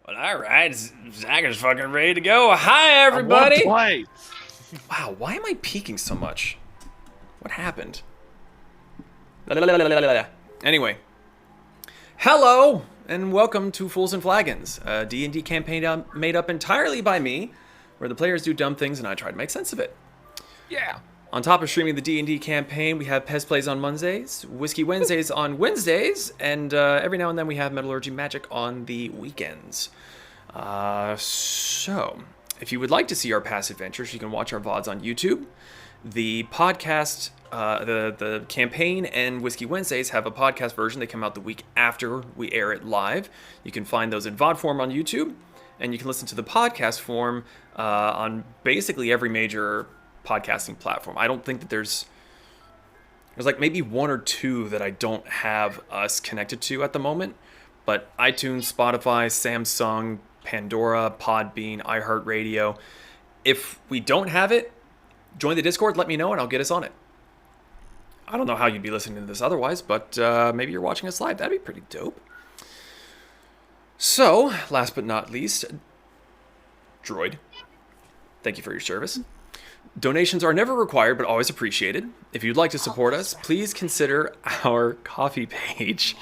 Well, all right, Zach is fucking ready to go. Hi, everybody. Play. Wow, why am I peeking so much? What happened? Anyway, hello and welcome to Fools and Flagons, a D&D campaign made up entirely by me, where the players do dumb things and I try to make sense of it. Yeah. On top of streaming the D&D campaign, we have Pez Plays on Mondays, Whiskey Wednesdays on Wednesdays, and every now and then we have Metallurgy Magic on the weekends. So, if you would like to see our past adventures, you can watch our VODs on YouTube. The podcast, the campaign and Whiskey Wednesdays have a podcast version. They come out the week after we air it live. You can find those in VOD form on YouTube, and you can listen to the podcast form on basically every major podcasting platform. I don't think that there's like maybe one or two that I don't have us connected to at the moment, but iTunes, Spotify, Samsung, Pandora, Podbean, iHeartRadio. If we don't have it, join the Discord, let me know, and I'll get us on it. I don't know how you'd be listening to this otherwise, but maybe you're watching us live. That'd be pretty dope. So, last but not least, Droid, thank you for your service. Donations are never required, but always appreciated. If you'd like to support us, please consider our coffee page.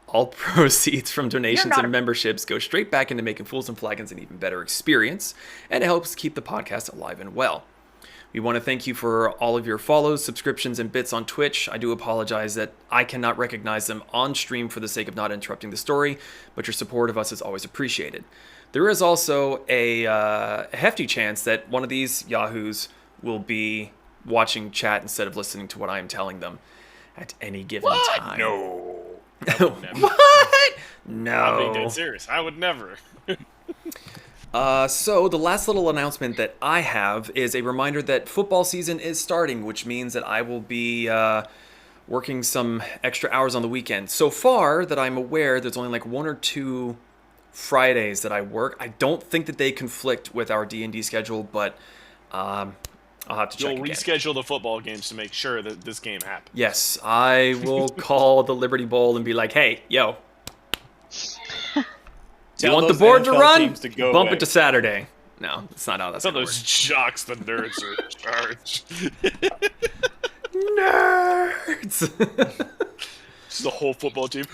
All proceeds from donations and memberships go straight back into making Fools and Flagons an even better experience, and it helps keep the podcast alive and well. We want to thank you for all of your follows, subscriptions, and bits on Twitch. I do apologize that I cannot recognize them on stream for the sake of not interrupting the story, but your support of us is always appreciated. There is also a hefty chance that one of these yahoos will be watching chat instead of listening to what I am telling them at any given time. No. What? No. I'm being dead serious. I would never. So the last little announcement that I have is a reminder that football season is starting, which means that I will be working some extra hours on the weekend. So far that I'm aware, there's only like one or two Fridays that I work. I don't think that they conflict with our D&D schedule, but I'll have to check You'll again. reschedule the football games to make sure that this game happens. Yes, I will call the Liberty Bowl and be like, hey, yo, you want the board to run? Bump it to Saturday. No, that's not how that's Tell going those to jocks the nerds are in charge. Nerds! Just the whole football team.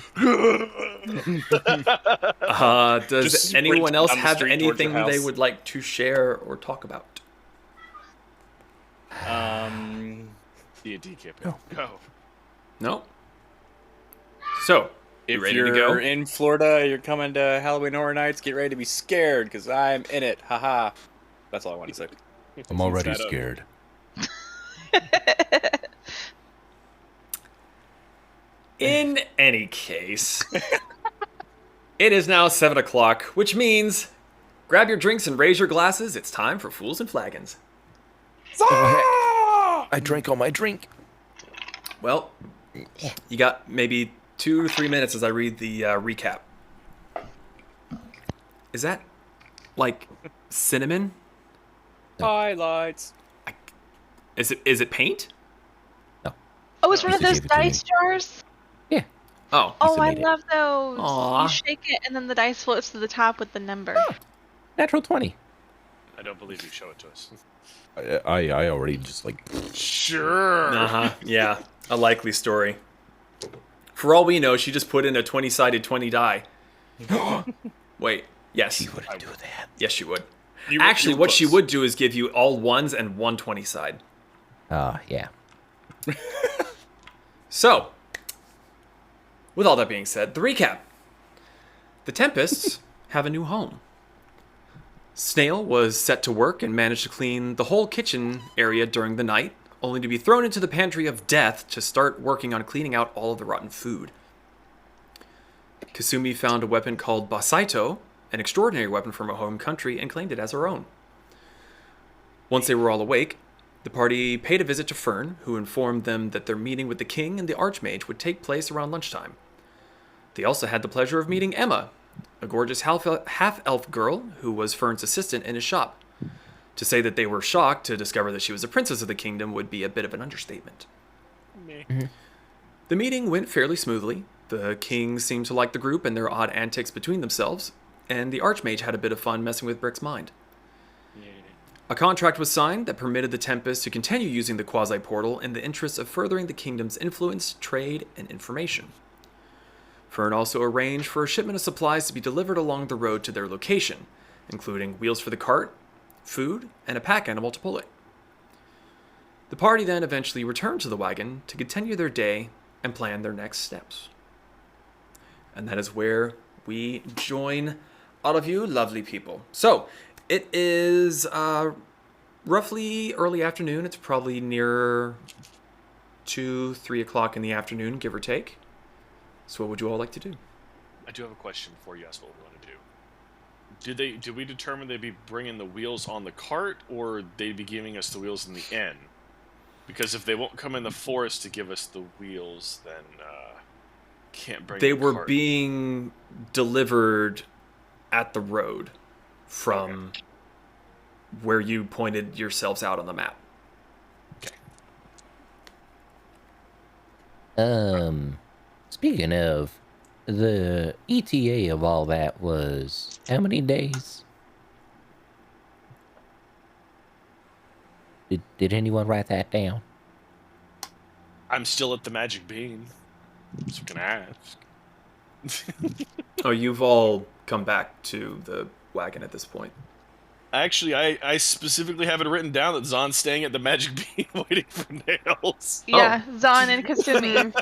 Does Just anyone sprint else down the have street towards your anything they house. would like to share or talk about? D&D campaign. Go. No? So, you If ready you're to go? in Florida, you're coming to Halloween Horror Nights, get ready to be scared, because I'm in it. Haha. That's all I want to say. I'm already Set up. scared. In any case, it is now 7 o'clock, which means grab your drinks and raise your glasses. It's time for Fools and Flagons. I drank all my drink. Well, you got maybe 2 to 3 minutes as I read the recap. Is that, like, cinnamon? Highlights. Is it paint? Oh, it's one of Lisa those gave it to me. dice jars? Oh. Oh, Lisa I made it. love those. Aw. You shake it and then the dice floats to the top with the number. Natural 20. I don't believe you. Show it to us. I already just like. Sure. Uh-huh, yeah. A likely story. For all we know, she just put in a 20-sided 20 die. Wait. Yes. She wouldn't do that. Yes, she would. You- Actually, you what close. she would do is give you all ones and one 20-side. Yeah. So, with all that being said, the recap. The Tempests have a new home. Snail was set to work and managed to clean the whole kitchen area during the night, only to be thrown into the pantry of death to start working on cleaning out all of the rotten food. Kasumi found a weapon called Basaito, an extraordinary weapon from her home country, and claimed it as her own. Once they were all awake, the party paid a visit to Fern, who informed them that their meeting with the king and the Archmage would take place around lunchtime. They also had the pleasure of meeting Emma, a gorgeous half-elf girl who was Fern's assistant in his shop. To say that they were shocked to discover that she was a princess of the kingdom would be a bit of an understatement. Me. The meeting went fairly smoothly, The king seemed to like the group and their odd antics between themselves, and the Archmage had a bit of fun messing with Brick's mind. A contract was signed that permitted the Tempests to continue using the quasi-portal in the interest of furthering the kingdom's influence, trade, and information. Fern also arranged for a shipment of supplies to be delivered along the road to their location, including wheels for the cart, food, and a pack animal to pull it. The party then eventually returned to the wagon to continue their day and plan their next steps. And that is where we join all of you lovely people. So, it is roughly early afternoon. It's probably near 2, 3 o'clock in the afternoon, give or take. So what would you all like to do? I do have a question before you ask what we want to do. Did we determine they'd be bringing the wheels on the cart, or they'd be giving us the wheels in the inn? Because if they won't come in the forest to give us the wheels, then can't bring. They the were cart. being delivered at the road from where you pointed yourselves out on the map. Speaking of, the ETA of all that was how many days? Did anyone write that down? I'm still at the magic bean, so we can ask. Oh, you've all come back to the wagon at this point. Actually, I specifically have it written down that Zon's staying at the magic bean waiting for nails. Yeah, Zon and Kasumi.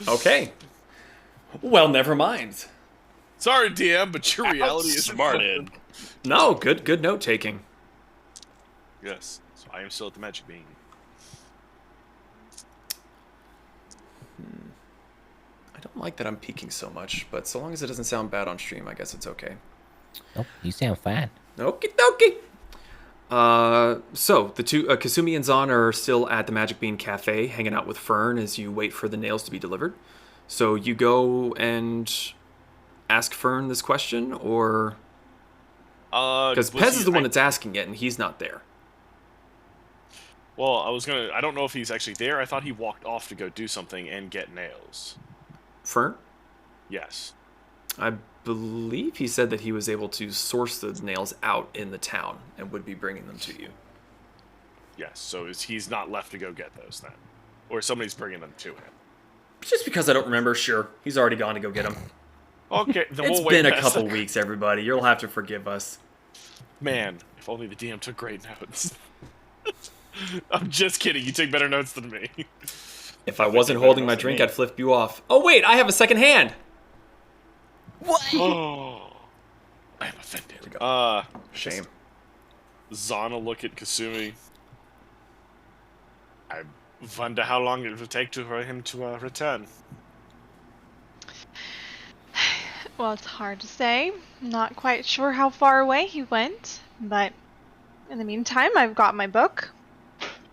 Okay. Well, never mind. Sorry, DM, but your reality is Smarted. No, good note taking. Yes, so I am still at the magic bean. I don't like that I'm peeking so much, but so long as it doesn't sound bad on stream, I guess it's okay. Oh, you sound fine. Okie dokie. So the two Kasumi and Zon are still at the Magic Bean Cafe, hanging out with Fern as you wait for the nails to be delivered. So you go and ask Fern this question, or because Pez is the one that's asking it, and he's not there. Well, I don't know if he's actually there. I thought he walked off to go do something and get nails. Fern? Yes. I believe he said that he was able to source the nails out in the town and would be bringing them to you. Yes, so he's not left to go get those then. Or somebody's bringing them to him. Just because I don't remember, sure. He's already gone to go get them. Okay, then It's we'll wait been a past couple that. weeks, everybody. You'll have to forgive us. Man, if only the DM took great notes. I'm just kidding, you take better notes than me. If I wasn't holding my drink, I'd flip you off. Oh, wait, I have a second hand. Oh, I am offended. Shame. Zana look at Kasumi. I wonder how long it will take for him to return. Well, it's hard to say. Not quite sure how far away he went, but in the meantime, I've got my book,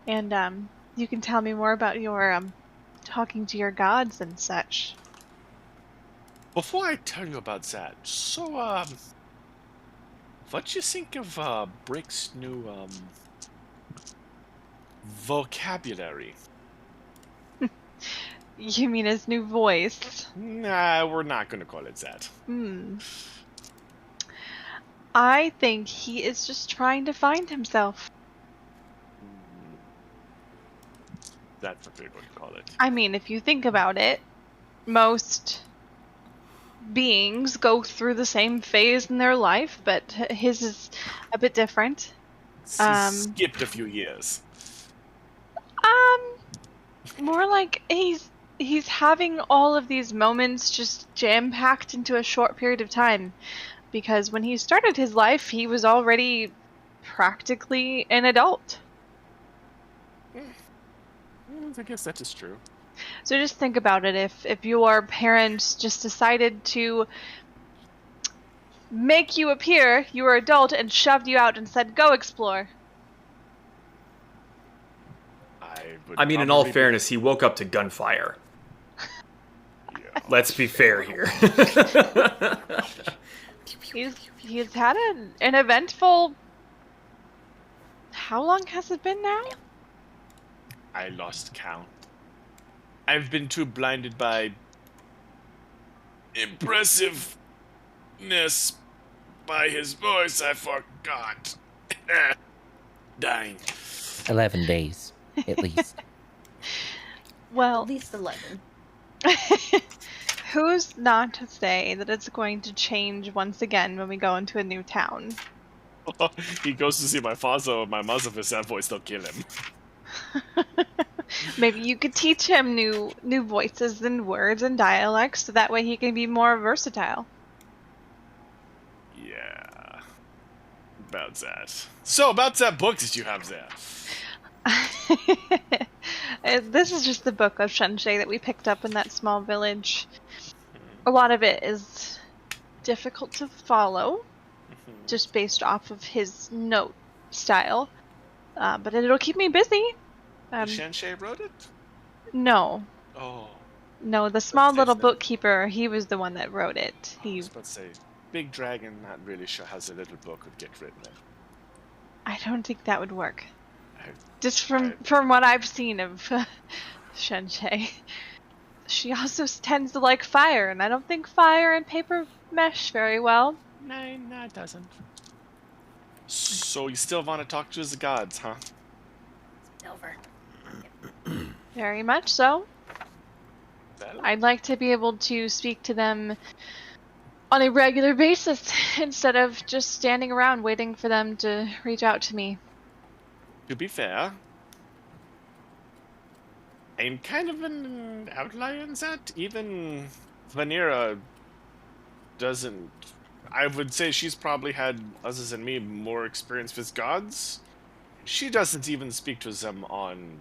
and you can tell me more about your talking to your gods and such. Before I tell you about that, so what you think of Brick's new vocabulary? You mean his new voice? Nah, we're not gonna call it that. I think he is just trying to find himself. That's what we're going to call it. I mean, if you think about it, most beings go through the same phase in their life, but his is a bit different. Skipped a few years. More like he's having all of these moments just jam-packed into a short period of time. Because when he started his life, he was already practically an adult. I guess that is true. So just think about it. If your parents just decided to make you appear you were adult and shoved you out and said, go explore. I mean, in all fairness, he woke up to gunfire. Yeah. Let's be fair here. He's had an eventful... How long has it been now? I lost count. I've been too blinded by impressiveness by his voice, I forgot. Dying. 11 days, at least. Well, At least 11. who's not to say that it's going to change once again when we go into a new town? He goes to see my father or my mother with that voice, they'll kill him. Maybe you could teach him new voices and words and dialects, so that way he can be more versatile. Yeah. About that. So, about that book that you have there. This is just the book of Shenshei that we picked up in that small village. A lot of it is difficult to follow, just based off of his note style. But it'll keep me busy. Shenshei wrote it? No. Oh. No, the small Let's little taste that. bookkeeper, he was the one that wrote it. I was about to say, Big Dragon, not really sure how the little book would get written in. I don't think that would work. I- Just from what I've seen of Shenshei. She also tends to like fire, and I don't think fire and paper mesh very well. No, it doesn't. So you still want to talk to the gods, huh? Over. Very much so. Well, I'd like to be able to speak to them on a regular basis instead of just standing around waiting for them to reach out to me. to be fair, I'm kind of an outlier in that. Even Vanera doesn't... I would say she's probably had, other than me, more experience with gods. She doesn't even speak to them on,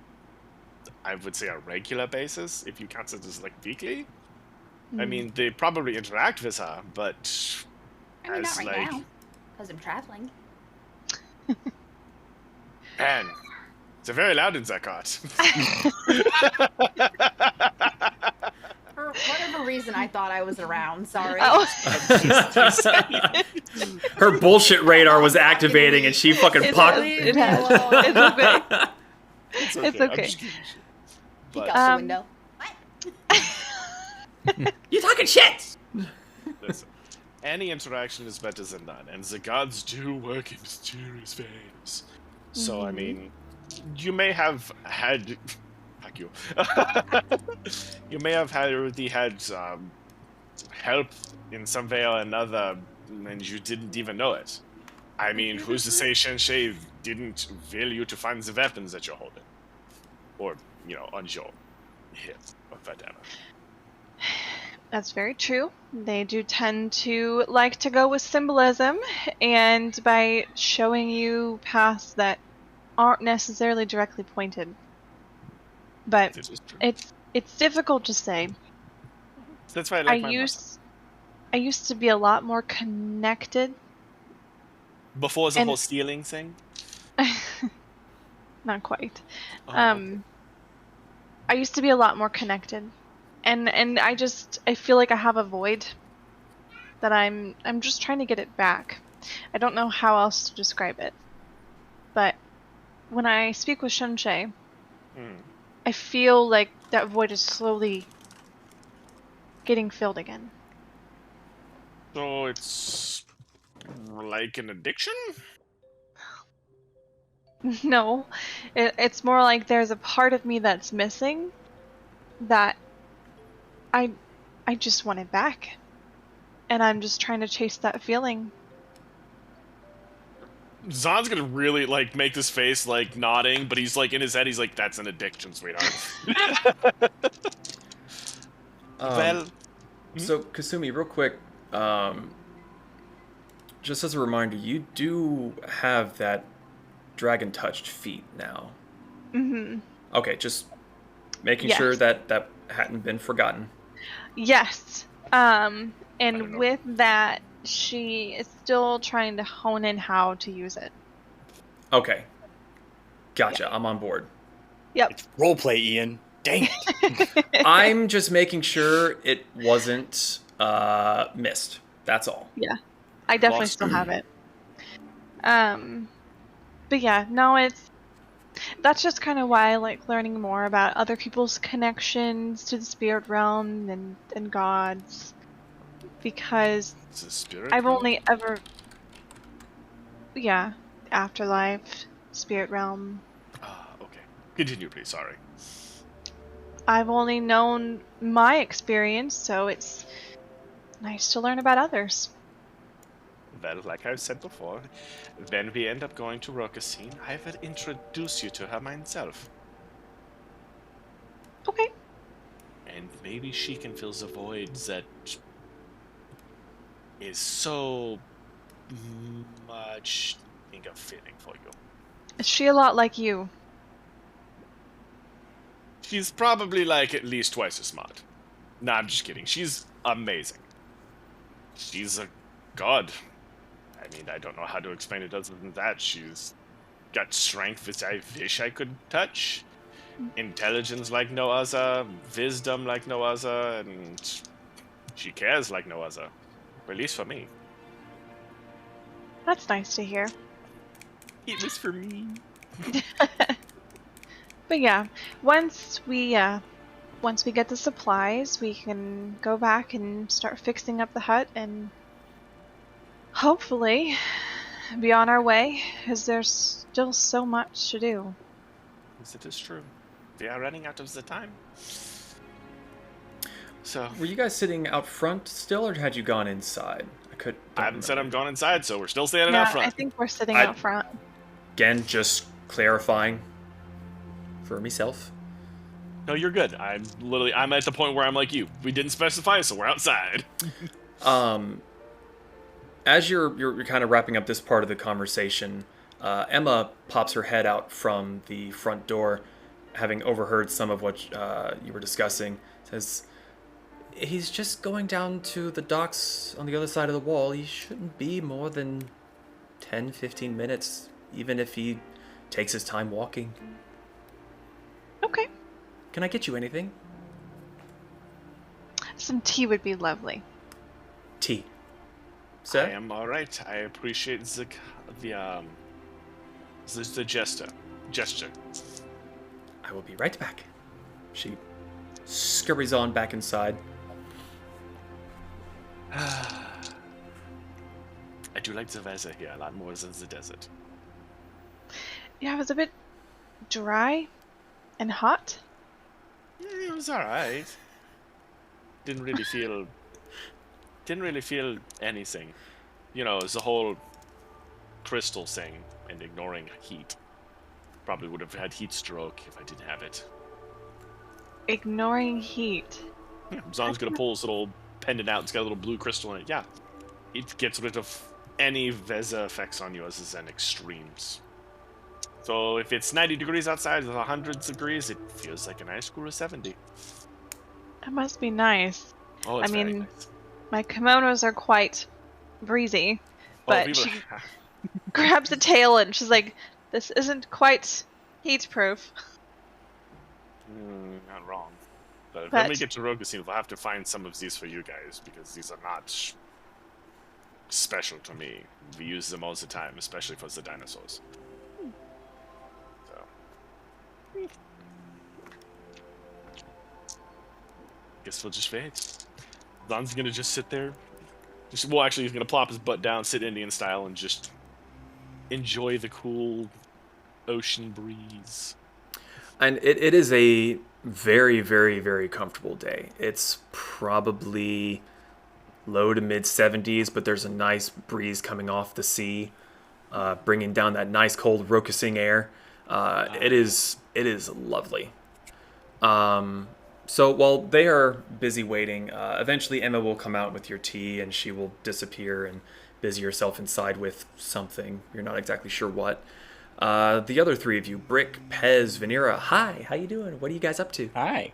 I would say, a regular basis, if you count it as, like, weekly. I mean, they probably interact with her, but... I mean, not as, right like, now, because I'm traveling. Man, they're very loud in that cart. For whatever reason, I thought I was around. Sorry. Oh. Her bullshit radar was activating, and she fucking It popped. has. It has. It's okay. It's It's I'm okay. just kidding. Peek But out the window. What? You talking shit? listen, any interaction is better than none, and the gods do work in mysterious ways. So, I mean, you may have had... Fuck you. You may have already had help in some way or another, and you didn't even know it. I mean, who's to say Shenshei didn't will you to find the weapons that you're holding? Or, you know, on your hip, or whatever. That's very true. They do tend to like to go with symbolism, and by showing you paths that aren't necessarily directly pointed. But This is true. it's difficult to say. That's why I like my I used to be a lot more connected. Before the and- whole stealing thing? Not quite. Oh, okay. I used to be a lot more connected. And I feel like I have a void that I'm just trying to get it back. I don't know how else to describe it. But when I speak with Shenshei, Hmm. I feel like that void is slowly getting filled again. So it's like an addiction? No, it's more like there's a part of me that's missing that I just want it back. And I'm just trying to chase that feeling. Zon's gonna really, like, make this face, like, nodding, but he's, like, in his head, he's like, that's an addiction, sweetheart. Well... So, Kasumi, real quick, just as a reminder, you do have that dragon-touched feat now. Mm-hmm. Okay, just making Yes. sure that that hadn't been forgotten. Yes. don't And know. with that, she is still trying to hone in how to use it. Okay. Gotcha, I'm on board. Yep. Roleplay, Ian. Dang it. I'm just making sure it wasn't missed. That's all. I definitely Lost. still have it. But yeah, no, that's just kind of why I like learning more about other people's connections to the spirit realm and gods. because It's a spirit. I've realm? only ever, yeah, afterlife, spirit realm. Ah, okay. Continue, please. Sorry. I've only known my experience, so it's nice to learn about others. Well, like I've said before, when we end up going to Rokasine, I will introduce you to her myself. Okay. And maybe she can fill the void that is so much think of filling for you. Is she a lot like you? She's probably like at least twice as smart. Nah, I'm just kidding. She's amazing. She's a god. I mean, I don't know how to explain it other than that. She's got strength which I wish I could touch, intelligence like no other, wisdom like no other, and she cares like no other. Or at least for me. That's nice to hear. It was for me. But yeah, once we get the supplies, we can go back and start fixing up the hut and hopefully be on our way, as there's still so much to do. Yes, it is true. We are running out of the time. So, Were you guys sitting out front still, or had you gone inside? I haven't said I'm going inside, so we're still standing Yeah, out front. I think we're sitting I- out front. Again, just clarifying for myself. No, you're good. I'm at the point where I'm like you. We didn't specify, so we're outside. As you're kind of wrapping up this part of the conversation, Emma pops her head out from the front door, having overheard some of what you were discussing. Says, "He's just going down to the docks on the other side of the wall. He shouldn't be more than 10, 15 minutes, even if he takes his time walking. Okay. Can I get you anything?" Some tea would be lovely. Tea. I Sir? am all right. I appreciate the gesture. I will be right back. She scurries on back inside. I do like the weather here a lot more than the desert. Yeah, it was a bit dry and hot. It was all right. Didn't really feel anything. You know, it's the whole crystal thing and ignoring heat. Probably would have had heat stroke if I didn't have it. Ignoring heat. Zon's gonna pull this little pendant out. It's got a little blue crystal in it. Yeah, it gets rid of any weather effects on you other than extremes. So if it's 90 degrees outside with 100 degrees, it feels like a nice cool 70. That must be nice. Oh, it's I very mean, nice. My kimonos are quite breezy, Oh, but people, she grabs a tail and she's like, "This isn't quite heat-proof." not wrong. But But- when we get to Rokasine, we'll have to find some of these for you guys because these are not special to me. We use them all the time, especially for the dinosaurs. So. Guess we'll just wait. Don's gonna just sit there. Actually, he's gonna plop his butt down, sit Indian style, and just enjoy the cool ocean breeze. And it is a very, very, very comfortable day. It's probably low to mid 70s, but there's a nice breeze coming off the sea, bringing down that nice cold Rokasing air. It is lovely. So while they are busy waiting, eventually Emma will come out with your tea and she will disappear and busy herself inside with something. You're not exactly sure what. The other three of you, Brick, Pez, Vanera, hi, how you doing? What are you guys up to? Hi.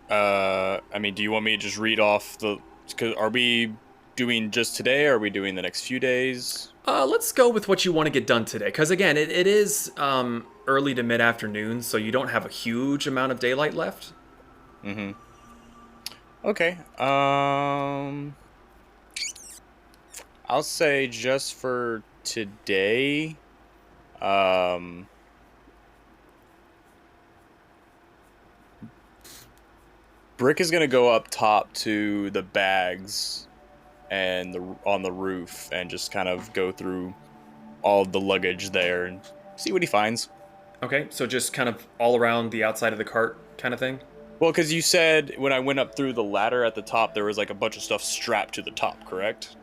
I mean, do you want me to just read off the... Cause are we doing just today, or are we doing the next few days? Let's go with what you want to get done today. Because again, it is early to mid-afternoon, so you don't have a huge amount of daylight left. Mm-hmm. Okay. I'll say just for today, Brick is gonna go up top to the bags and on the roof and just kind of go through all of the luggage there and see what he finds. Okay, so just kind of all around the outside of the cart kind of thing? Well, because you said when I went up through the ladder at the top, there was like a bunch of stuff strapped to the top, correct?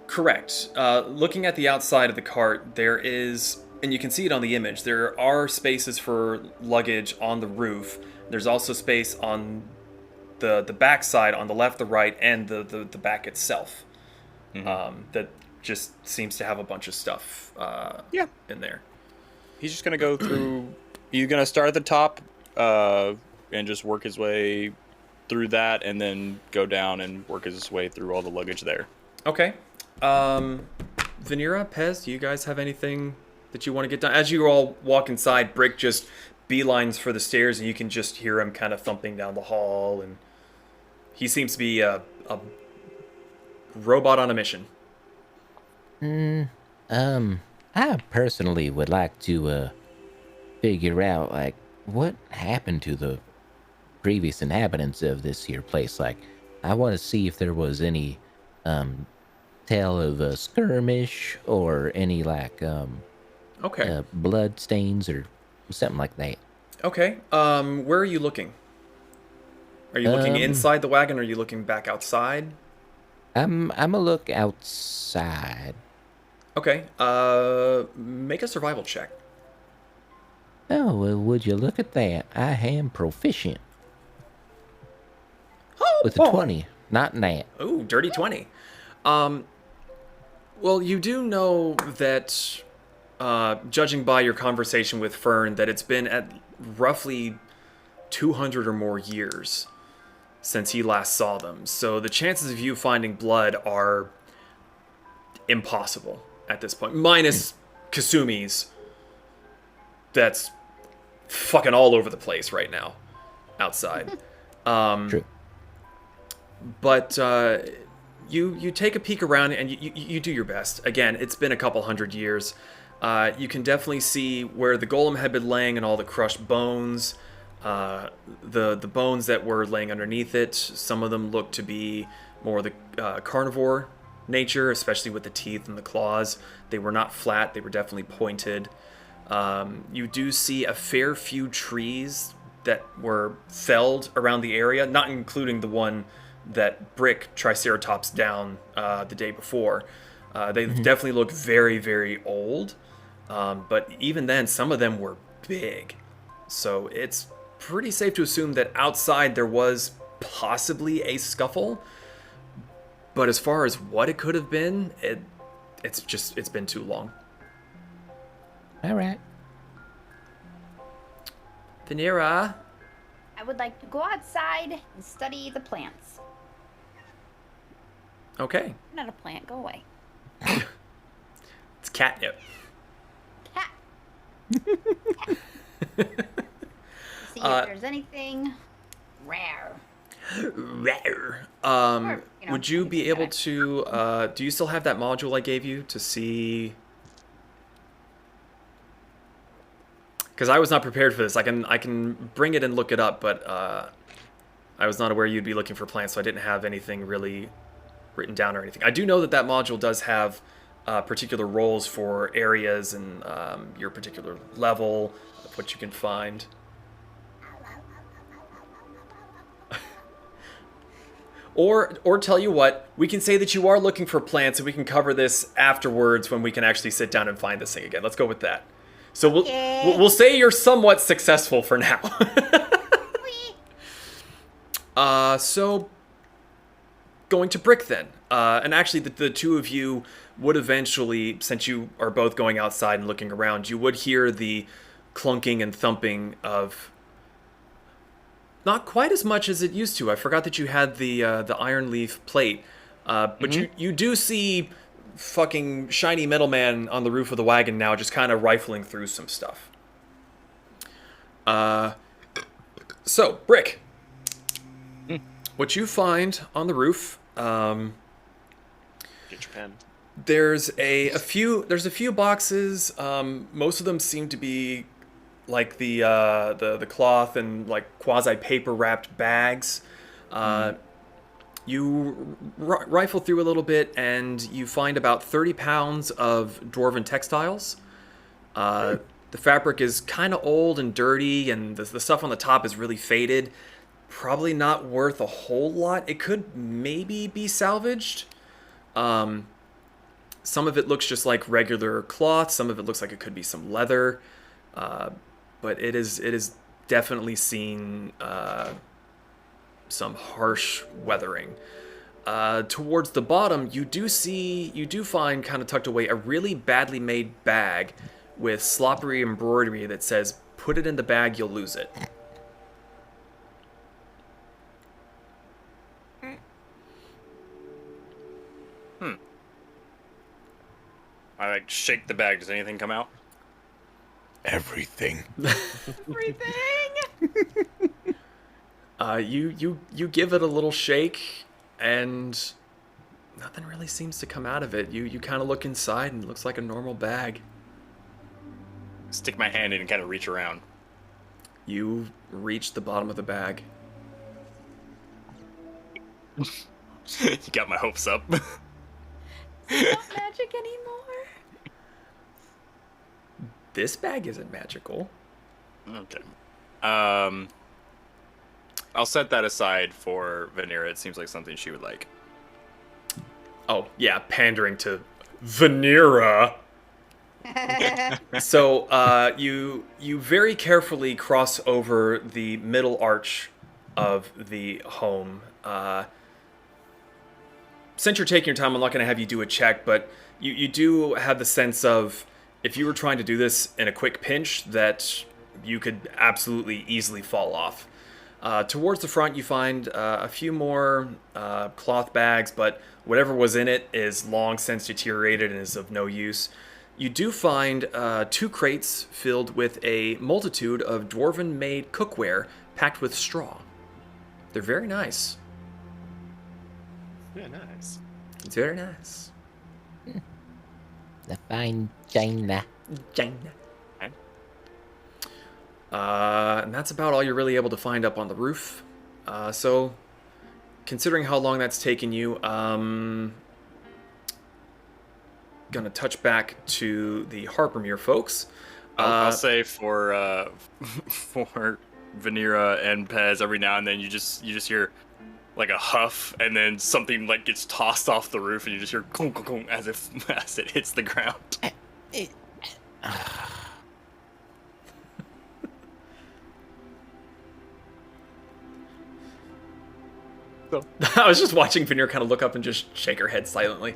Correct. Looking at the outside of the cart, there is, and you can see it on the image, there are spaces for luggage on the roof. There's also space on the back side, on the left, the right, and the back itself. That just seems to have a bunch of stuff in there. He's just going to go through, he's going to start at the top and just work his way through that and then go down and work his way through all the luggage there. Okay. Vanera, Pez, do you guys have anything that you want to get done? As you all walk inside, Brick just beelines for the stairs, and you can just hear him kind of thumping down the hall, and he seems to be a robot on a mission. I personally would like to figure out, like, what happened to the previous inhabitants of this here place. Like, I want to see if there was any tale of a skirmish or any, like, blood stains or something like that. Okay. Where are you looking? Are you looking inside the wagon, or are you looking back outside? I'm a look outside. Okay. Make a survival check. Oh, well, would you look at that? I am proficient. Oh, with a 20, not nat. Ooh, dirty 20. Well, you do know that, judging by your conversation with Fern, that it's been at roughly 200 or more years since he last saw them. So the chances of you finding blood are impossible at this point. Minus Kasumi's. That's fucking all over the place right now outside. True. But you take a peek around and you do your best. Again, it's been a couple hundred years. You can definitely see where the golem had been laying and all the crushed bones. The bones that were laying underneath it, some of them look to be more the carnivore nature, especially with the teeth and the claws. They were not flat, they were definitely pointed. You do see a fair few trees that were felled around the area, not including the one that Brick Triceratops down the day before. They definitely look very, very old, but even then, some of them were big. So it's pretty safe to assume that outside there was possibly a scuffle, but as far as what it could have been, it's been too long. All right. Vanera? I would like to go outside and study the plants. Okay. I'm not a plant. Go away. It's catnip. Cat. See if there's anything rare. Rare. Or, Would you be anything able to, do you still have that module I gave you to see? Because I was not prepared for this. I can bring it and look it up, but I was not aware you'd be looking for plants, so I didn't have anything really written down or anything. I do know that that module does have particular roles for areas and your particular level of what you can find. Or tell you what, we can say that you are looking for plants, and we can cover this afterwards when we can actually sit down and find this thing again. Let's go with that. So we'll say you're somewhat successful for now. So going to Brick then. And actually the two of you would eventually, since you are both going outside and looking around, you would hear the clunking and thumping of, not quite as much as it used to. I forgot that you had the iron leaf plate. But you do see fucking shiny metal man on the roof of the wagon now, just kind of rifling through some stuff. So, Brick. What you find on the roof, Get your pen. there's a few boxes. Most of them seem to be like the cloth and like quasi paper wrapped bags. You rifle through a little bit, and you find about 30 pounds of dwarven textiles. The fabric is kind of old and dirty, and the stuff on the top is really faded. Probably not worth a whole lot. It could maybe be salvaged. Some of it looks just like regular cloth. Some of it looks like it could be some leather. But it is definitely seen some harsh weathering. Towards the bottom, you do find kind of tucked away a really badly made bag with sloppy embroidery that says, "Put it in the bag, you'll lose it." I like shake the bag. Does anything come out? Everything. Everything. You give it a little shake, and nothing really seems to come out of it. You kind of look inside, and it looks like a normal bag. Stick my hand in and kind of reach around. You reach the bottom of the bag. You got my hopes up. It's not magic anymore. This bag isn't magical. Okay. I'll set that aside for Vanera. It seems like something she would like. Oh, yeah, pandering to Vanera. So, you very carefully cross over the middle arch of the home. Since you're taking your time, I'm not going to have you do a check, but you do have the sense of, if you were trying to do this in a quick pinch, that you could absolutely easily fall off. Towards the front, you find a few more cloth bags, but whatever was in it is long since deteriorated and is of no use. You do find 2 crates filled with a multitude of dwarven-made cookware packed with straw. They're very nice. Yeah, nice. It's very nice. The fine china. China. And that's about all you're really able to find up on the roof. So, considering how long that's taken you, gonna touch back to the Harpermere folks. I'll say for Vanera and Pez, every now and then you just hear like a huff, and then something like gets tossed off the roof, and you just hear clunk, clunk, clunk, as it hits the ground. I was just watching Veneer kind of look up and just shake her head silently.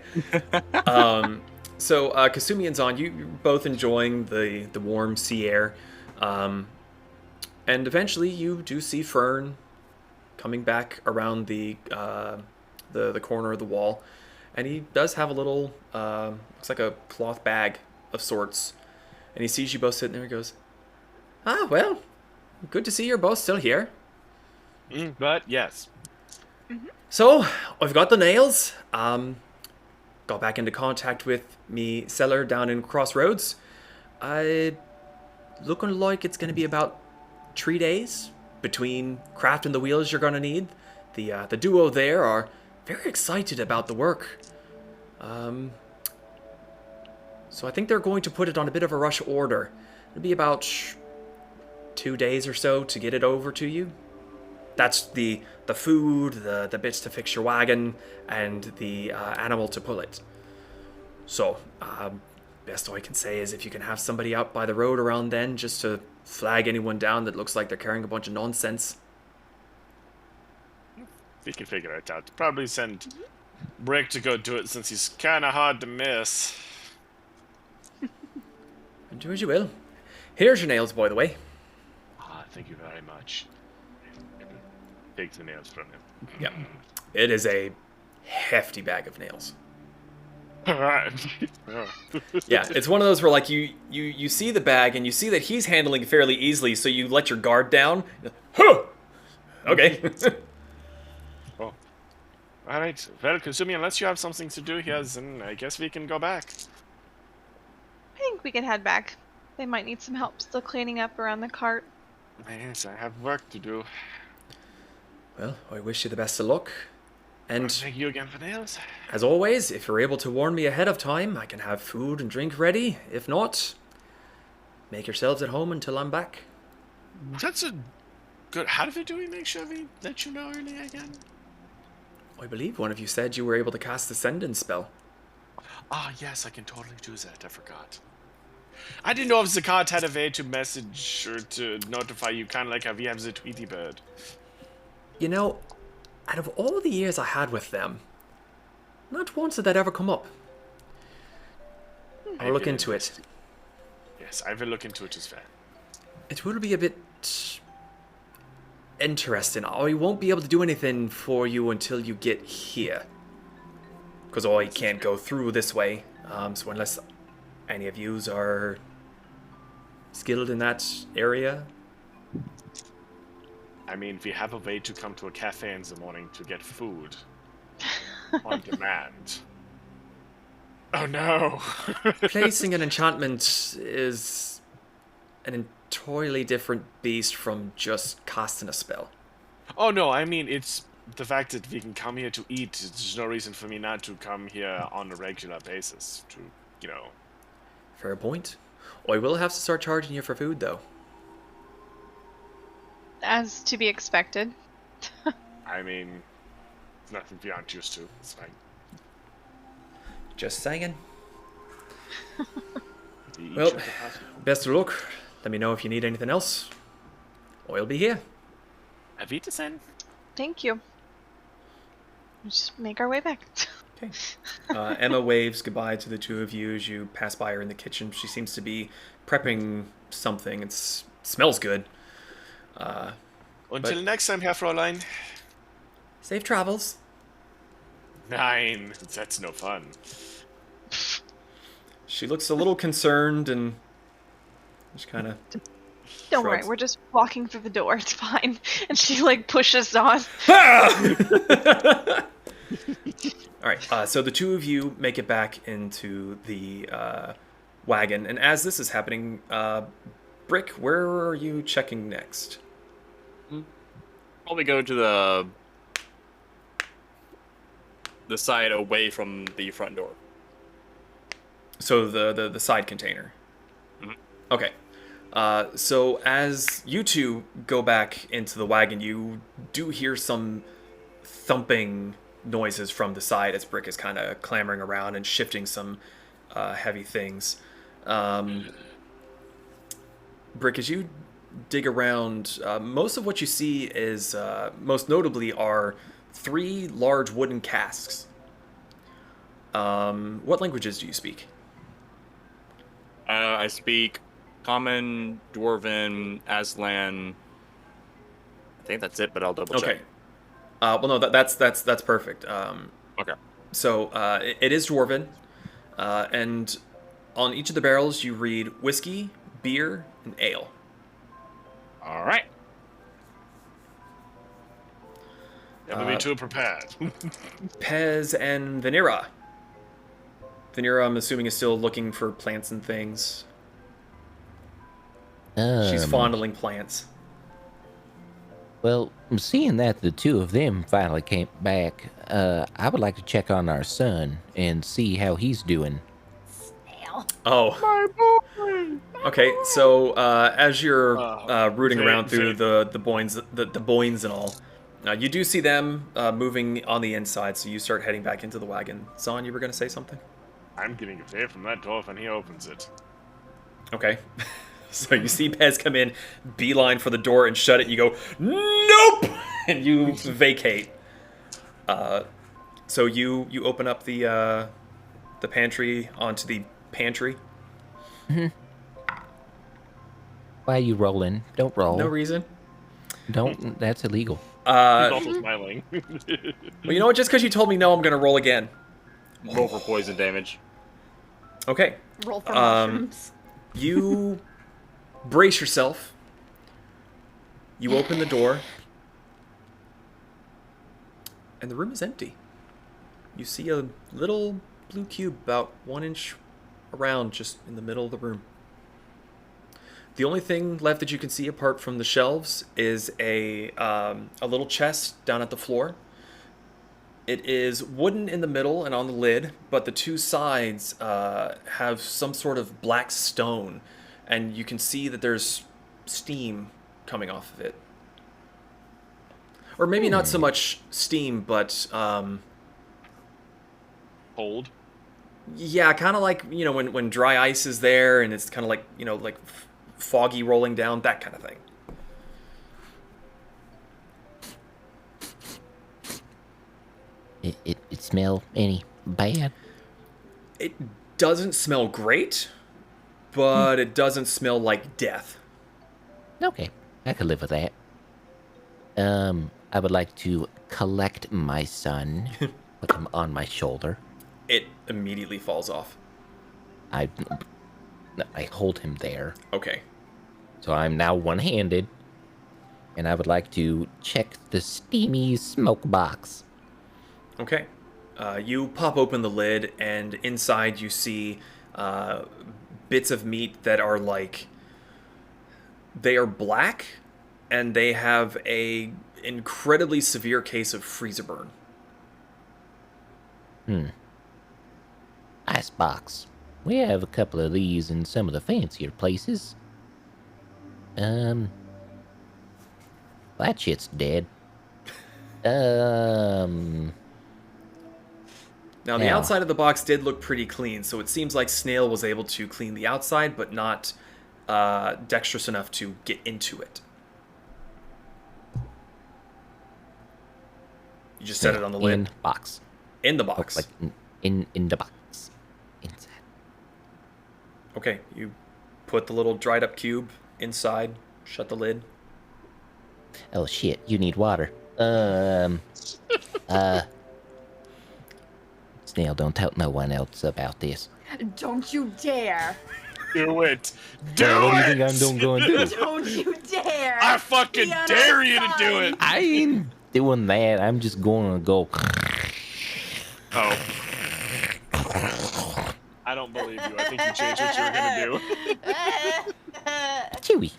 So Kasumi and Zon, you're both enjoying the warm sea air. And eventually you do see Fern coming back around the corner of the wall. And he does have a little, looks like a cloth bag of sorts. And he sees you both sitting there and goes, "Ah, well, good to see you're both still here. But yes. So, I've got the nails. Got back into contact with me seller down in Crossroads. Looking like it's going to be about 3 days between crafting the wheels you're going to need. The duo there are very excited about the work. So I think they're going to put it on a bit of a rush order. It'll be about 2 days or so to get it over to you. That's the food, the bits to fix your wagon, and the animal to pull it. So, best I can say is if you can have somebody out by the road around then just to flag anyone down that looks like they're carrying a bunch of nonsense. We can figure it out. Probably send Brick to go do it since he's kind of hard to miss. Do as you will. Here's your nails, by the way. Ah, thank you very much. Take the nails from him. Yep. It is a hefty bag of nails. Alright. Yeah, it's one of those where like you see the bag and you see that he's handling it fairly easily, so you let your guard down. Huh! Okay. Oh. Alright. Well, Kasumi, unless you have something to do here, then I guess we can go back. I think we can head back. They might need some help still cleaning up around the cart. Yes, I have work to do. Well, I wish you the best of luck. And Thank you again for nails. as always, if you're able to warn me ahead of time, I can have food and drink ready. If not, make yourselves at home until I'm back. That's a good. How do we make sure we let you know early again? I believe one of you said you were able to cast the Ascendant spell. Ah, yes, I can totally do that. I forgot. I didn't know if Zakat had a way to message or to notify you, kind of like how we have the Tweety Bird. You know, out of all the years I had with them, not once did that ever come up. I'll look into it. Yes, I will look into it as well. It will be a bit interesting. I won't be able to do anything for you until you get here. Because I can't go through this way. So unless any of yous are skilled in that area. I mean, we have a way to come to a cafe in the morning to get food. On demand. Oh no! Placing an enchantment is an entirely different beast from just casting a spell. Oh no, I mean, it's the fact that we can come here to eat. There's no reason for me not to come here on a regular basis to, you know. Fair point. I will have to start charging you for food, though. As to be expected. I mean, nothing we aren't used to. It's fine. Just saying. We eat Well, sugar pasta. best of luck. Let me know if you need anything else. I'll be here. Have you eaten? Thank you. Just make our way back. Okay. Emma waves goodbye to the two of you as you pass by her in the kitchen. She seems to be prepping something. It smells good. Until next time, Herr Fräulein. Safe travels. Nine. That's no fun. She looks a little concerned and just kind of... Don't worry, Shrugs. we're just walking through the door. It's fine. And she like pushes on. All right, so the two of you make it back into the wagon, and as this is happening, Brick, where are you checking next? Probably go to the side away from the front door. So the side container. Mhm. Okay. So as you two go back into the wagon, you do hear some thumping noises from the side as Brick is kind of clambering around and shifting some heavy things. Brick, as you dig around, most of what you see is, most notably, are 3 large wooden casks. What languages do you speak? I speak Common, Dwarven, Aslan. I think that's it, but I'll double check. Okay. Well, no, that's perfect. Okay. So it is Dwarven, and on each of the barrels you read whiskey, beer, and ale. All right. Never be too prepared. Pez and Vanira. Vanira, I'm assuming, is still looking for plants and things. She's fondling plants. Well, seeing that the two of them finally came back, I would like to check on our son and see how he's doing. Snail. Oh. Okay, so as you're rooting around through the boins and all, you do see them moving on the inside, so you start heading back into the wagon. Zahn, you were going to say something? I'm getting away from that door when he opens it. Okay. So you see Pez come in, beeline for the door and shut it. You go, nope! And you vacate. So you open up the pantry onto the pantry. Mm-hmm. Why are you rolling? Don't roll. No reason. Don't. That's illegal. He's also smiling. Well, you know what? Just because you told me no, I'm going to roll again. Roll for poison damage. Okay. Roll for mushrooms. You brace yourself. You open the door. And the room is empty. You see a little blue cube about 1 inch around just in the middle of the room. The only thing left that you can see apart from the shelves is a little chest down at the floor. It is wooden in the middle and on the lid, but the two sides have some sort of black stone, and you can see that there's steam coming off of it. Or maybe not so much steam, but Cold. yeah, kind of like, you know, when dry ice is there and it's kind of like, you know, like foggy rolling down, that kind of thing. It smell any bad? It doesn't smell great, but it doesn't smell like death. Okay, I could live with that. I would like to collect my son, put him on my shoulder. It immediately falls off. I hold him there. Okay. So I'm now one-handed, and I would like to check the steamy smoke box. Okay. You pop open the lid, and inside you see bits of meat that are like... They are black, and they have a incredibly severe case of freezer burn. Ice box. We have a couple of these in some of the fancier places. That shit's dead. Now, the Yeah. outside of the box did look pretty clean, so it seems like Snail was able to clean the outside, but not dexterous enough to get into it. You just set it on the lid. In box. In the box. Like in the box. Inside. Okay, you put the little dried up cube inside, shut the lid. Oh shit, you need water. Snail, don't tell no one else about this. Don't you dare! Do it. Do What do you it. think I'm going to do? Don't you dare! I fucking Be on dare our you to do it. I ain't doing that. I'm just going to go. Oh. I don't believe you. I think you changed what you were gonna do. Chewy.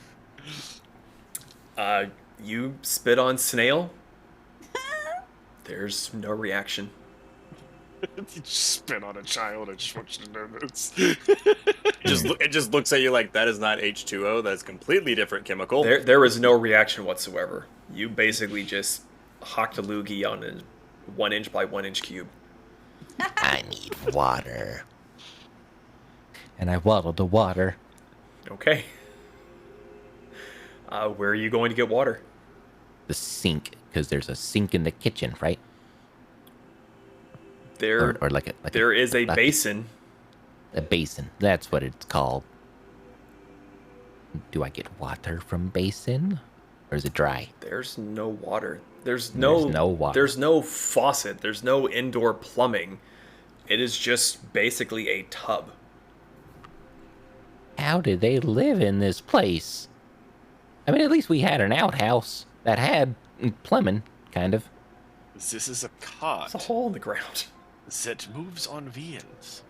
You spit on Snail. There's no reaction. You just spit on a child. I just want you to know this. It just looks at you like that is not H2O. That's completely different chemical. There was no reaction whatsoever. You basically just hocked a loogie on a 1 inch by 1 inch cube. I need water. And I waddle the water. Okay. Where are you going to get water? The sink, because there's a sink in the kitchen, right? There There is a bucket. basin. A basin. That's what it's called. Do I get water from basin? Or is it dry? There's no water. There's no water. There's no faucet. There's no indoor plumbing. It is just basically a tub. How did they live in this place? I mean, at least we had an outhouse that had plumbing, kind of. This is a cot It's a hole in the ground. that moves on wheels.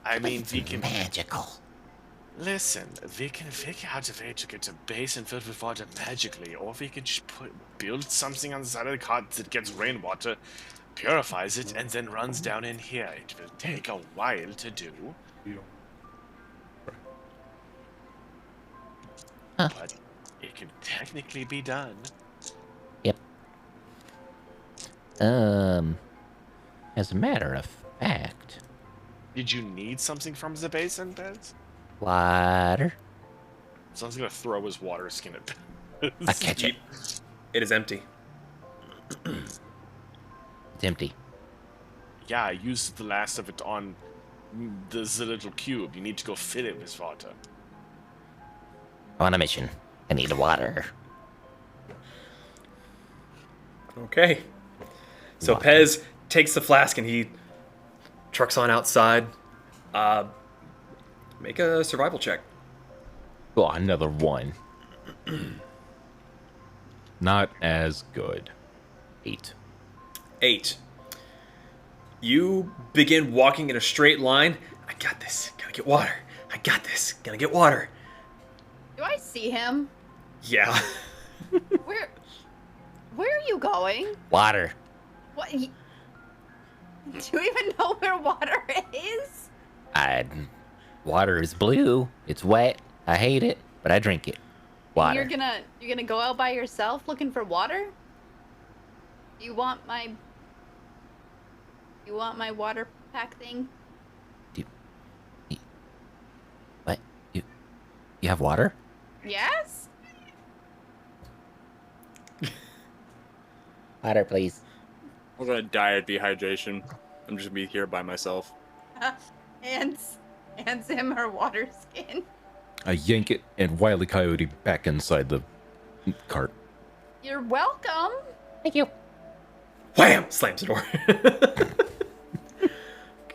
I mean, we can Magical. listen. We can figure out a way to get a basin filled with water magically, or we can just build something on the side of the cart that gets rainwater, purifies it, and then runs down in here. It will take a while to do. Huh. But it can technically be done. Yep. As a matter of fact, Did you need something from the basin, Bez? water. Someone's gonna throw his water skin at Bez. I catch it. It is empty. It's empty. Yeah, I used the last of it on the little cube. You need to go fill it with water. On a mission. I need water. Okay. So Water. Pez takes the flask and he trucks on outside. Make a survival check. Oh, another one. Not as good. 8. 8. You begin walking in a straight line. I got this. Gotta get water. I got this. Gotta get water. Do I see him? Yeah. Where are you going? Water. What? Do you even know where water is? Water is blue. It's wet. I hate it, but I drink it. Water. You're gonna go out by yourself looking for water? You want my water pack thing? What? You have water? Yes? Water, please. I'm gonna die of dehydration. I'm just gonna be here by myself. Hands him her water skin. I yank it and Wile E. Coyote back inside the cart. You're welcome. Thank you. Wham! Slams the door.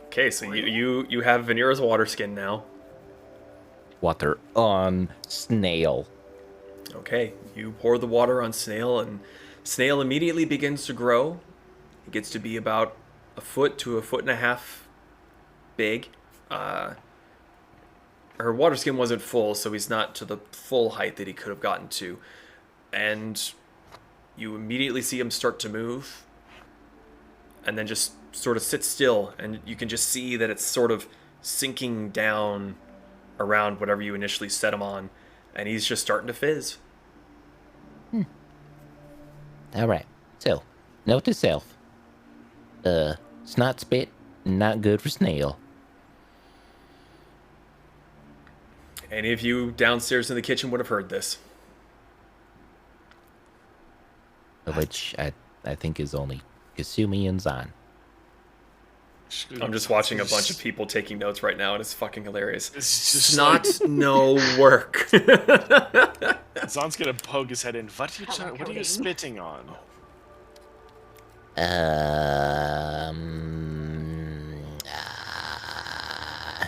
Okay, so you have Venera's water skin now. Water on Snail. Okay, you pour the water on Snail, and Snail immediately begins to grow. It gets to be about a foot to a foot and a half big. Her water skin wasn't full, so he's not to the full height that he could have gotten to. And you immediately see him start to move, and then just sort of sit still, and you can just see that it's sort of sinking down around whatever you initially set him on, and he's just starting to fizz. All right. So, note to self. Snot spit, not good for Snail. Any of you downstairs in the kitchen would have heard this. Which I think is only Kasumi and Zan. I'm just watching a bunch of people taking notes right now, and it's fucking hilarious. It's just Snot, no work. Zon's gonna poke his head in. What are you spitting on?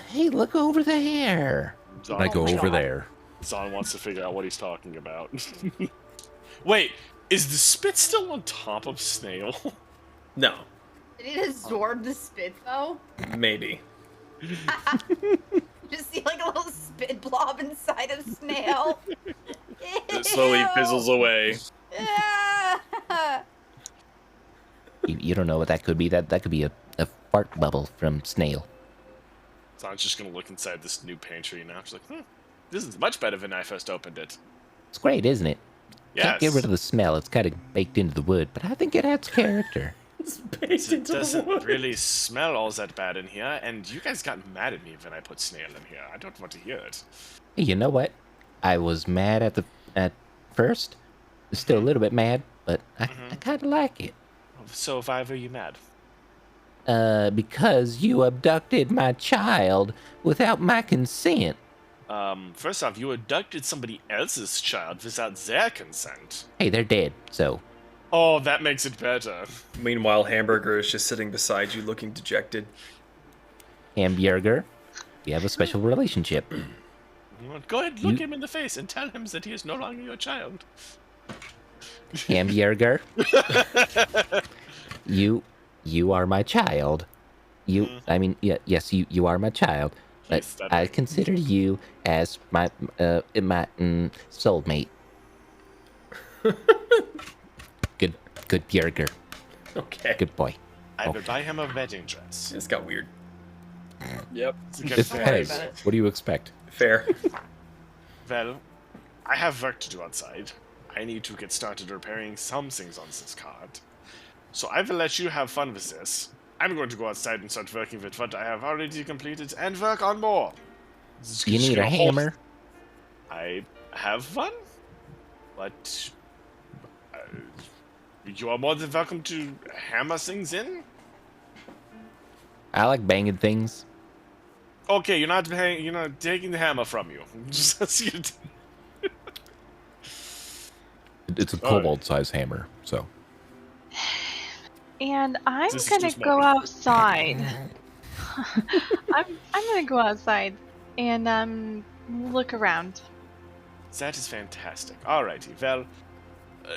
Hey, look over there. Zon, I go over there. Zon wants to figure out what he's talking about. Wait, is the spit still on top of Snail? No, Did it absorb the spit though? maybe. Just see like a little spit blob inside of Snail. It slowly fizzles away. You don't know what that could be. That could be a fart bubble from Snail. Zon's just gonna look inside this new pantry now. She's like, this is much better than I first opened it. It's great, isn't it? Yes. Can't get rid of the smell. It's kind of baked into the wood, but I think it adds character. It doesn't really smell all that bad in here, and you guys got mad at me when I put Snail in here. I don't want to hear it. Hey, you know what? I was mad at first. Still a little bit mad, but I kind of like it. So why were you mad? Because you abducted my child without my consent. First off, you abducted somebody else's child without their consent. Hey, they're dead, so... Oh, that makes it better. Meanwhile, Hamburger is just sitting beside you, looking dejected. Hamburger, we have a special relationship. Go ahead, look him in the face and tell him that he is no longer your child. Hamburger, you are my child. Yes, you are my child. But I consider you as my soulmate. Good burger. Okay. Good boy. I will buy him a wedding dress. This got weird. Yep. It's Pez. What do you expect? Fair. Well, I have work to do outside. I need to get started repairing some things on this card. So I will let you have fun with this. I'm going to go outside and start working with what I have already completed and work on more. You need a hammer? I have one, but you are more than welcome to hammer things in. I like banging things. Okay, you're not taking the hammer from you. It's a kobold-sized hammer, so. And I'm This is gonna too small. go outside. I'm gonna go outside and look around. That is fantastic. Alrighty, well,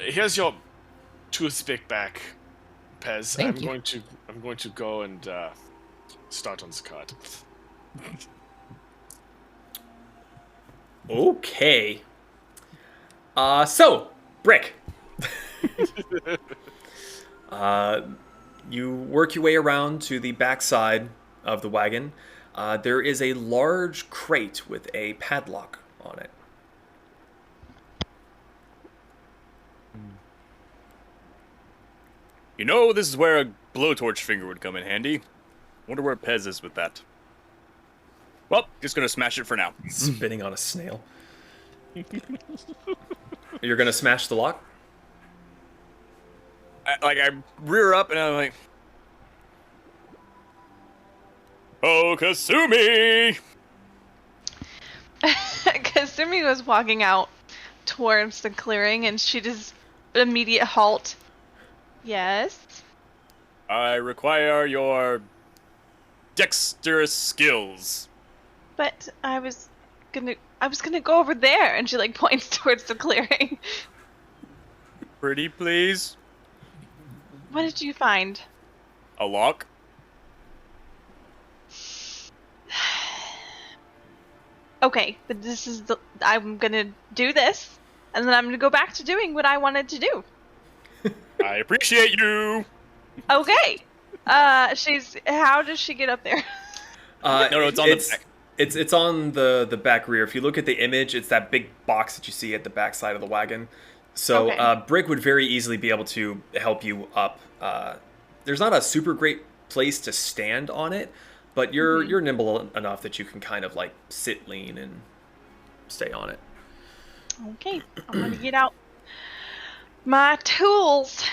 here's your toothpick back, Pez. Thank you. I'm going to go and start on this card. Okay. So, Brick. You work your way around to the backside of the wagon. There is a large crate with a padlock on it. You know, this is where a blowtorch finger would come in handy. Wonder where Pez is with that. Well, just gonna smash it for now. Spinning on a snail. You're gonna smash the lock? I rear up and I'm like, "Oh, Kasumi!" Kasumi was walking out towards the clearing, and she just immediate halt. Yes. I require your dexterous skills. But I was gonna go over there, and she like points towards the clearing. Pretty please. What did you find? A lock. Okay, but I'm gonna do this, and then I'm gonna go back to doing what I wanted to do. I appreciate you. Okay. How does she get up there? No, it's on the back. It's on the back rear. If you look at the image, it's that big box that you see at the back side of the wagon. So Okay. Brick would very easily be able to help you up. There's not a super great place to stand on it, but you're nimble enough that you can kind of like sit, lean, and stay on it. Okay, I'm gonna get out my tools.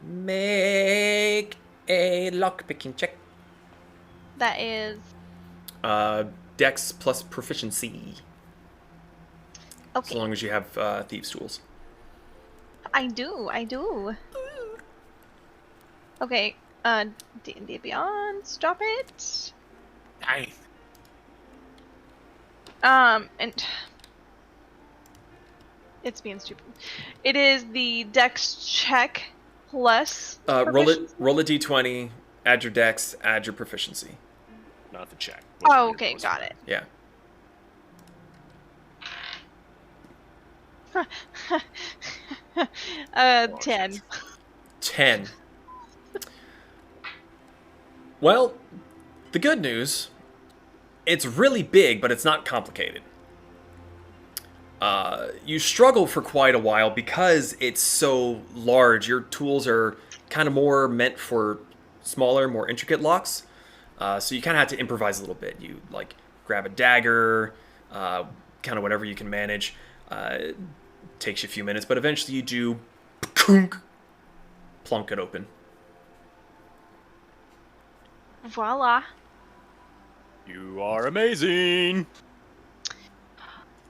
Make a lockpicking check. That is Dex plus proficiency. okay. As long as you have thieves' tools. I do. Okay, D&D Beyond, stop it. Nice. And it's being stupid. It is the Dex check plus Roll proficiency? a d20, add your dex, add your proficiency. Not the check. Oh, okay, got it. Yeah. Oh, 10. shit. 10. Well, the good news, it's really big, but it's not complicated. You struggle for quite a while because it's so large. Your tools are kind of more meant for smaller, more intricate locks. So you kind of have to improvise a little bit. You like grab a dagger, kind of whatever you can manage. It takes you a few minutes, but eventually you do plunk it open. Voila. You are amazing.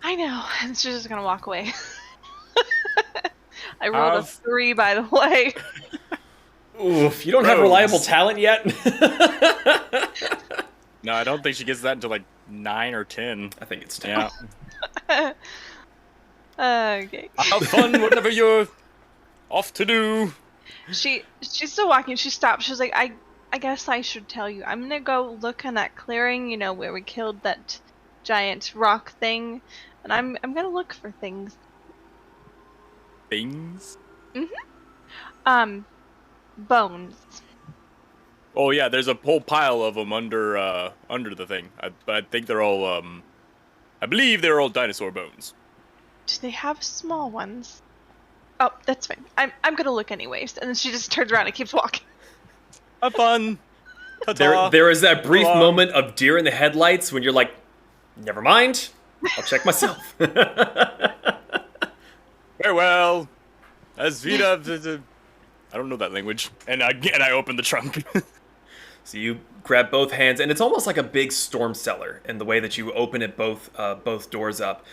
I know. And she's just gonna walk away. I rolled a 3, by the way. Oof, you don't have reliable talent yet? No, I don't think she gets that until like 9 or 10. I think it's 10. Yeah. Okay. Have fun, whatever you're off to do. She's still walking. She stopped. She's like, I guess I should tell you. I'm gonna go look in that clearing, where we killed that giant rock thing, and I'm gonna look for things. Things? Bones. Oh yeah, there's a whole pile of them under the thing. I think they're all I believe they're all dinosaur bones. Do they have small ones? Oh, that's fine. I'm gonna look anyways. And then she just turns around and keeps walking. Have fun. Ta-ta. There is that brief So long. moment of deer in the headlights when you're like, never mind, I'll check myself. Farewell. As vida. I don't know that language. And again, I open the trunk. So you grab both hands, and it's almost like a big storm cellar in the way that you open it both doors up.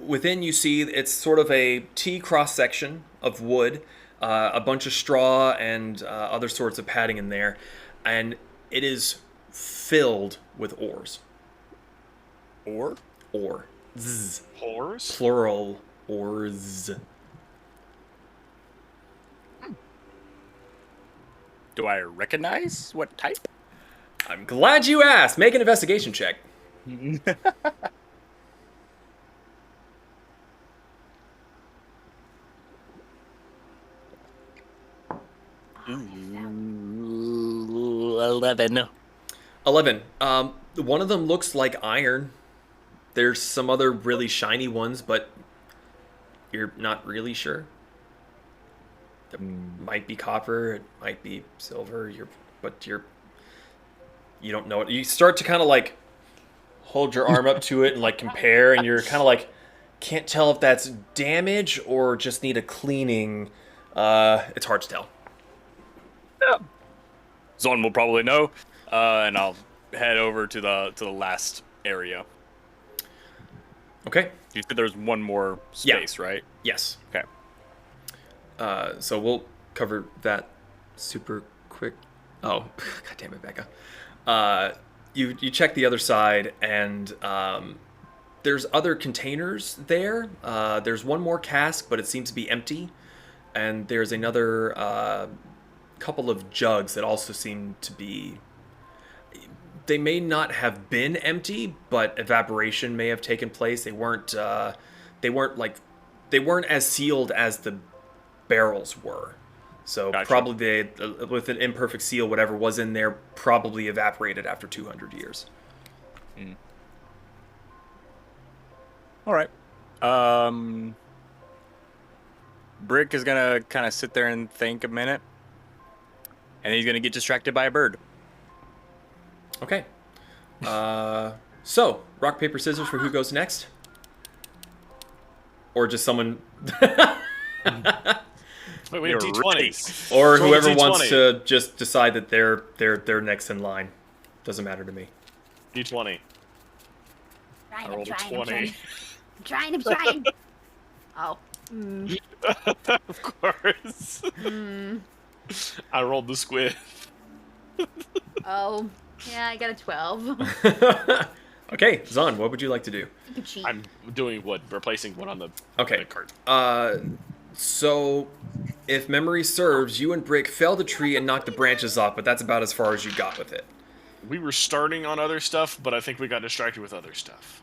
Within, you see it's sort of a T cross section of wood, a bunch of straw and other sorts of padding in there, and it is filled with ores. Or? Ore. Zzz. Whores? Plural. Ores. Do I recognize what type? I'm glad you asked. Make an investigation check. 11. 11. One of them looks like iron. There's some other really shiny ones, but you're not really sure. It might be copper, it might be silver, but you don't know it. You start to kind of like hold your arm up to it and like compare, and you're kind of like can't tell if that's damage or just need a cleaning. It's hard to tell. Zon will probably know, and I'll head over to the last area. Okay. You said there's one more space, right? Yes. Okay. So we'll cover that super quick. Oh, god damn it, Becca. You check the other side, and there's other containers there. There's one more cask, but it seems to be empty. And there's another couple of jugs that also seem to be... They may not have been empty, but evaporation may have taken place. They weren't as sealed as the barrels were. So Gotcha. probably with an imperfect seal, whatever was in there probably evaporated after 200 years. All right. Brick is gonna kind of sit there and think a minute, and he's gonna get distracted by a bird. Okay. So rock, paper, scissors for who goes next, or just someone, Wait, we have You're D20s. or Roll a whoever wants D20. to just decide that they're next in line. Doesn't matter to me. D20. I rolled a 20. I'm trying. Oh. Of course. I rolled the squid. Oh. Yeah, I got a 12. Okay, Zon, what would you like to do? You could cheat. I'm doing what? Replacing one on the Okay. cart. So if memory serves, you and Brick felled a tree and knocked the branches off, but that's about as far as you got with it. We were starting on other stuff, but I think we got distracted with other stuff.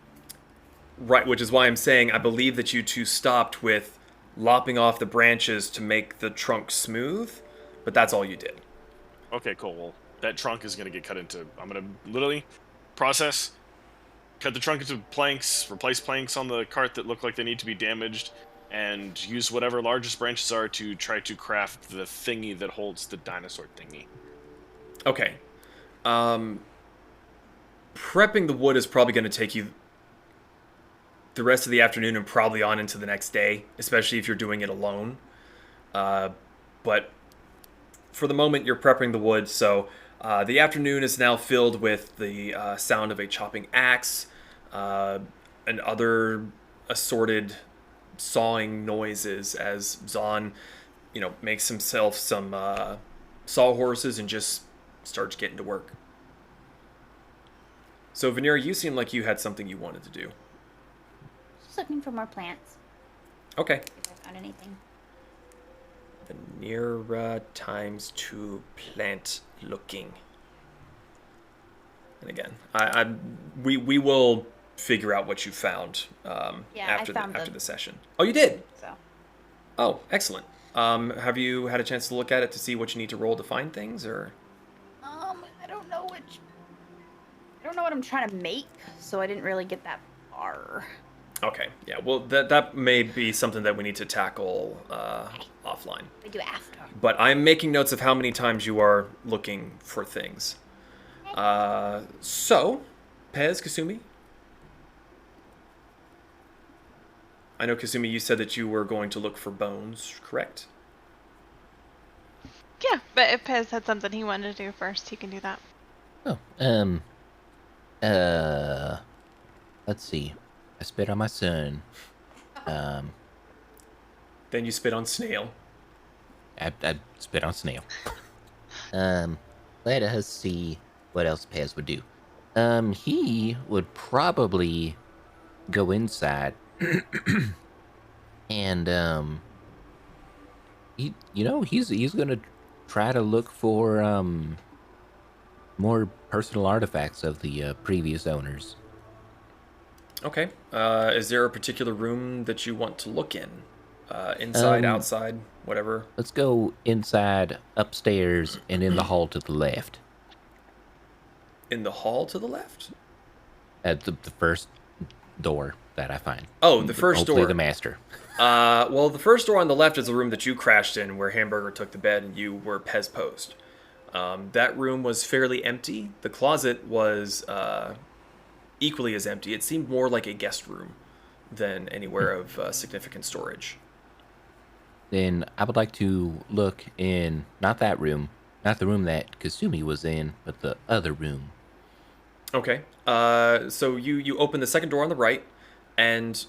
Right, which is why I'm saying I believe that you two stopped with lopping off the branches to make the trunk smooth, but that's all you did. Okay, cool. Well, that trunk is going to get cut into... I'm going to literally process, cut the trunk into planks, replace planks on the cart that look like they need to be damaged, and use whatever largest branches are to try to craft the thingy that holds the dinosaur thingy. Okay. Prepping the wood is probably going to take you the rest of the afternoon and probably on into the next day, especially if you're doing it alone. But for the moment, you're prepping the wood, so the afternoon is now filled with the sound of a chopping axe and other assorted sawing noises as Zon, makes himself some sawhorses and just starts getting to work. So, Veneer, you seem like you had something you wanted to do. Just looking for more plants. Okay. If I found anything. Veneer times 2 plant looking. And again, we will figure out what you found after the session. Oh, you did? So. Oh, excellent. Have you had a chance to look at it to see what you need to roll to find things, or? I don't know what I'm trying to make, so I didn't really get that far. Okay, yeah. Well, that may be something that we need to tackle offline. We do after. But I'm making notes of how many times you are looking for things. So, Pez, Kasumi. I know, Kasumi, you said that you were going to look for bones, correct? Yeah, but if Pez had something he wanted to do first, he can do that. Oh, let's see. I spit on my son. Then you spit on Snail. I spit on Snail. Let us see what else Pez would do. He would probably go inside and he's gonna try to look for more personal artifacts of the previous owners. Okay. Is there a particular room that you want to look in? Inside, Um, outside, whatever. Let's go inside, upstairs, and in the hall to the left. In the hall to the left? At the first door that I find. Oh, the first Hopefully door. the master. Well, the first door on the left is the room that you crashed in, where Hamburger took the bed and you were Pez posed. That room was fairly empty. The closet was equally as empty. It seemed more like a guest room than anywhere of significant storage. Then I would like to look in, not that room, not the room that Kasumi was in, but the other room. Okay. So you open the second door on the right, and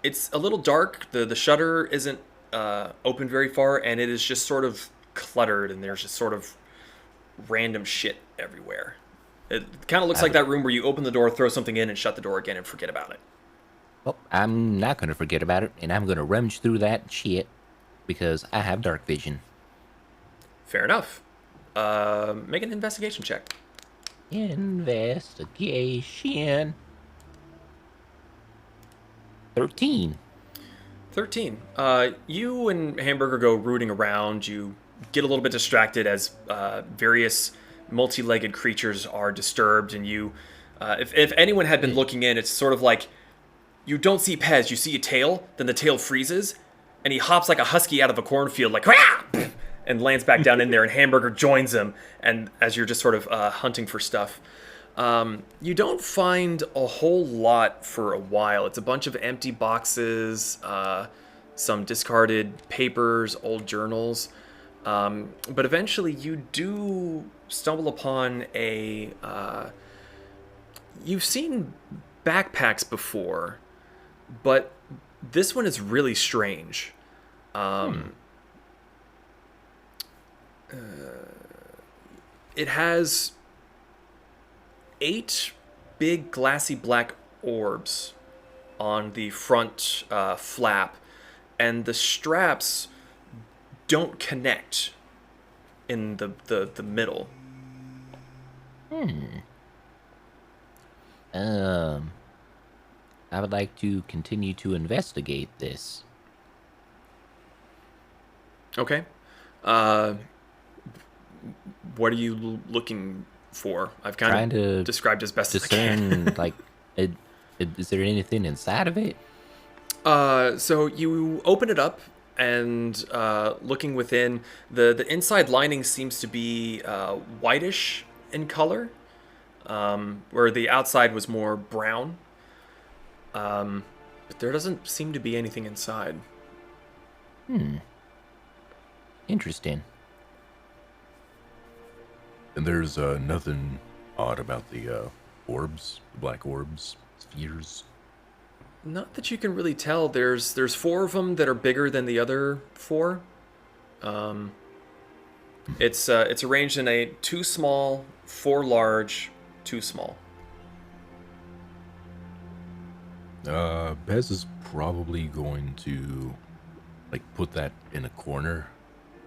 it's a little dark. The shutter isn't open very far, and it is just sort of cluttered, and there's just sort of random shit everywhere. It kind of looks like that room where you open the door, throw something in, and shut the door again and forget about it. Well, I'm not going to forget about it, and I'm going to rummage through that shit, because I have dark vision. Fair enough. Make an investigation check. Investigation. 13. 13. You and Hamburger go rooting around. You get a little bit distracted as various multi-legged creatures are disturbed, and you, if anyone had been looking in, it's sort of like you don't see Pez, you see a tail, then the tail freezes, and he hops like a husky out of a cornfield, like, "Rah!" and lands back down in there, and Hamburger joins him, and as you're just sort of hunting for stuff. You don't find a whole lot for a while. It's a bunch of empty boxes, some discarded papers, old journals. But eventually you do stumble upon a... you've seen backpacks before, but this one is really strange. It has 8 big glassy black orbs on the front flap, and the straps don't connect in the middle. I would like to continue to investigate this. Okay. What are you looking for? I've kind Trying of to described as best as I can. Discern, like, is there anything inside of it? So you open it up, and looking within, the inside lining seems to be whitish in color, where the outside was more brown. But there doesn't seem to be anything inside. Interesting. And there's nothing odd about the orbs, the black orbs, spheres. Not that you can really tell. There's 4 of them that are bigger than the other 4. It's arranged in a 2 small, 4 large, 2 small. Bez is probably going to like put that in a corner,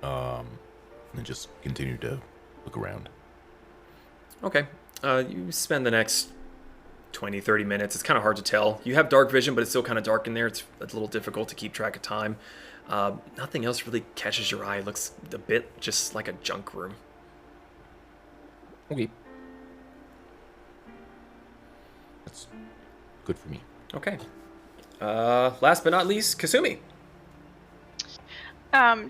and just continue to look around. Okay. You spend the next 20, 30 minutes. It's kind of hard to tell. You have dark vision, but it's still kind of dark in there. It's a little difficult to keep track of time. Nothing else really catches your eye. It looks a bit just like a junk room. Okay. That's good for me. Okay. Last but not least, Kasumi.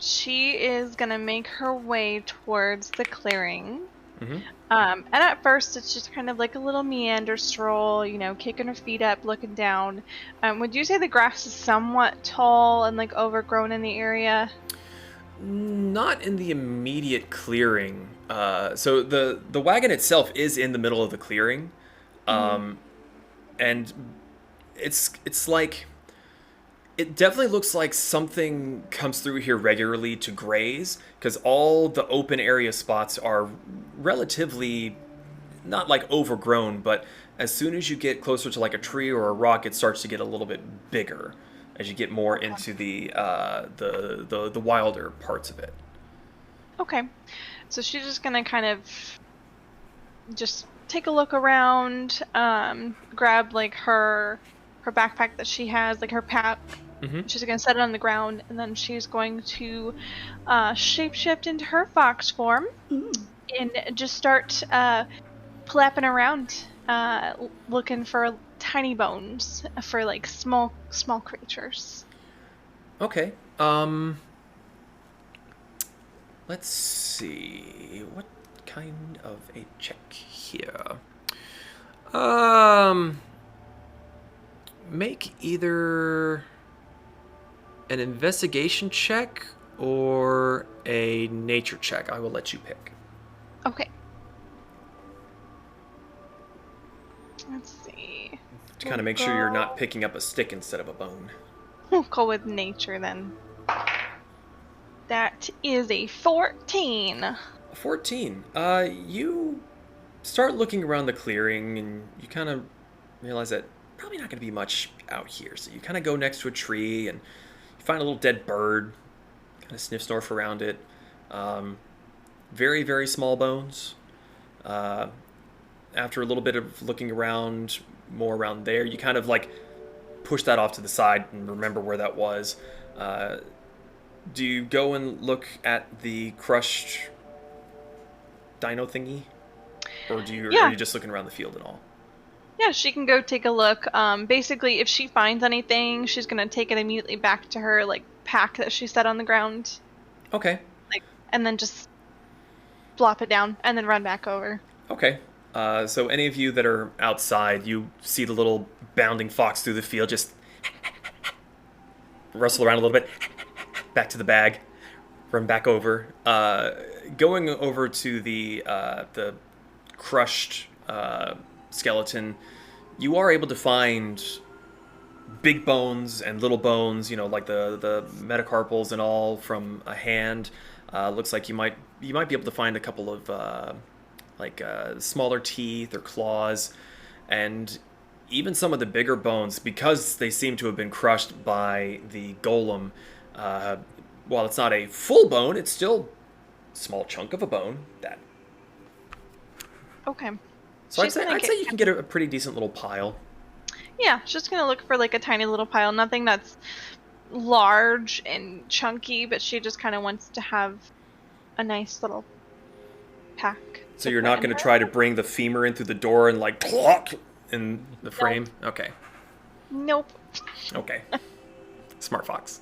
She is gonna make her way towards the clearing. Mm-hmm. And at first it's just kind of like a little meander stroll, you know, kicking her feet up, looking down. Would you say the grass is somewhat tall and like overgrown in the area? Not in the immediate clearing. So the wagon itself is in the middle of the clearing. And it's like, it definitely looks like something comes through here regularly to graze, because all the open area spots are relatively not like overgrown, but as soon as you get closer to like a tree or a rock, it starts to get a little bit bigger as you get more into the wilder parts of it. Okay. So she's just gonna kind of just take a look around, grab like her backpack that she has, like her pack, Mhm. She's going to set it on the ground, and then she's going to shapeshift into her fox form and just start flapping around, looking for tiny bones for like small creatures. Okay. Let's see. What kind of a check here? Make either an investigation check or a nature check. I will let you pick. Okay. Let's see. To kind of make sure you're not picking up a stick instead of a bone. We'll go with nature then. That is a 14. 14. You start looking around the clearing and you kind of realize that probably not going to be much out here. So you kind of go next to a tree and you find a little dead bird, kind of sniff snorf around it. Very, very small bones. After a little bit of looking around, more around there, you kind of like push that off to the side and remember where that was. Do you go and look at the crushed dino thingy? Or are you just looking around the field and all? Yeah, she can go take a look. Basically, if she finds anything, she's going to take it immediately back to her like pack that she set on the ground. Okay. And then just flop it down and then run back over. Okay. So any of you that are outside, you see the little bounding fox through the field, just rustle around a little bit, back to the bag, run back over. Going over to the crushed skeleton, you are able to find big bones and little bones, like the metacarpals and all from a hand. Looks like you might be able to find a couple of smaller teeth or claws, and even some of the bigger bones, because they seem to have been crushed by the golem. While it's not a full bone, it's still a small chunk of a bone. Okay. So I'd say you can get a pretty decent little pile. Yeah, she's just gonna look for like a tiny little pile, nothing that's large and chunky, but she just kind of wants to have a nice little pack. So you're not going to try to bring the femur in through the door and like clock in the frame? Nope. Okay. Nope. Okay. Smart fox.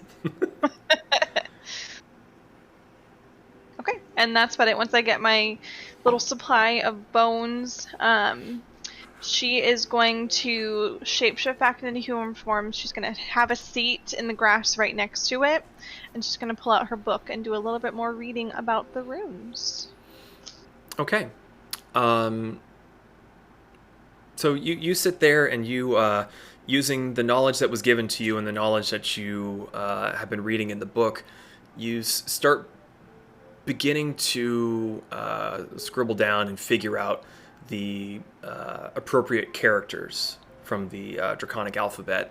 Okay, and that's about it. Once I get my little supply of bones, she is going to shapeshift back into human form. She's going to have a seat in the grass right next to it, and she's going to pull out her book and do a little bit more reading about the runes. Okay. So you sit there and you, using the knowledge that was given to you and the knowledge that you have been reading in the book, you start beginning to scribble down and figure out the appropriate characters from the Draconic alphabet.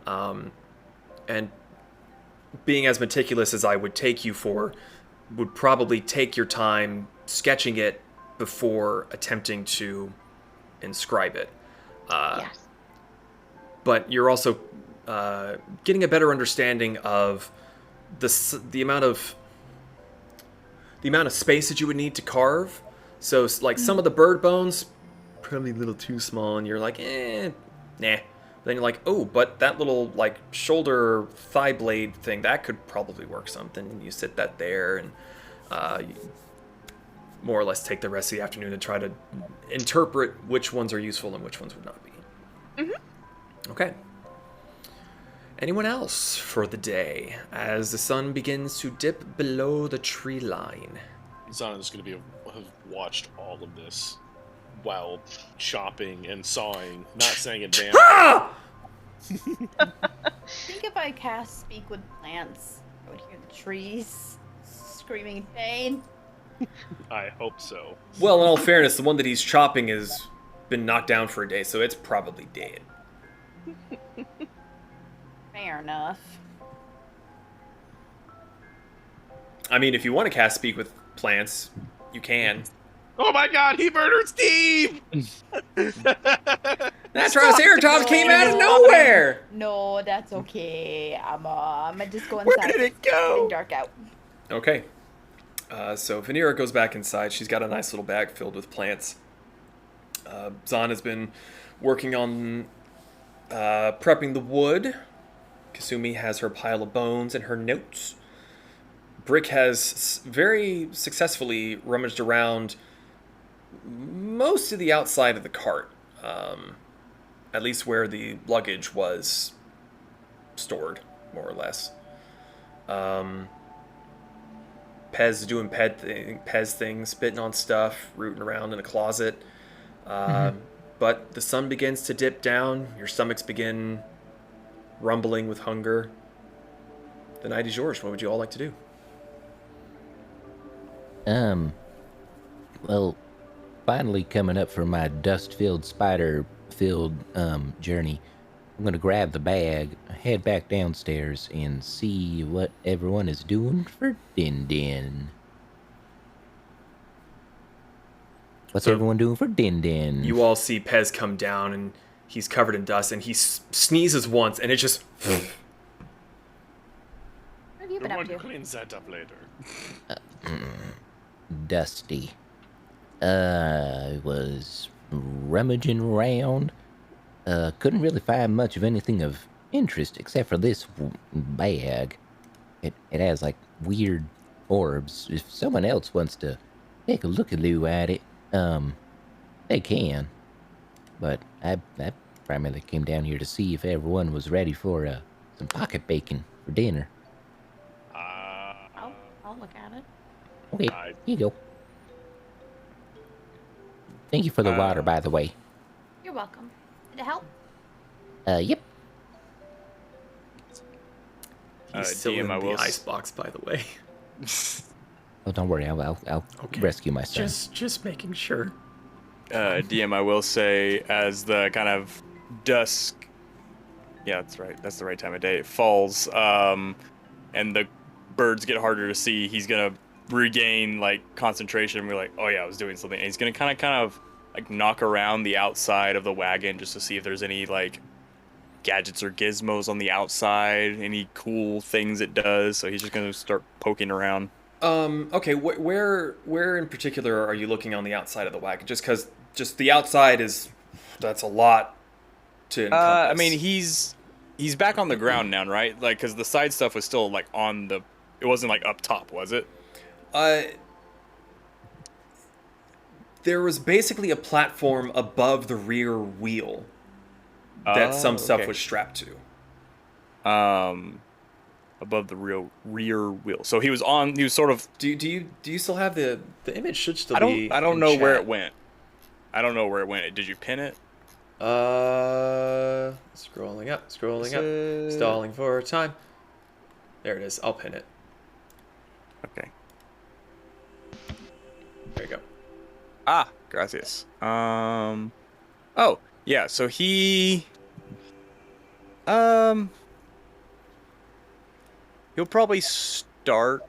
And being as meticulous as I would take you for, would probably take your time sketching it before attempting to inscribe it. Yes. But you're also getting a better understanding of the amount of space that you would need to carve. So like some of the bird bones, probably a little too small, and you're like, nah. Then you're like, oh, but that little like shoulder thigh blade thing, that could probably work something. And you sit that there and you more or less take the rest of the afternoon to try to interpret which ones are useful and which ones would not be. Mm-hmm. Okay. Anyone else for the day as the sun begins to dip below the tree line? Zana's going to have watched all of this while chopping and sawing, not saying a damn. I think if I cast Speak with Plants, I would hear the trees screaming in pain. I hope so. Well, in all fairness, the one that he's chopping has been knocked down for a day, so it's probably dead. Fair enough. I mean, if you want to cast Speak with Plants, you can. Oh my god, he murdered Steve! That Triceratops came out of nowhere! No, that's okay. I'm just going Where inside. did it It's go? getting dark out. Okay. So Vanera goes back inside. She's got a nice little bag filled with plants. Zahn has been working on prepping the wood. Kasumi has her pile of bones and her notes. Brick has very successfully rummaged around most of the outside of the cart. At least where the luggage was stored, more or less. Pez doing Pez things, spitting on stuff, rooting around in a closet. But the sun begins to dip down. Your stomachs begin rumbling with hunger. The night is yours. What would you all like to do? Well, finally coming up for my dust-filled, spider-filled journey, I'm gonna grab the bag, head back downstairs, and see what everyone is doing for Din. What's everyone doing for Din? You all see Pez come down, and he's covered in dust, and he sneezes once, and it just... What have you been up Everyone to? cleans that up later. Dusty. I was rummaging around. Couldn't really find much of anything of interest except for this bag. It has like weird orbs. If someone else wants to take a look-a-loo at it, they can. But I primarily came down here to see if everyone was ready for some pocket bacon for dinner. I'll look at it. Okay, here you go. Thank you for the water, by the way. You're welcome. Did it help? Yep. He's still in DM, the icebox, by the way. Oh, don't worry. I'll Okay. rescue my son. Just making sure. DM, I will say, as the kind of dusk, yeah, that's right, that's the right time of day, it falls, and the birds get harder to see, he's gonna regain, like, concentration, and be like, oh yeah, I was doing something, and he's gonna kind of, like, knock around the outside of the wagon just to see if there's any, like, gadgets or gizmos on the outside, any cool things it does, so he's just gonna start poking around. Okay, where in particular are you looking on the outside of the wagon? Just the outside that's a lot to encompass. I mean, he's back on the ground now, right? Like, because the side stuff was still, like, on the... It wasn't, like, up top, was it? There was basically a platform above the rear wheel that some stuff okay. was strapped to. Above the rear wheel. So he was sort of... Do you still have the image? Should still I be. don't in know where chat. it went. I don't know where it went. Did you pin it? Scrolling up, stalling for time. There it is. I'll pin it. Okay. There you go. Ah, gracias. Oh, yeah, so he'll probably start.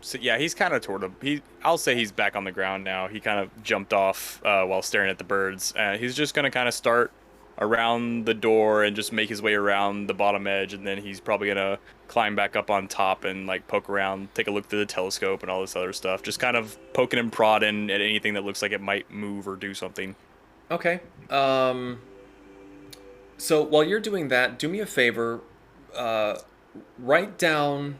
So yeah, he's kind of toward him. I'll say he's back on the ground now. He kind of jumped off while staring at the birds. He's just gonna kind of start around the door and just make his way around the bottom edge, and then he's probably gonna climb back up on top and like poke around, take a look through the telescope and all this other stuff. Just kind of poking and prodding at anything that looks like it might move or do something. Okay. So while you're doing that, do me a favor. Write down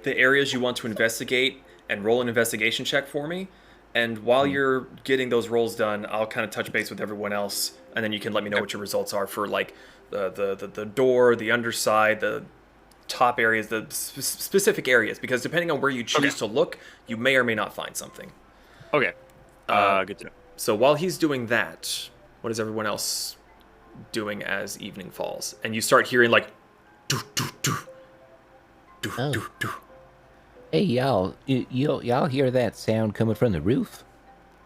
the areas you want to investigate and roll an investigation check for me. And while you're getting those rolls done, I'll kind of touch base with everyone else, and then you can let me know what your results are for like the door, the underside, the top areas, the specific areas. Because depending on where you choose to look, you may or may not find something. Okay. Good to know. So while he's doing that, what is everyone else doing as evening falls? And you start hearing like, doo, doo, doo, doo, Oh. doo, doo. Hey, y'all hear that sound coming from the roof?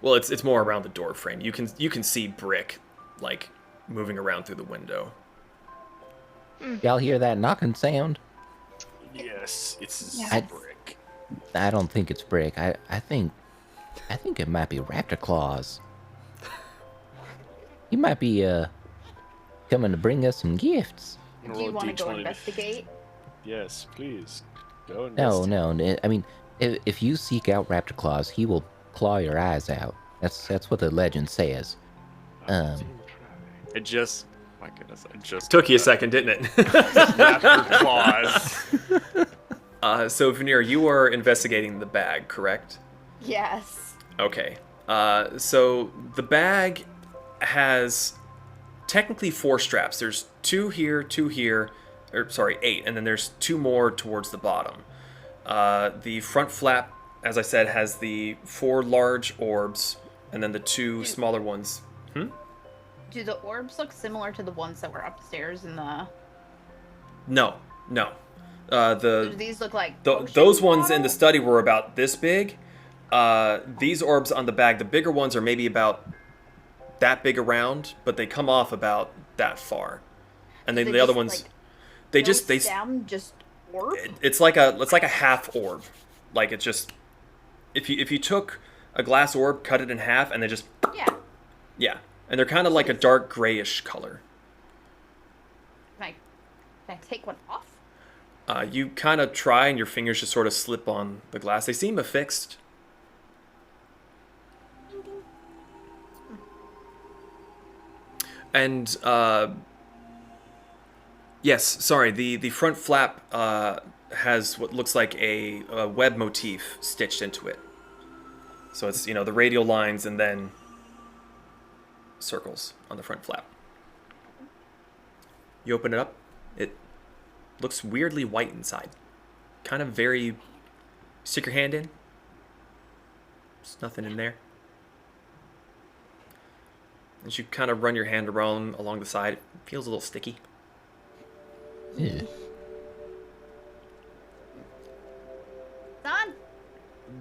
Well, it's more around the door frame. You can see Brick like moving around through the window. Y'all hear that knocking sound? Yes, it's Yeah. brick. I don't think it's Brick. I think it might be Raptor Claws. He might be coming to bring us some gifts. I'm Do gonna you roll a want to go D20 investigate? Yes, please. Go No, investigate. no. I mean, if you seek out Raptor Claws, he will claw your eyes out. That's what the legend says. It just, my goodness, I just Took you a second, didn't it? Raptor claws. So, Veneer, you are investigating the bag, correct? Yes. Okay. So the bag has technically 4 straps. There's 2 here, 2 here, or sorry, 8, and then there's 2 more towards the bottom. The front flap, as I said, has the 4 large orbs, and then the 2 smaller ones. Do the orbs look similar to the ones that were upstairs in the... No. Do these look like Those ones in the bottles? study were about this big. These orbs on the bag, the bigger ones are maybe about that big around, but they come off about that far. And then They the other just, ones, like, they no just stem, just orb? it's like a half orb. Like it's just if you took a glass orb, cut it in half, and then just Yeah. and they're kind of like a dark grayish color. Can I take one off? You kind of try, and your fingers just sort of slip on the glass. They seem affixed. And yes, sorry. The front flap has what looks like a web motif stitched into it. So it's the radial lines and then circles on the front flap. You open it up. It looks weirdly white inside. Kind of very... Stick your hand in. There's nothing in there. As you kind of run your hand around along the side, it feels a little sticky. Ew. Don,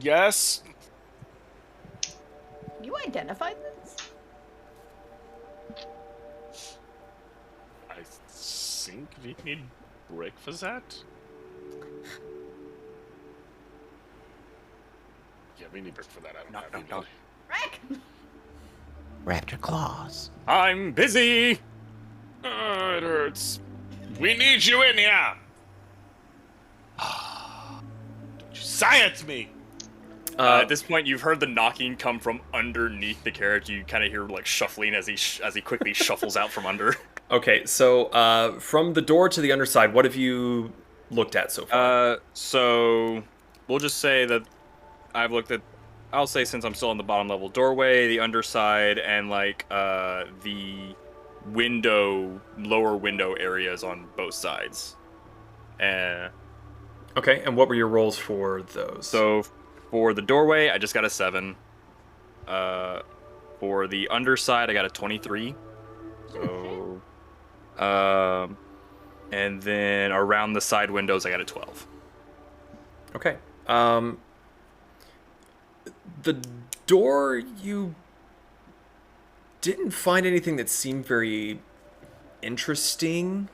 Yes. you identified this? I think we need break for that. Yeah, we need break for that. I don't have any. No. Rick! Raptor Claws. I'm busy. It hurts. We need you in here. Don't you sigh at me. At this point, you've heard the knocking come from underneath the carriage. You kind of hear like shuffling as he quickly shuffles out from under. Okay, so from the door to the underside, what have you looked at so far? So we'll just say that I've looked at. I'll say since I'm still on the bottom level, doorway, the underside, and like the lower window areas on both sides. Okay, and what were your rolls for those? So for the doorway, I just got a 7. For the underside, I got a 23. So, and then around the side windows, I got a 12. Okay. The door, you didn't find anything that seemed very interesting.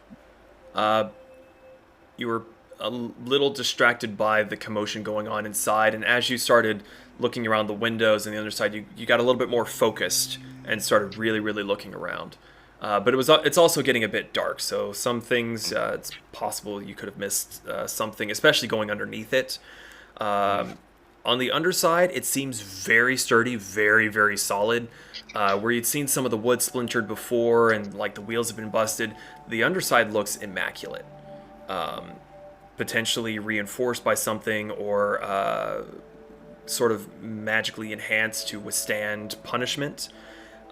You were a little distracted by the commotion going on inside, and as you started looking around the windows and the other side, you got a little bit more focused and started really, really looking around. But it's also getting a bit dark, so some things, it's possible you could have missed something, especially going underneath it. On the underside, it seems very sturdy, very, very solid. Where you'd seen some of the wood splintered before and like the wheels have been busted, the underside looks immaculate. Potentially reinforced by something or sort of magically enhanced to withstand punishment.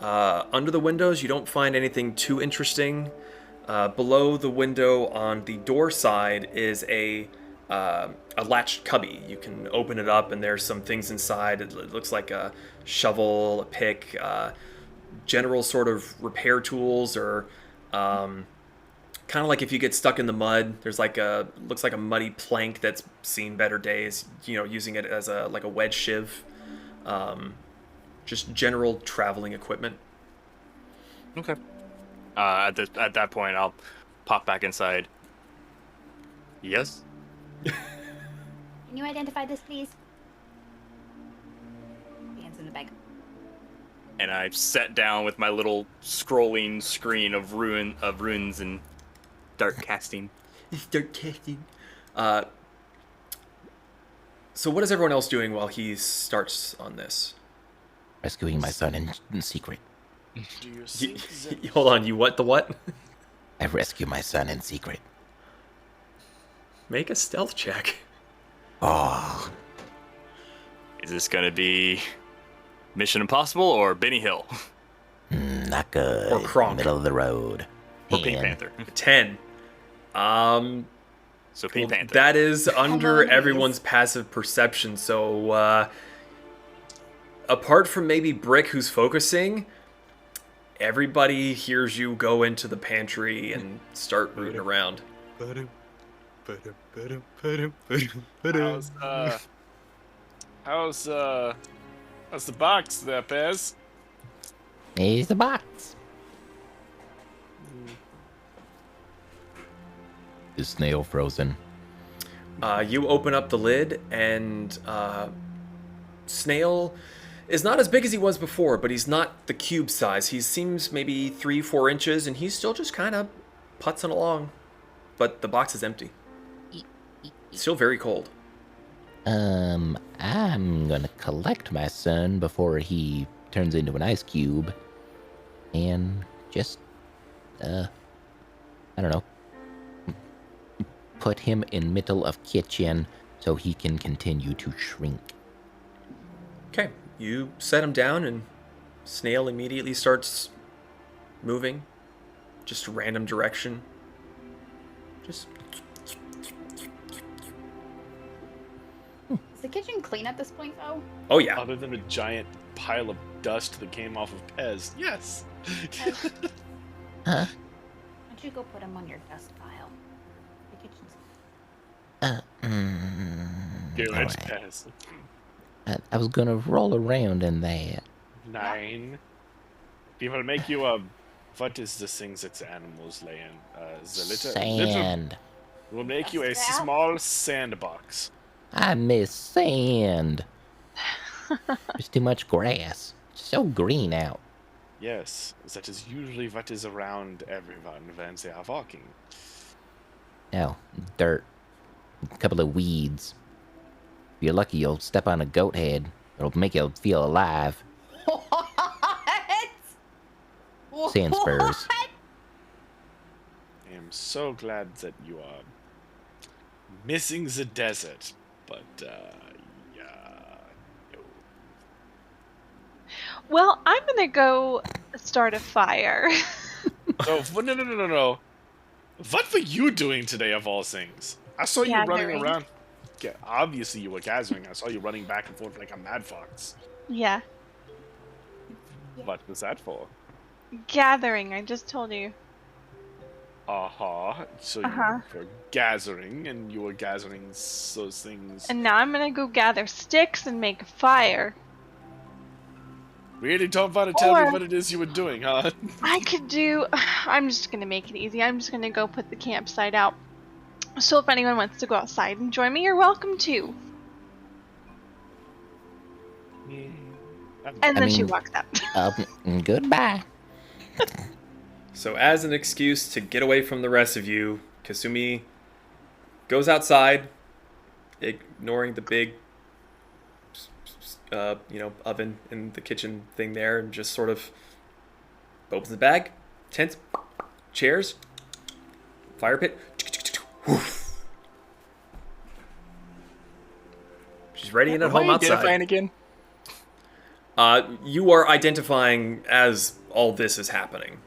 Under the windows, you don't find anything too interesting. Below the window on the door side is a latched cubby. You can open it up and there's some things inside. It looks like a shovel, a pick, general sort of repair tools, or kind of like if you get stuck in the mud, there's looks like a muddy plank that's seen better days, using it as a wedge shiv. Just general traveling equipment. Okay. At that point, I'll pop back inside. Yes? Can you identify this, please? Hands in the bag. and I sat down with my little scrolling screen of runes and start casting. Start casting. So what is everyone else doing while he starts on this? Rescuing my son in secret. Do you think that Hold on, you what? The what? I rescue my son in secret. Make a stealth check. Oh, Is this gonna be Mission Impossible or Benny Hill? not good. Or Kronk. Middle of the road. Or Pink And- Panther? 10. So Pink Well, Panther. that is under on, everyone's passive perception. So, apart from maybe Brick, who's focusing, everybody hears you go into the pantry and start rooting around. how's the box there, Pez? Here's the box. Is Snail frozen? You open up the lid, and Snail is not as big as he was before, but he's not the cube size. He seems maybe 3-4 inches, and he's still just kind of putzing along. But the box is empty. Still very cold. I'm gonna collect my son before he turns into an ice cube, and just, I don't know, put him in middle of kitchen so he can continue to shrink. Okay, you set him down, and Snail immediately starts moving. Just a random direction. Just Is the kitchen clean at this point, though? oh yeah. Other than a giant pile of dust that came off of Pez. Yes. Huh? Why don't you go put him on your dust pile? The kitchen's Good, alright. Pez. I was gonna roll around in that. 9. People make you a. What is the thing that the animals lay in? The little. Sand. We'll make you a Dust trap? small sandbox. I miss sand. There's too much grass. It's so green out. Yes, that is usually what is around everyone when they are walking. No, dirt. A couple of weeds. If you're lucky, you'll step on a goat head. It'll make you feel alive. What? Sand spurs. What? I am so glad that you are missing the desert, but yeah. no. Well, I'm gonna go start a fire. So no. What were you doing today, of all things? I saw you running Gathering. around. Yeah, obviously you were gathering. I saw you running back and forth like a mad fox. Yeah, What was that for? gathering. I just told you. So you were gathering, and you were gathering those things. And now I'm gonna go gather sticks and make a fire. Really don't want to tell Or- me what it is you were doing, huh? I could do. I'm just gonna make it easy. I'm just gonna go put the campsite out. So if anyone wants to go outside and join me, you're welcome to. And then she mean- walks out. Goodbye. So as an excuse to get away from the rest of you, Kasumi goes outside, ignoring the big, oven in the kitchen thing there, and just sort of opens the bag, tents, chairs, fire pit. She's ready and at Am I home outside. identifying again? You are identifying as all this is happening.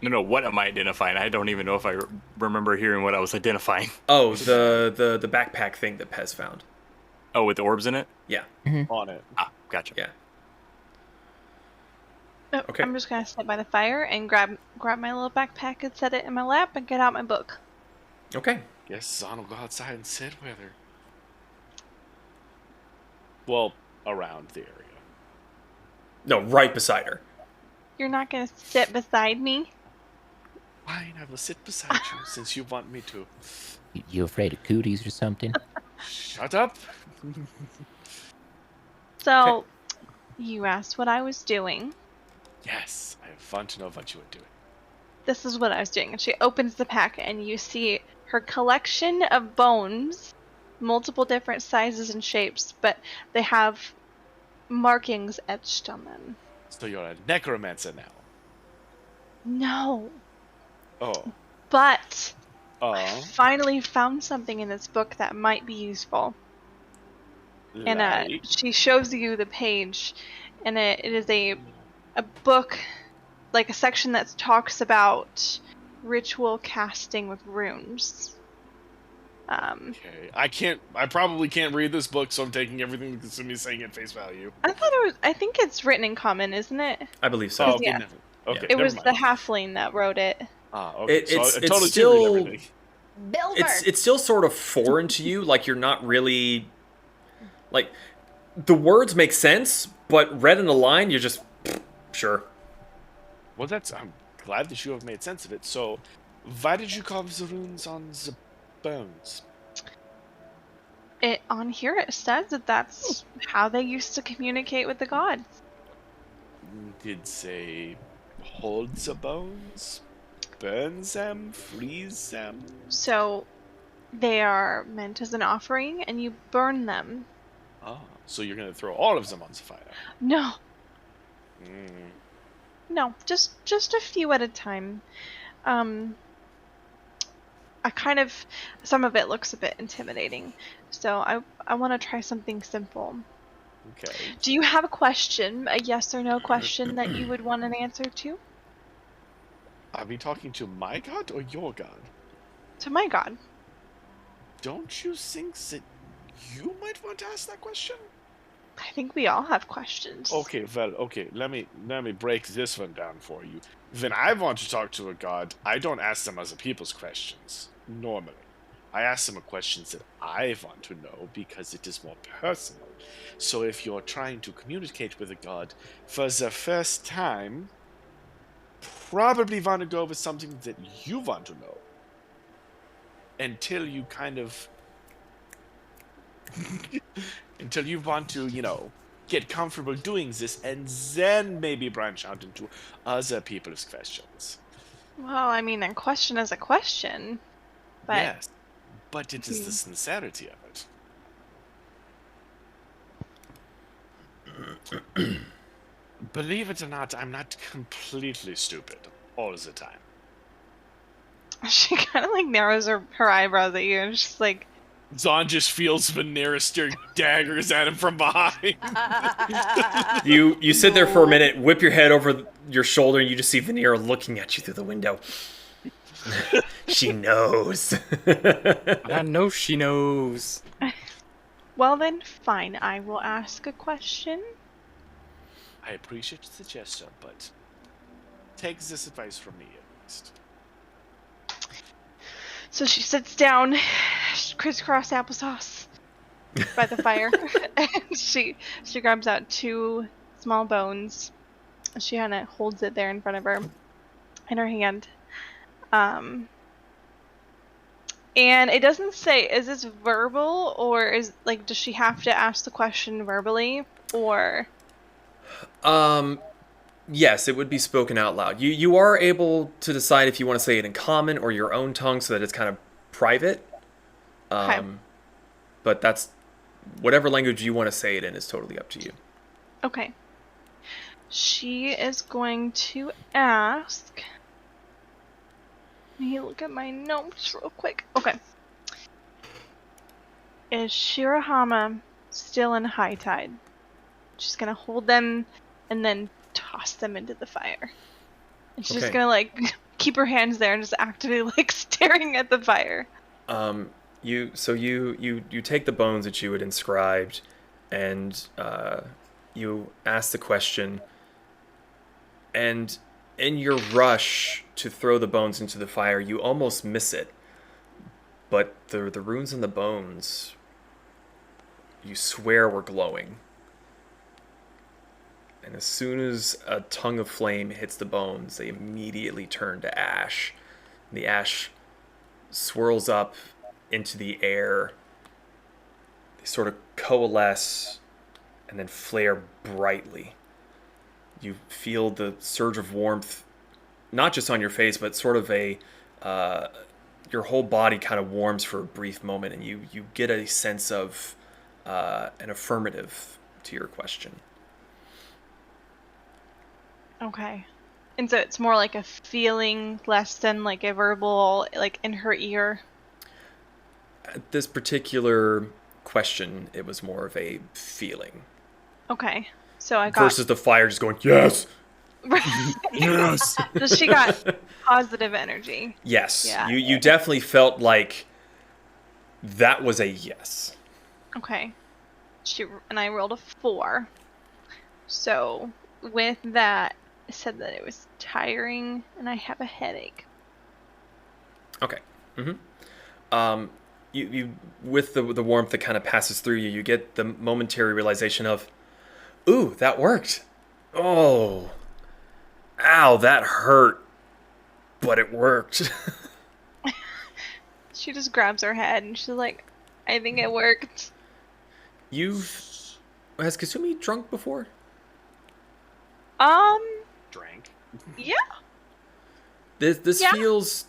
No, what am I identifying? I don't even know if I remember hearing what I was identifying. Oh, the backpack thing that Pez found. Oh, with the orbs in it? Yeah, On it. Ah, gotcha. yeah. Oh, Okay. I'm just gonna sit by the fire and grab my little backpack and set it in my lap and get out my book. Okay. Yes, Zahn will go outside and sit with her. Well, around the area. No, right beside her. You're not gonna sit beside me? Fine, I will sit beside you since you want me to. You afraid of cooties or something? Shut up! So, you asked what I was doing. Yes, I want to know what you are doing. This is what I was doing. And she opens the pack, and you see her collection of bones, multiple different sizes and shapes, but they have markings etched on them. So you're a necromancer now. No, Oh. but I Oh. finally found something in this book that might be useful. And Like. she shows you the page, and it is a book, like a section that talks about ritual casting with runes. Okay. I probably can't read this book, so I'm taking everything that Kasumi's saying at face value. I think it's written in common, isn't it? I believe so. Oh, okay, Yeah. okay, It never was mind. the halfling that wrote it. Ah, okay. It's I totally can still- read everything. Bilber. It's still sort of foreign to you, like you're not really like the words make sense, but read in a line, you're just sure. Well, I'm glad that you have made sense of it. So, why did you carve the runes on the bones? On here it says that that's how they used to communicate with the gods. Did they hold the bones? Burn them? Freeze them? So they are meant as an offering, and you burn them. Oh, so you're gonna throw all of them on the fire? No, Mm. no, just a few at a time. I kind of, some of it looks a bit intimidating, so I want to try something simple. Okay. Do you have a question, a yes or no question that you would want an answer to? Are we talking to my god or your god? To my god. Don't you think that you might want to ask that question? I think we all have questions. Okay, well, okay. Let me break this one down for you. When I want to talk to a god, I don't ask them other people's questions normally. I ask them questions that I want to know because it is more personal. So if you're trying to communicate with a god for the first time, probably want to go with something that you want to know until you kind of until you want to, get comfortable doing this, and then maybe branch out into other people's questions. Well, I mean, a question is a question, but Yes, but it is the sincerity of it. Believe it or not, I'm not completely stupid all the time. she kind of like narrows her eyebrows at you, and she's like, Zon just feels Vanera staring daggers at him from behind. You sit there for a minute, whip your head over your shoulder, and you just see Veneer looking at you through the window. She knows. I know she knows. well then, fine, I will ask a question. I appreciate the gesture, but take this advice from me at least. So she sits down, crisscross applesauce, by the fire, and she grabs out 2 small bones. She kind of holds it there in front of her, in her hand. And it doesn't say, is this verbal, or does she have to ask the question verbally, or? Yes, it would be spoken out loud. You are able to decide if you want to say it in common or your own tongue so that it's kind of private. Okay. But that's whatever language you want to say it in is totally up to you. Okay. She is going to ask. Let me look at my notes real quick. Okay. Is Shirahama still in high tide? She's gonna hold them and then toss them into the fire. And she's just Okay. gonna keep her hands there and just actively staring at the fire. You take the bones that you had inscribed, and you ask the question. And in your rush to throw the bones into the fire, you almost miss it. But the runes in the bones, you swear were glowing. And as soon as a tongue of flame hits the bones, they immediately turn to ash. And the ash swirls up into the air. They sort of coalesce and then flare brightly. you feel the surge of warmth, not just on your face, but sort of your whole body kind of warms for a brief moment, and you get a sense of an affirmative to your question. Okay. And so it's more like a feeling less than like a verbal, like in her ear. At this particular question, it was more of a feeling. Okay. So I got... Versus the fire just going, yes! Yes. So she got positive energy. Yes. Yeah. You definitely felt like that was a yes. Okay. And I rolled a 4. So with that, I said that it was tiring and I have a headache. Okay. Mm-hmm. You with the warmth that kind of passes through you, you get the momentary realization of, ooh, that worked. Oh, ow, that hurt, but it worked. She just grabs her head and she's like, I think it worked. Has Kasumi drunk before? Drank. Yeah. This Yeah. feels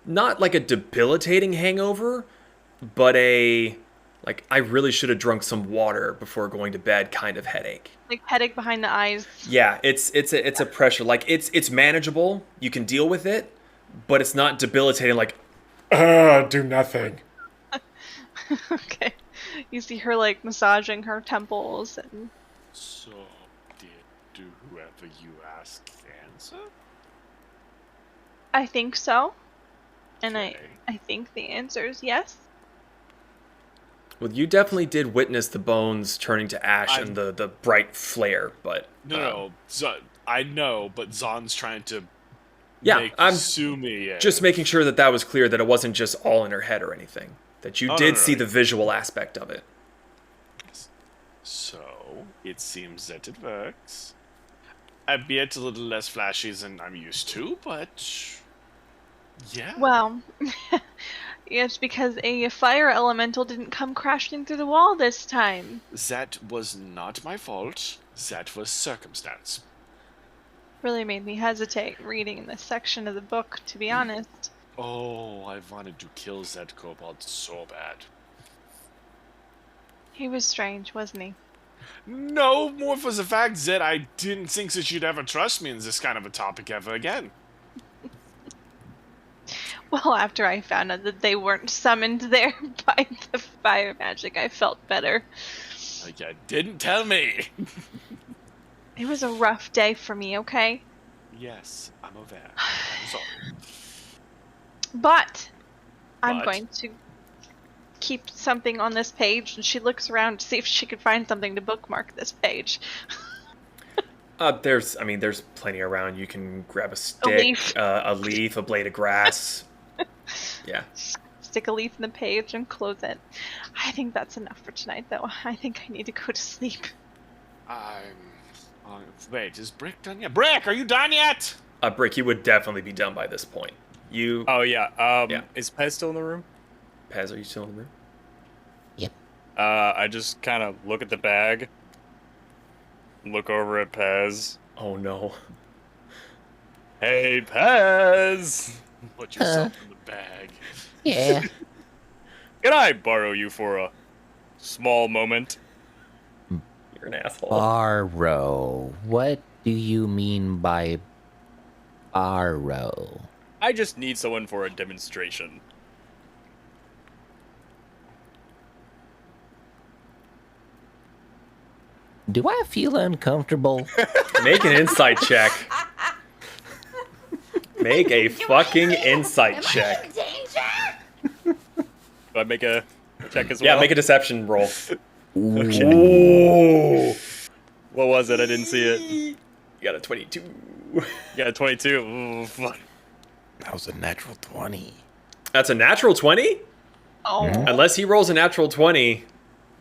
not like a debilitating hangover, but a like I really should have drunk some water before going to bed kind of headache. Like headache behind the eyes. Yeah, it's a pressure. Like it's manageable. You can deal with it, but it's not debilitating. Like, do nothing. Okay. You see her like massaging her temples and... So, do whoever you ask answer? I think so. And Okay. I think the answer is yes. Well, you definitely did witness the bones turning to ash and the bright flare, but No. I know, but Zon's trying to make I'm Kasumi just making sure that was clear, that it wasn't just all in her head or anything. That you did see no. the visual aspect of it. So, it seems that it works. Albeit a little less flashy than I'm used to, but... yeah. Well, it's because a fire elemental didn't come crashing through the wall this time. That was not my fault. That was circumstance. Really made me hesitate reading this section of the book, to be honest. Oh, I wanted to kill that kobold so bad. He was strange, wasn't he? No, more for the fact that I didn't think that you'd ever trust me in this kind of a topic ever again. Well, after I found out that they weren't summoned there by the fire magic, I felt better. Like, you didn't tell me. It was a rough day for me, okay? Yes, I'm aware. I'm sorry. But I'm But? going to keep something on this page, and she looks around to see if she could find something to bookmark this page. There's plenty around. You can grab a stick, a leaf, a blade of grass. Yeah. Stick a leaf in the page and close it. I think that's enough for tonight, though. I think I need to go to sleep. Wait, is Brick done yet? Brick, are you done yet? Brick, you would definitely be done by this point. You, Oh yeah. Yeah. Is Pez still in the room? Paz, are you still in the room? I just kind of look at the bag. Look over at Pez. Oh no. Hey, Pez! Put yourself in the bag. Yeah. Can I borrow you for a small moment? You're an asshole. Borrow. What do you mean by borrow? I just need someone for a demonstration. Do I feel uncomfortable? Make an insight check. Make a fucking insight check. Do I make a check as well? Yeah, make a deception roll. Okay. Ooh. What was it? I didn't see it. You got a 22. You got a 22. Ooh, fuck. That was a natural 20. That's a natural 20? Oh. Unless he rolls a natural 20.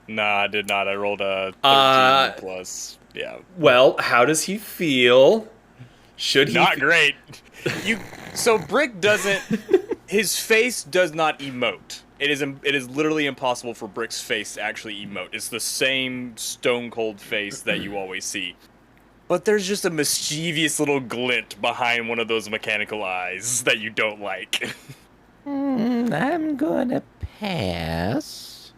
Nah, I did not. I rolled a 13 plus. Yeah. Well, how does he feel? Should he... Not great. So Brick doesn't... His face does not emote. It is literally impossible for Brick's face to actually emote. It's the same stone cold face that you always see. But there's just a mischievous little glint behind one of those mechanical eyes that you don't like. I'm gonna pass.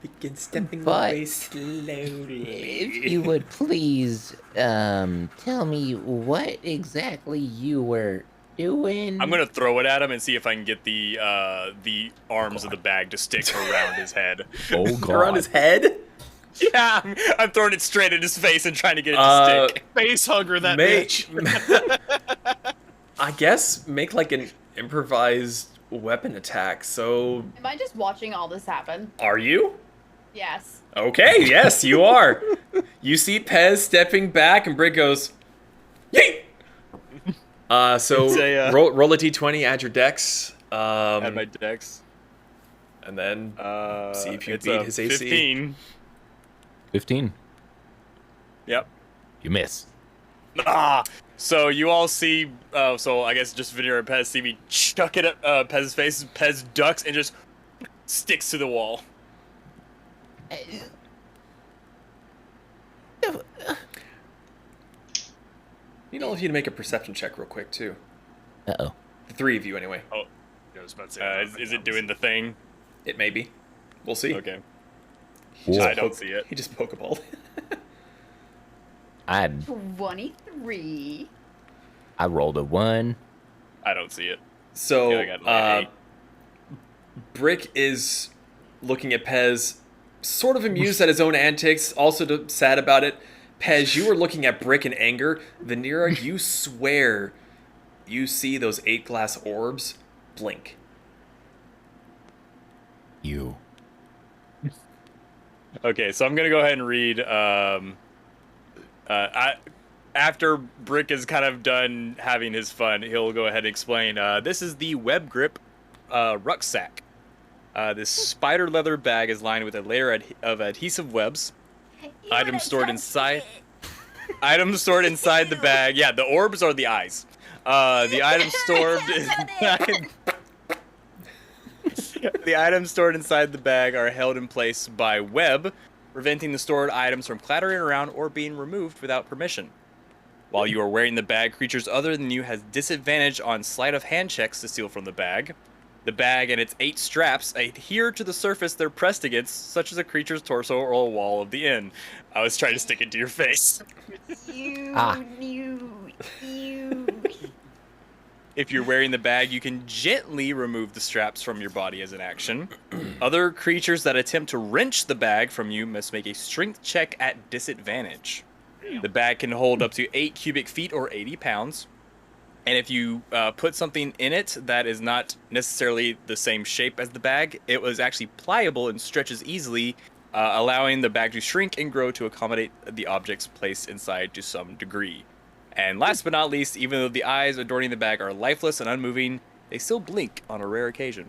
Begin stepping But away slowly. If you would please tell me what exactly you were doing. I'm gonna throw it at him and see if I can get the arms of the bag to stick around his head. Oh god. Around his head? Yeah, I'm throwing it straight at his face and trying to get it to stick. Face hugger that bitch. I guess make like an improvised weapon attack. So, Am I just watching all this happen? are you? Yes. Okay, yes, you are. You see Pez stepping back, and Brick goes, "Yeet!" So It's a, roll a d20, add your dex, At my dex. and then see if you it's beat a his AC. 15. 15. Yep. You miss. Ah! So you all see, so I guess just Veneer and Pez see me chuck it at Pez's face. Pez ducks and just sticks to the wall. You know, if you'd make a perception check real quick too. Uh-oh. The three of you, anyway. Oh, I was about to say, Is it doing the thing? It may be. We'll see. Okay. Whoa. I don't see it. He just pokeballed. I 23. rolled a 1. I don't see it. So, Yeah, I got like 8. Brick is looking at Pez, sort of amused at his own antics, also sad about it. Pez, you were looking at Brick in anger. Vanera, you swear you see those 8 glass orbs blink. You. Okay, so I'm gonna go ahead and read. After Brick is kind of done having his fun, he'll go ahead and explain. This is the Web Grip rucksack. This spider leather bag is lined with a layer of adhesive webs. Items stored inside. Items stored inside the bag. Yeah, the orbs are the eyes. The items stored inside. The items stored inside the bag are held in place by web, preventing the stored items from clattering around or being removed without permission. While you are wearing the bag, creatures other than you has disadvantage on sleight of hand checks to steal from the bag. The bag and its 8 straps adhere to the surface they're pressed against, such as a creature's torso or a wall of the inn. I was trying to stick it to your face. You. If you're wearing the bag, you can gently remove the straps from your body as an action. Other creatures that attempt to wrench the bag from you must make a strength check at disadvantage. The bag can hold up to 8 cubic feet or 80 pounds. And if you put something in it that is not necessarily the same shape as the bag, it was actually pliable and stretches easily, allowing the bag to shrink and grow to accommodate the objects placed inside to some degree. And last but not least, even though the eyes adorning the bag are lifeless and unmoving, they still blink on a rare occasion.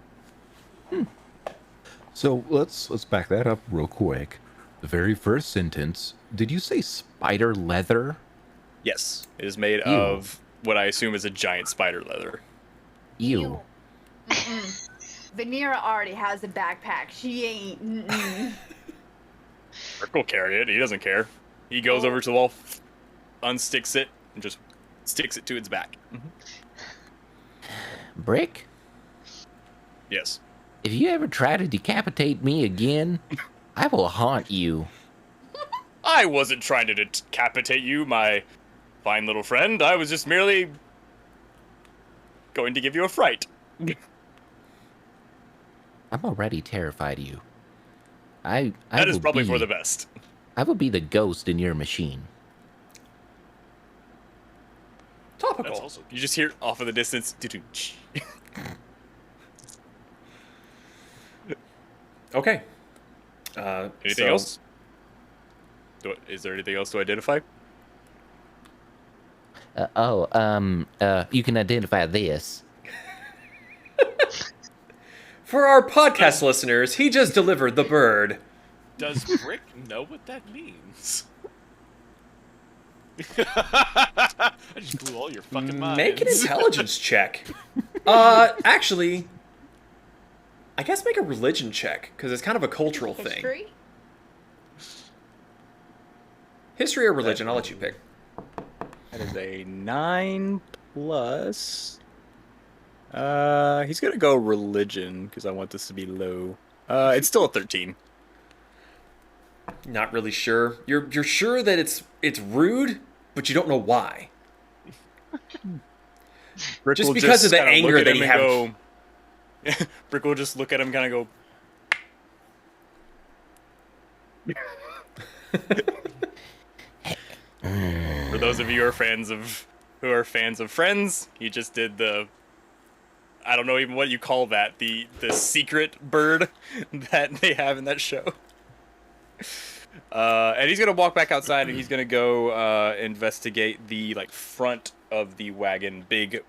So let's back that up real quick. The very first sentence, did you say spider leather? Yes, it is made of what I assume is a giant spider leather. You. Vanera already has a backpack. She ain't. Rick will carry it. He doesn't care. He goes over to the wall, unsticks it, and just sticks it to its back. Brick, Yes. if you ever try to decapitate me again, I will haunt you. I wasn't trying to decapitate you, my fine little friend. I was just merely going to give you a fright. I'm already terrified of you. I That is will probably be, for the best. I will be the ghost in your machine. Topical. That's also You just hear off in the distance. Okay. Anything else? Is there anything else to identify? You can identify this. For our podcast listeners, he just delivered the bird. Does Brick know what that means? I just blew all your fucking minds. Make an intelligence check. Actually, I guess make a religion check, because it's kind of a cultural thing. History? History or religion, I'll let you pick. That is a 9 plus. He's gonna go religion because I want this to be low. It's still a 13. Not really sure. You're sure that it's rude, but you don't know why. Brick Just will because of the kinda anger look at that him he and go. Brick will just look at him, kind of go. For those of you who are fans of Friends, he just did the. I don't know even what you call that. The secret bird that they have in that show. And he's gonna walk back outside and he's gonna go investigate the front of the wagon, big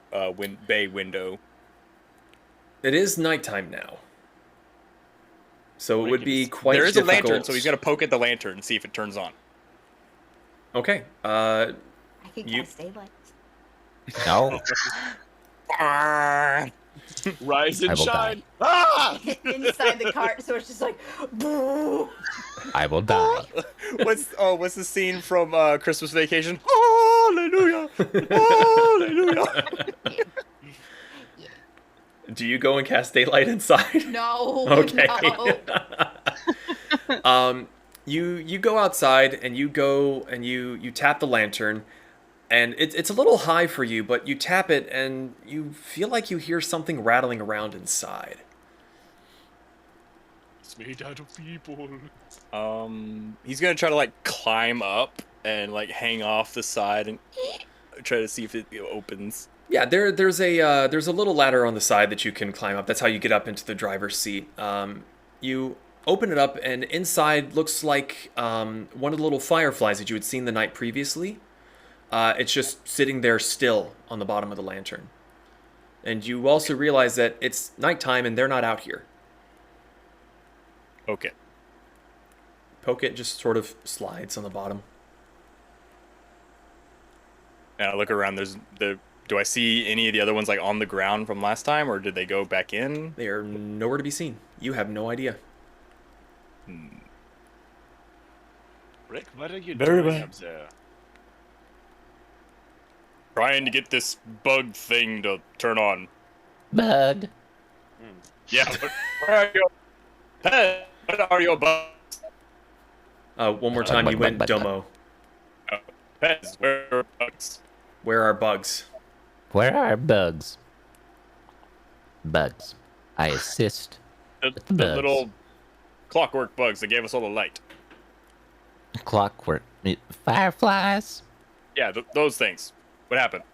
bay window. It is nighttime now, so it would be quite There is difficult. a lantern, so he's gonna poke at the lantern and see if it turns on. Okay. I can You- cast daylight. No. Rise and I will shine. die. Ah! Inside the cart, so it's just like, boo. I will die. What's the scene from Christmas Vacation? Hallelujah! Hallelujah! Do you go and cast daylight inside? No. Okay. No. You go outside and you tap the lantern, and it's a little high for you, but you tap it and you feel like you hear something rattling around inside. It's made out of people. He's gonna try to climb up and hang off the side and try to see if it opens. Yeah, there's a little ladder on the side that you can climb up. That's how you get up into the driver's seat. You open it up, and inside looks like one of the little fireflies that you had seen the night previously. It's just sitting there still on the bottom of the lantern. And you also realize that it's nighttime and they're not out here. Okay. Poke it just sort of slides on the bottom. And I look around. Do I see any of the other ones on the ground from last time, or did they go back in? They are nowhere to be seen. You have no idea. Rick, what are you Very doing well. up there? Trying to get this bug thing to turn on. Bug. Yeah. Where are your? Hey, where are your bugs? One more time, you went domo. Pez, where are bugs? Where are bugs? Where are bugs? Bugs. I assist. The Bugs. little clockwork bugs that gave us all the light. Clockwork. Fireflies? Yeah, those things. What happened?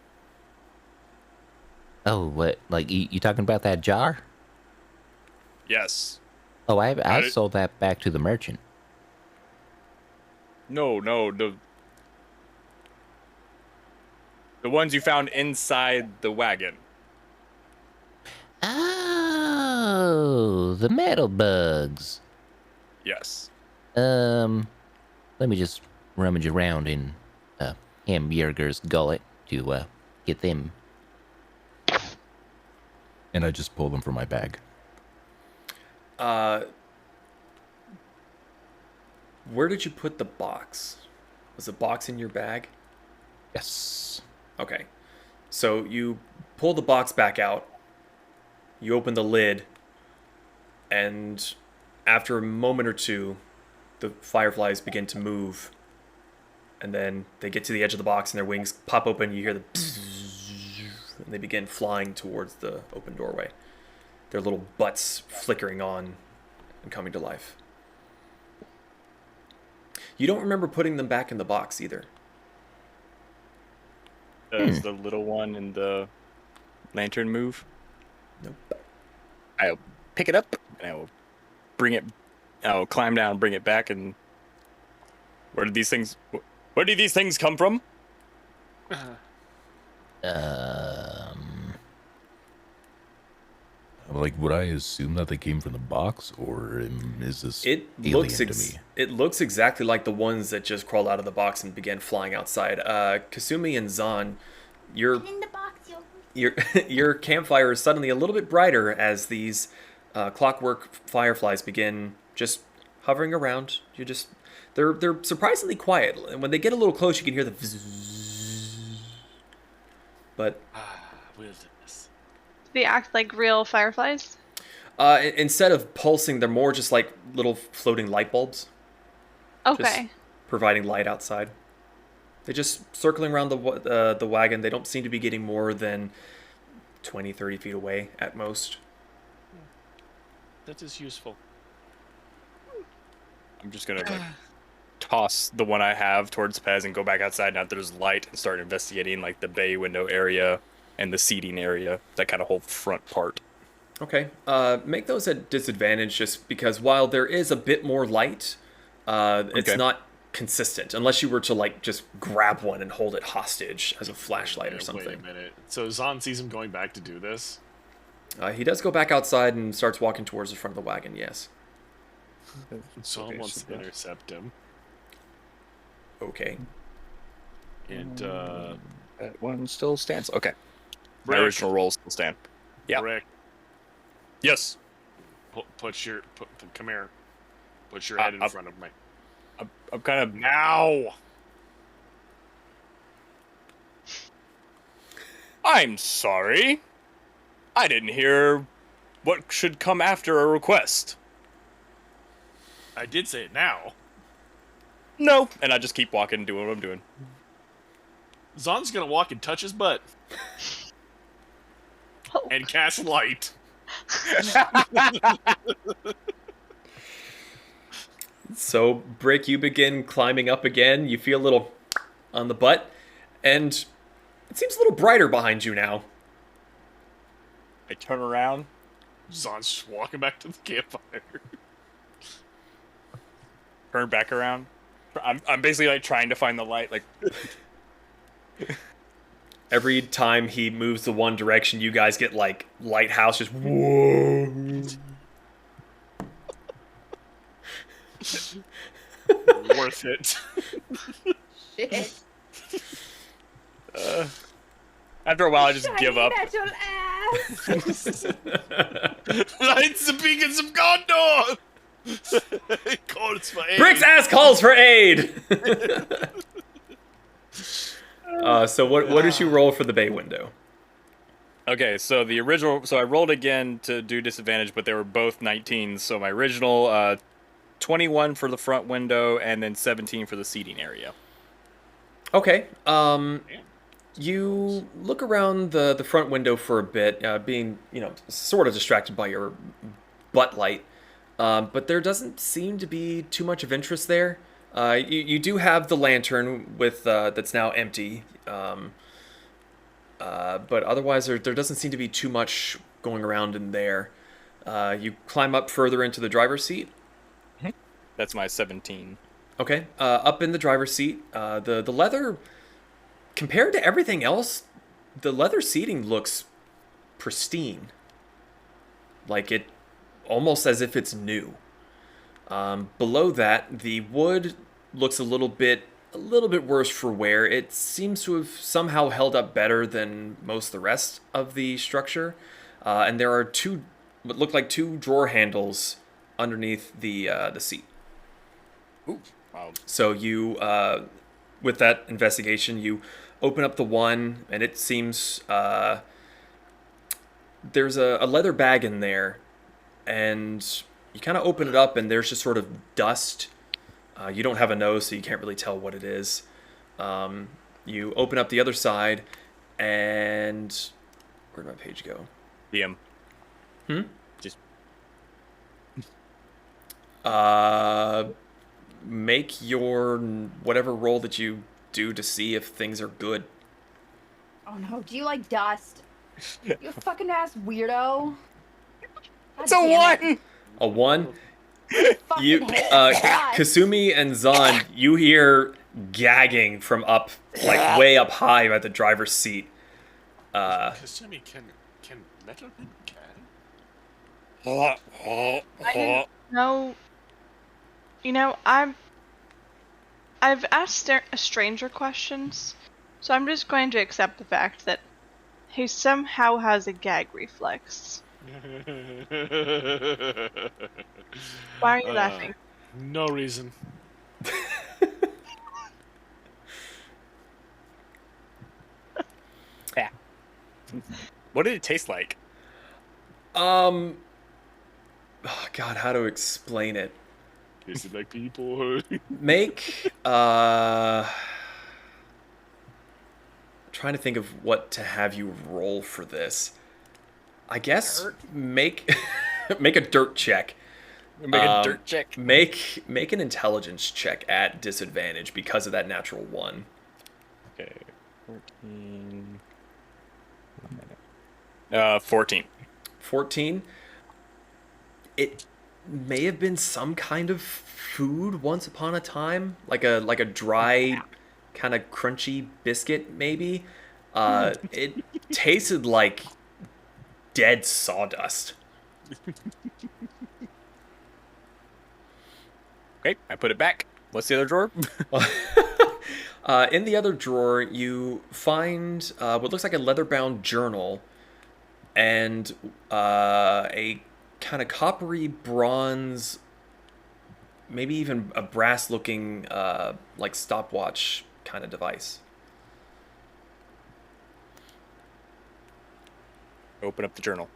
Oh, what? You talking about that jar? Yes. Oh, I did- sold that back to the merchant. No, the ones you found inside the wagon. Oh, the metal bugs. Yes. Let me just rummage around in Hamburger's gullet to get them. And I just pull them from my bag. Where did you put the box? Was the box in your bag? Yes. Okay. So you pull the box back out. You open the lid. And after a moment or two, the fireflies begin to move. And then they get to the edge of the box and their wings pop open. You hear the and they begin flying towards the open doorway. Their little butts flickering on and coming to life. You don't remember putting them back in the box either. Does the little one in the lantern move? Nope. I'll pick it up and I will bring it. I'll climb down, bring it back, and where did these things come from? Like, would I assume that they came from the box, or is this It alien looks to me? it looks exactly like the ones that just crawled out of the box and began flying outside. Kasumi and Zahn, your In the box, yo. your campfire is suddenly a little bit brighter as these clockwork fireflies begin just hovering around. They're surprisingly quiet, and when they get a little close, you can hear the But Wilderness. Do they act like real fireflies? instead of pulsing, they're more just like little floating light bulbs, Okay. providing light outside. They're just circling around the wagon. They don't seem to be getting more than 20, 30 feet away at most. That is useful. I'm just gonna like toss the one I have towards Pez and go back outside now that there's light and start investigating like the bay window area and the seating area, that kind of whole front part. Okay. Make those at disadvantage just because while there is a bit more light, it's Okay. not consistent unless you were to like just grab one and hold it hostage as a flashlight or Wait something. a minute. So Zahn sees him going back to do this? He does go back outside and starts walking towards the front of the wagon, yes. Zahn Okay, wants so to that- intercept him. Okay. And, That one still stands. Okay. My Rick. original rolls still stand. Yeah. Rick, Yes. come here. Put your head in up. front of me. I'm kind of Now! I'm sorry. I didn't hear what should come after a request. I did say it now. No. And I just keep walking and doing what I'm doing. Zahn's gonna walk and touch his butt. Oh. And cast light. So, Brick, you begin climbing up again. You feel a little on the butt, and it seems a little brighter behind you now. I turn around. Zahn's just walking back to the campfire. Turn back around. I'm basically like trying to find the light. Like Every time he moves the one direction, you guys get like lighthouse just whoa. Worth it. Shit. after a while, I just give up. Metal ass. Lights the beacons of Gondor! It calls for aid. Brick's ass calls for aid. So what did you roll for the bay window? Okay, so the original. So I rolled again to do disadvantage, but they were both 19s. So my original 21 for the front window, and then 17 for the seating area. Okay. You look around the front window for a bit, being sort of distracted by your butt light, but there doesn't seem to be too much of interest there. You do have the lantern with that's now empty, but otherwise there doesn't seem to be too much going around in there. You climb up further into the driver's seat. That's my 17. Okay, up in the driver's seat, the leather, compared to everything else, the leather seating looks pristine. Like it, almost as if it's new. Below that, the wood looks a little bit worse for wear. It seems to have somehow held up better than most of the rest of the structure. And there are what look like two drawer handles underneath the seat. Ooh, wow. So you, with that investigation, you open up the one, and it seems there's a leather bag in there, and you kind of open it up, and there's just sort of dust. You don't have a nose, so you can't really tell what it is. You open up the other side, and where'd my page go? DM. Just Make your whatever roll that you do to see if things are good. Oh no, do you like dust? You fucking ass weirdo. it's a one. A 1. Fucking You, hate dust. Kasumi and Zahn, you hear gagging from up, like way up high at the driver's seat. Kasumi, can metal men can? No. I've asked stranger questions, so I'm just going to accept the fact that he somehow has a gag reflex. Why are you laughing? No reason. What did it taste like? Oh God, how to explain it? Is it like people? Make trying to think of what to have you roll for this. I guess make make a dirt check. Make a dirt check. Make an intelligence check at disadvantage because of that natural 1. Okay. 14. 14. 14. It may have been some kind of food once upon a time, like a dry, kind of crunchy biscuit, maybe. It tasted like dead sawdust. Okay, I put it back. What's the other drawer? In the other drawer, you find what looks like a leather-bound journal and a kind of coppery bronze, maybe even a brass-looking like stopwatch kind of device. Open up the journal,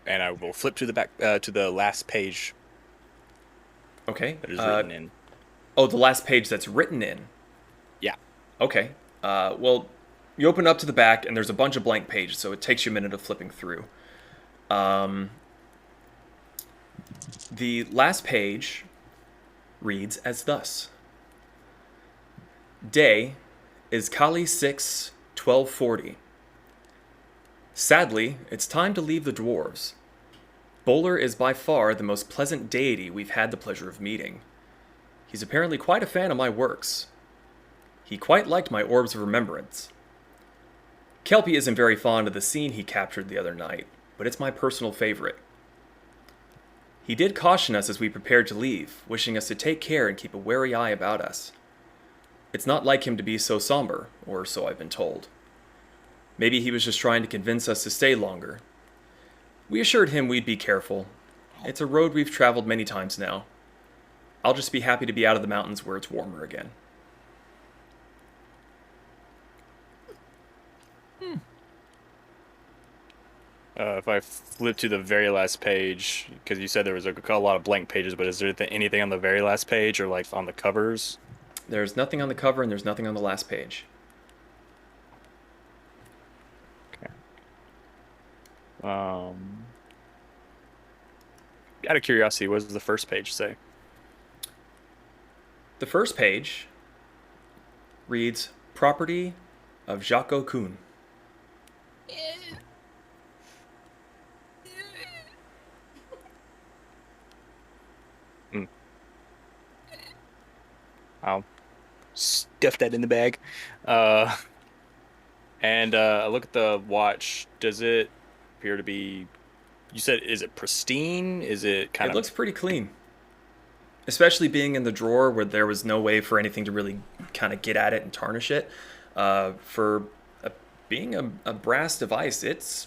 and I will flip to the back to the last page Okay. that is written in. Oh, the last page that's written in. Yeah. Okay. Well, you open up to the back, and there's a bunch of blank pages, so it takes you a minute of flipping through. The last page reads as thus. Day is Kali 6, 1240. Sadly, it's time to leave the dwarves. Bowler is by far the most pleasant deity we've had the pleasure of meeting. He's apparently quite a fan of my works. He quite liked my Orbs of Remembrance. Kelpie isn't very fond of the scene he captured the other night, but it's my personal favorite. He did caution us as we prepared to leave, wishing us to take care and keep a wary eye about us. It's not like him to be so somber, or so I've been told. Maybe he was just trying to convince us to stay longer. We assured him we'd be careful. It's a road we've traveled many times now. I'll just be happy to be out of the mountains where it's warmer again. If I flip to the very last page, because you said there was a lot of blank pages, but is there anything on the very last page or like on the covers? There's nothing on the cover and there's nothing on the last page. Okay. Out of curiosity, what does the first page say? The first page reads, Property of Jacques Kuhn. I'll stuff that in the bag. And I look at the watch. Does it appear to be... You said, is it pristine? Is it kind It of... looks pretty clean. Especially being in the drawer where there was no way for anything to really kind of get at it and tarnish it. For being a brass device, it's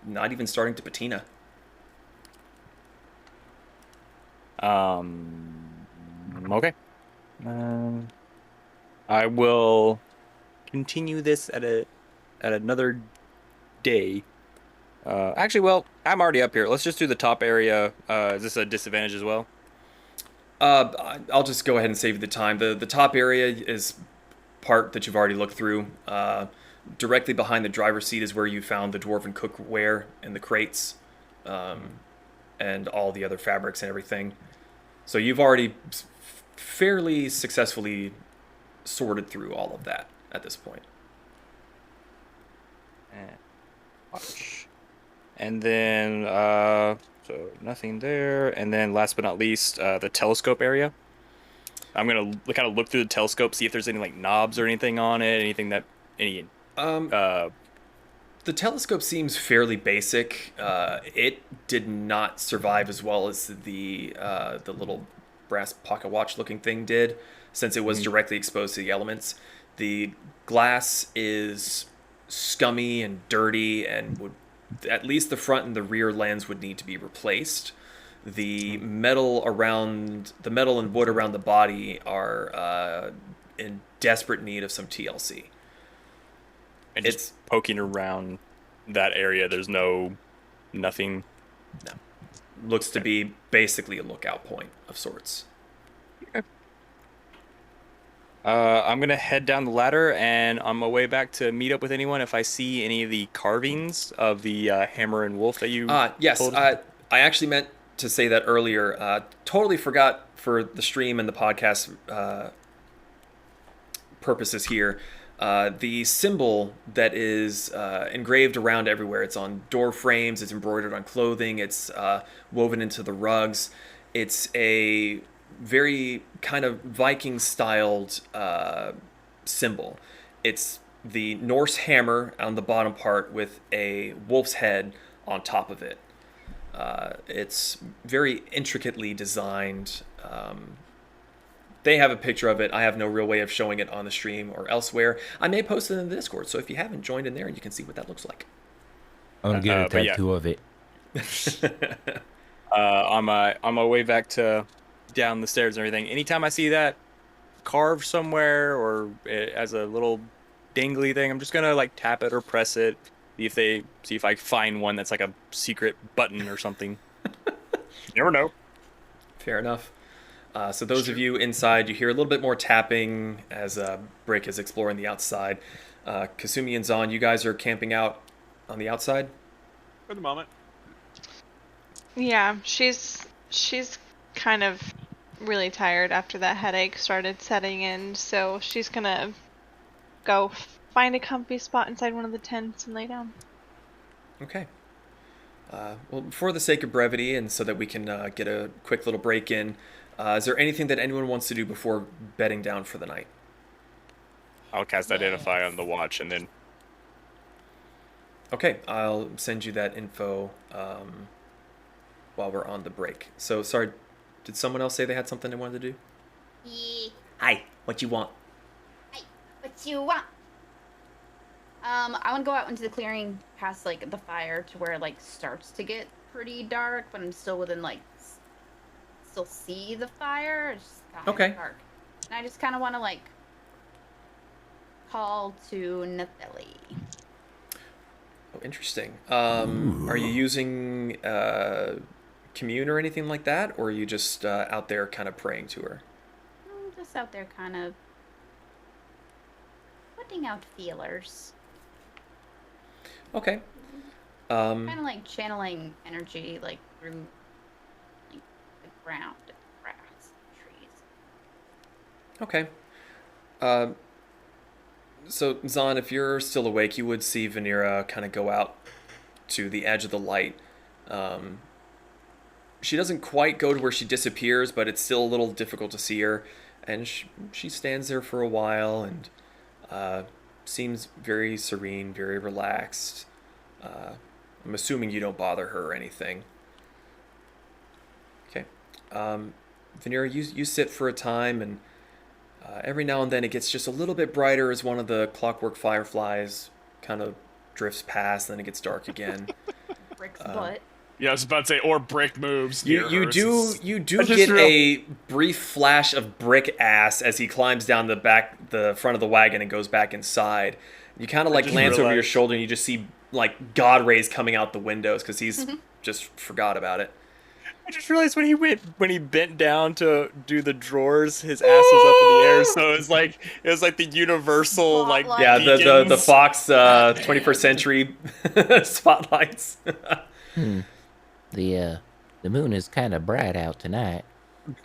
not even starting to patina. Okay. I will continue this at another day. Actually, well, I'm already up here. Let's just do the top area. Is this a disadvantage as well? I'll just go ahead and save you the time. The top area is part that you've already looked through. Directly behind the driver's seat is where you found the dwarven cookware and the crates, and all the other fabrics and everything. So you've already fairly successfully sorted through all of that at this point. And then, so nothing there. And then last but not least, the telescope area. I'm going to kind of look through the telescope, see if there's any like knobs or anything on it, anything that, The telescope seems fairly basic. It did not survive as well as the little brass pocket watch looking thing did, since it was directly exposed to the elements. The glass is scummy and dirty, and would, at least the front and the rear lens would need to be replaced. The metal and wood around the body are in desperate need of some TLC. and just poking around that area, there's nothing. Looks to be basically a lookout point of sorts. I'm gonna head down the ladder, and on my way back to meet up with anyone if I see any of the carvings of the hammer and wolf that you. Yes, told- I actually meant to say that earlier. Totally forgot for the stream and the podcast purposes here. The symbol that is engraved around everywhere. It's on door frames. It's embroidered on clothing. It's woven into the rugs. It's a very kind of Viking-styled symbol. It's the Norse hammer on the bottom part with a wolf's head on top of it. It's very intricately designed. They have a picture of it. I have no real way of showing it on the stream or elsewhere. I may post it in the Discord, so if you haven't joined in there, you can see what that looks like. I'm gonna get a but yeah. tattoo of it. On my way back to down the stairs and everything, anytime I see that carved somewhere or as a little dangly thing, I'm just gonna like tap it or press it, see if I find one that's like a secret button or something. You never know. Fair enough. So those of you inside, you hear a little bit more tapping as Brick is exploring the outside. Kasumi and Zahn, you guys are camping out on the outside? For the moment. Yeah, she's kind of really tired after that headache started setting in, so she's gonna go find a comfy spot inside one of the tents and lay down. Okay. Well, for the sake of brevity and so that we can get a quick little break in, is there anything that anyone wants to do before bedding down for the night? I'll cast Identify on the watch and then. Okay, I'll send you that info while we're on the break. So, sorry, did someone else say they had something they wanted to do? Yeah. Hi, what you want? Hey, what you want? I want to go out into the clearing past like the fire to where it like starts to get pretty dark, but I'm still within like still see the fire. It's just kind of Okay. dark. And I just kind of want to like call to Nathali. Oh, interesting. Are you using commune or anything like that, or are you just out there kind of praying to her? I'm just out there kind of putting out feelers. Okay. Kind of like channeling energy like through like, the ground, grass, trees. Okay. So, Zahn, if you're still awake, you would see Vanera kind of go out to the edge of the light. She doesn't quite go to where she disappears, but it's still a little difficult to see her. And she stands there for a while and seems very serene, very relaxed. I'm assuming you don't bother her or anything. Okay. Vanera, you sit for a time, and every now and then it gets just a little bit brighter as one of the Clockwork Fireflies kind of drifts past, and then it gets dark again. Brick's butt. Yeah, I was about to say, or Brick moves. You near you her. do It's- you do That's just get real. a brief flash of Brick ass as he climbs down the front of the wagon and goes back inside. You kind of like just glance over your realized- shoulder and you just see like God rays coming out the windows because he's just forgot about it. I just realized when he bent down to do the drawers, his ass was up in the air. So it was like the universal like Spotlight. Yeah, the beacons. Fox 21st century spotlights. The moon is kind of bright out tonight.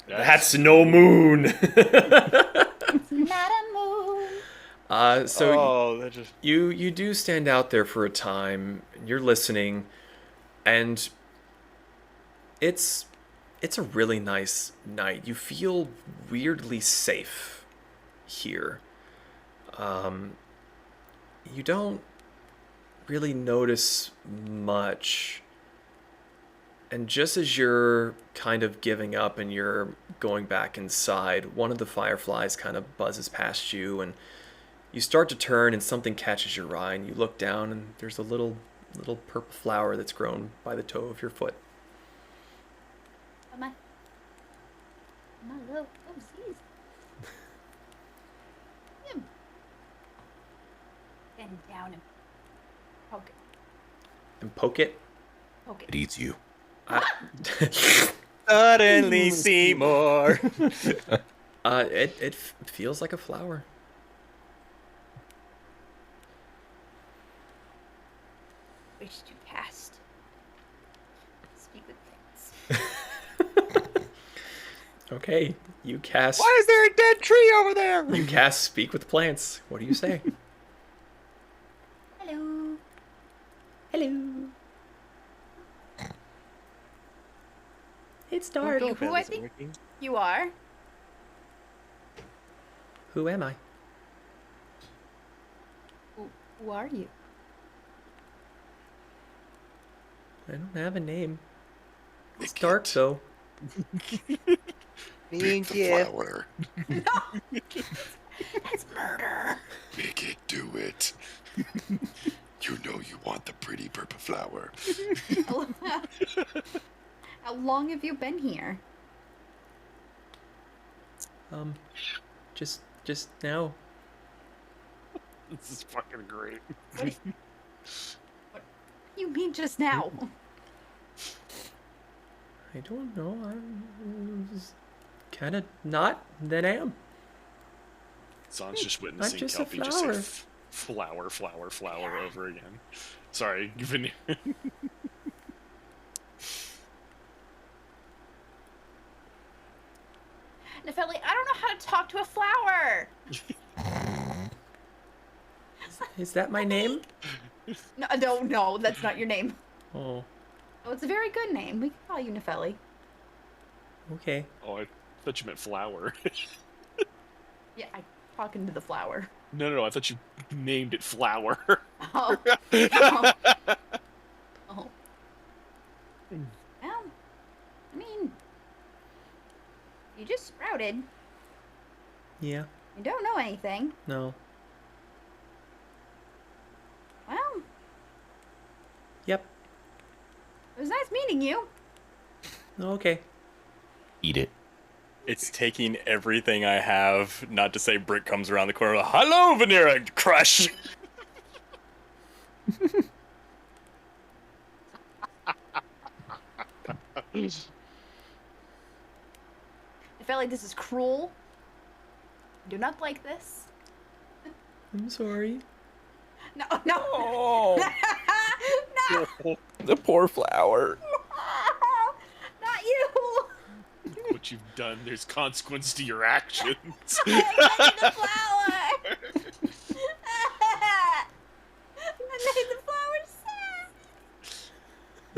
That's no moon. It's not a moon. So Oh, that just you do stand out there for a time, and you're listening, and it's a really nice night. You feel weirdly safe here. You don't really notice much. And just as you're kind of giving up and you're going back inside, one of the fireflies kind of buzzes past you, and you start to turn and something catches your eye, and you look down and there's a little purple flower that's grown by the toe of your foot. My little posies. Bend down and poke it. and poke it. Okay. It eats you. I, Suddenly Seymour. it feels like a flower. Wish to cast. Speak with things. Okay, you cast. Why is there a dead tree over there? You cast speak with plants. What do you say? Hello. Hello. It's dark. Who I think you are? Who am I? Who are you? I don't have a name. It's dark though. Pick the flower. That's murder. Make it do it. You know you want the pretty purple flower. How long have you been here? Just now. This is fucking great. What do you mean just now? I don't know. I was kind of not, then am. Zon's just witnessing just a Kelpie just say flower. flower over again. Sorry, Veneer. Nefeli, I don't know how to talk to a flower. Is that my name? No, that's not your name. Oh, Oh, it's a very good name. We can call you Nefeli. okay. Oh, I thought you meant flower. Yeah, I'm talking to the flower. No, I thought you named it Flower. Oh. Oh. Oh. Well, I mean, you just sprouted. Yeah. You don't know anything. No. Well, Yep. it was nice meeting you. Okay. Eat it. It's taking everything I have, not to say Brick comes around the corner. Hello, Vanera! Crush! I felt like this is cruel. I do not like this. I'm sorry. No. Oh, No. the poor flower. Not you. What you've done, there's consequence to your actions. I made the flower. I made the flower sad.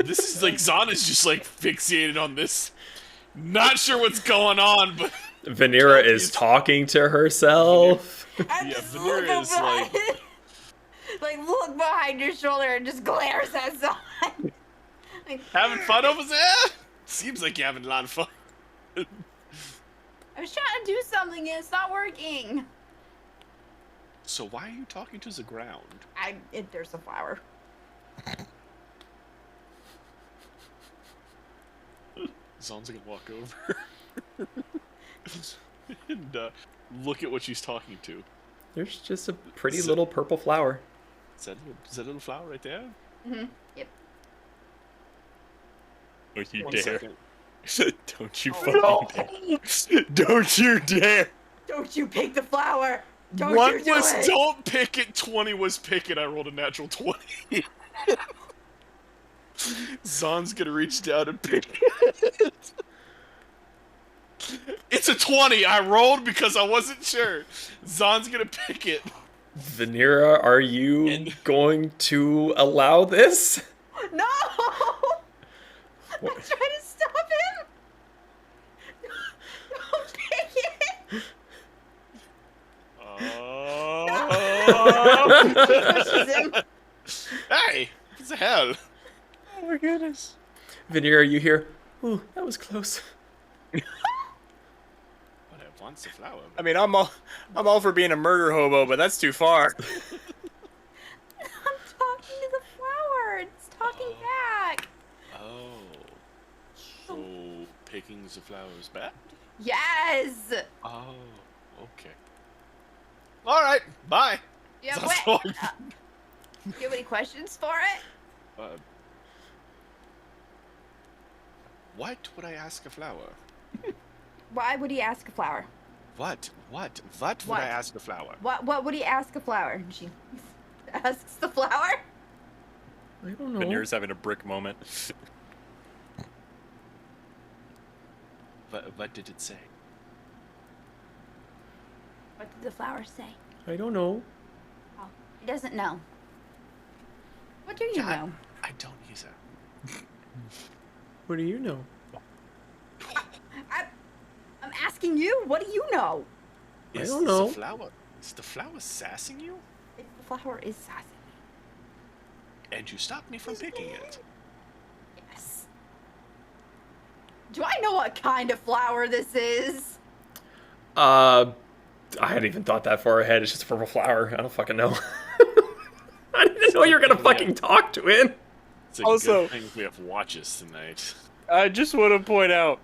This is like, Zon is just like fixated on this. Not sure what's going on, but Vanera is talking to herself. And Yeah, just Vanera look is behind- like look behind your shoulder and just glares at someone. Like, having fun over there? Seems like you're having a lot of fun. I was trying to do something and it's not working. So why are you talking to the ground? There's a flower. Zon's gonna walk over and look at what she's talking to. There's just a pretty little purple flower. Is that little flower right there? Mm-hmm. Yep. Don't you One dare. second. Don't you fucking dare. Don't you dare. Don't you pick the flower. Don't One you do was it. don't pick it, 20 was pick it. I rolled a natural 20. Zon's gonna reach down and pick it. It's a 20. I rolled because I wasn't sure. Zon's gonna pick it. Vanera, are you And- going to allow this? No! I'm trying to stop him! Don't pick it! He pushes him. Hey, what the hell? Oh my goodness. Vanera, you hear? Ooh, that was close. But I want the flower. I mean, I'm all for being a murder hobo, but that's too far. I'm talking to the flower. It's talking back. Oh. So picking the flowers back? Yes! Oh, okay. Alright, bye. Yeah, That's wait. all. Do you have any questions for it? What would I ask a flower? Why would he ask a flower? What would I ask a flower? What would he ask a flower? And she asks the flower. I don't know. Veneer's having a brick moment. What did it say? What did the flower say? I don't know. Oh, he doesn't know. What do you know? I don't either. What do you know? I'm asking you. What do you know? I don't know. Is the flower sassing you? If the flower is sassy. And you stopped me from picking it. Yes. Do I know what kind of flower this is? I hadn't even thought that far ahead. It's just a purple flower. I don't fucking know. I didn't know you were gonna fucking talk to it. It's a Also- good thing we have watches tonight. I just want to point out,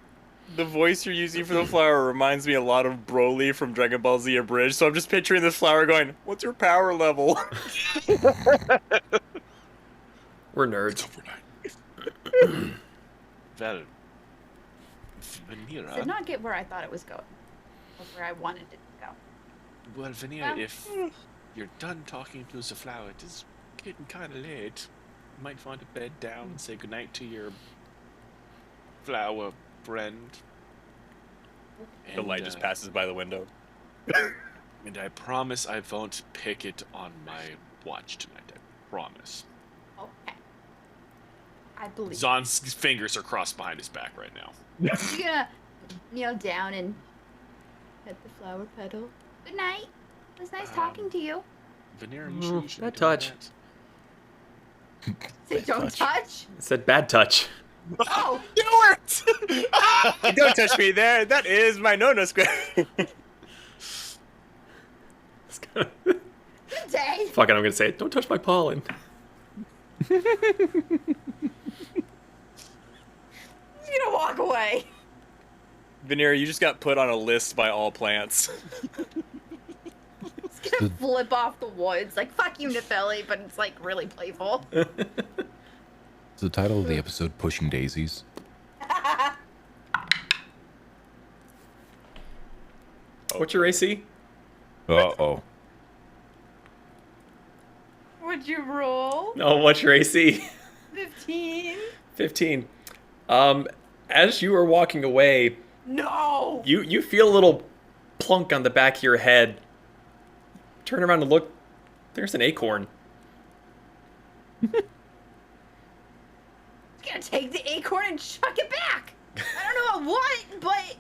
the voice you're using for the flower reminds me a lot of Broly from Dragon Ball Z Abridged, so I'm just picturing this flower going, what's your power level? We're nerds. Well, Did Vanira. not get where I thought it was going. Or where I wanted it to go. Well, Vanira, Well, if you're done talking to the flower, it is getting kind of late. You might want to bed down and say goodnight to your flower friend. The light just passes by the window. And I promise I won't pick it on my watch tonight. I promise. Okay. I believe. Zon's fingers are crossed behind his back right now. You're gonna kneel down and pet the flower petal. Good night. It was nice talking to you. Vanira, you sure you should that be doing touch. that? Say don't touch. It said bad touch. Oh, Do it! Don't touch me there. That is my no-no square. good day. Fuck it, I'm gonna say it. Don't touch my pollen. He's gonna walk away. Veneer, you just got put on a list by all plants. He's gonna flip off the woods. Like, fuck you, Nefelli, but it's like really playful. Is the title of the episode Pushing Daisies? What's your AC? Uh-oh. Would you roll? No, what's your AC? 15. 15. As you are walking away, No! you feel a little plunk on the back of your head. Turn around and look. There's an acorn. Gonna take the acorn and chuck it back. I don't know what, but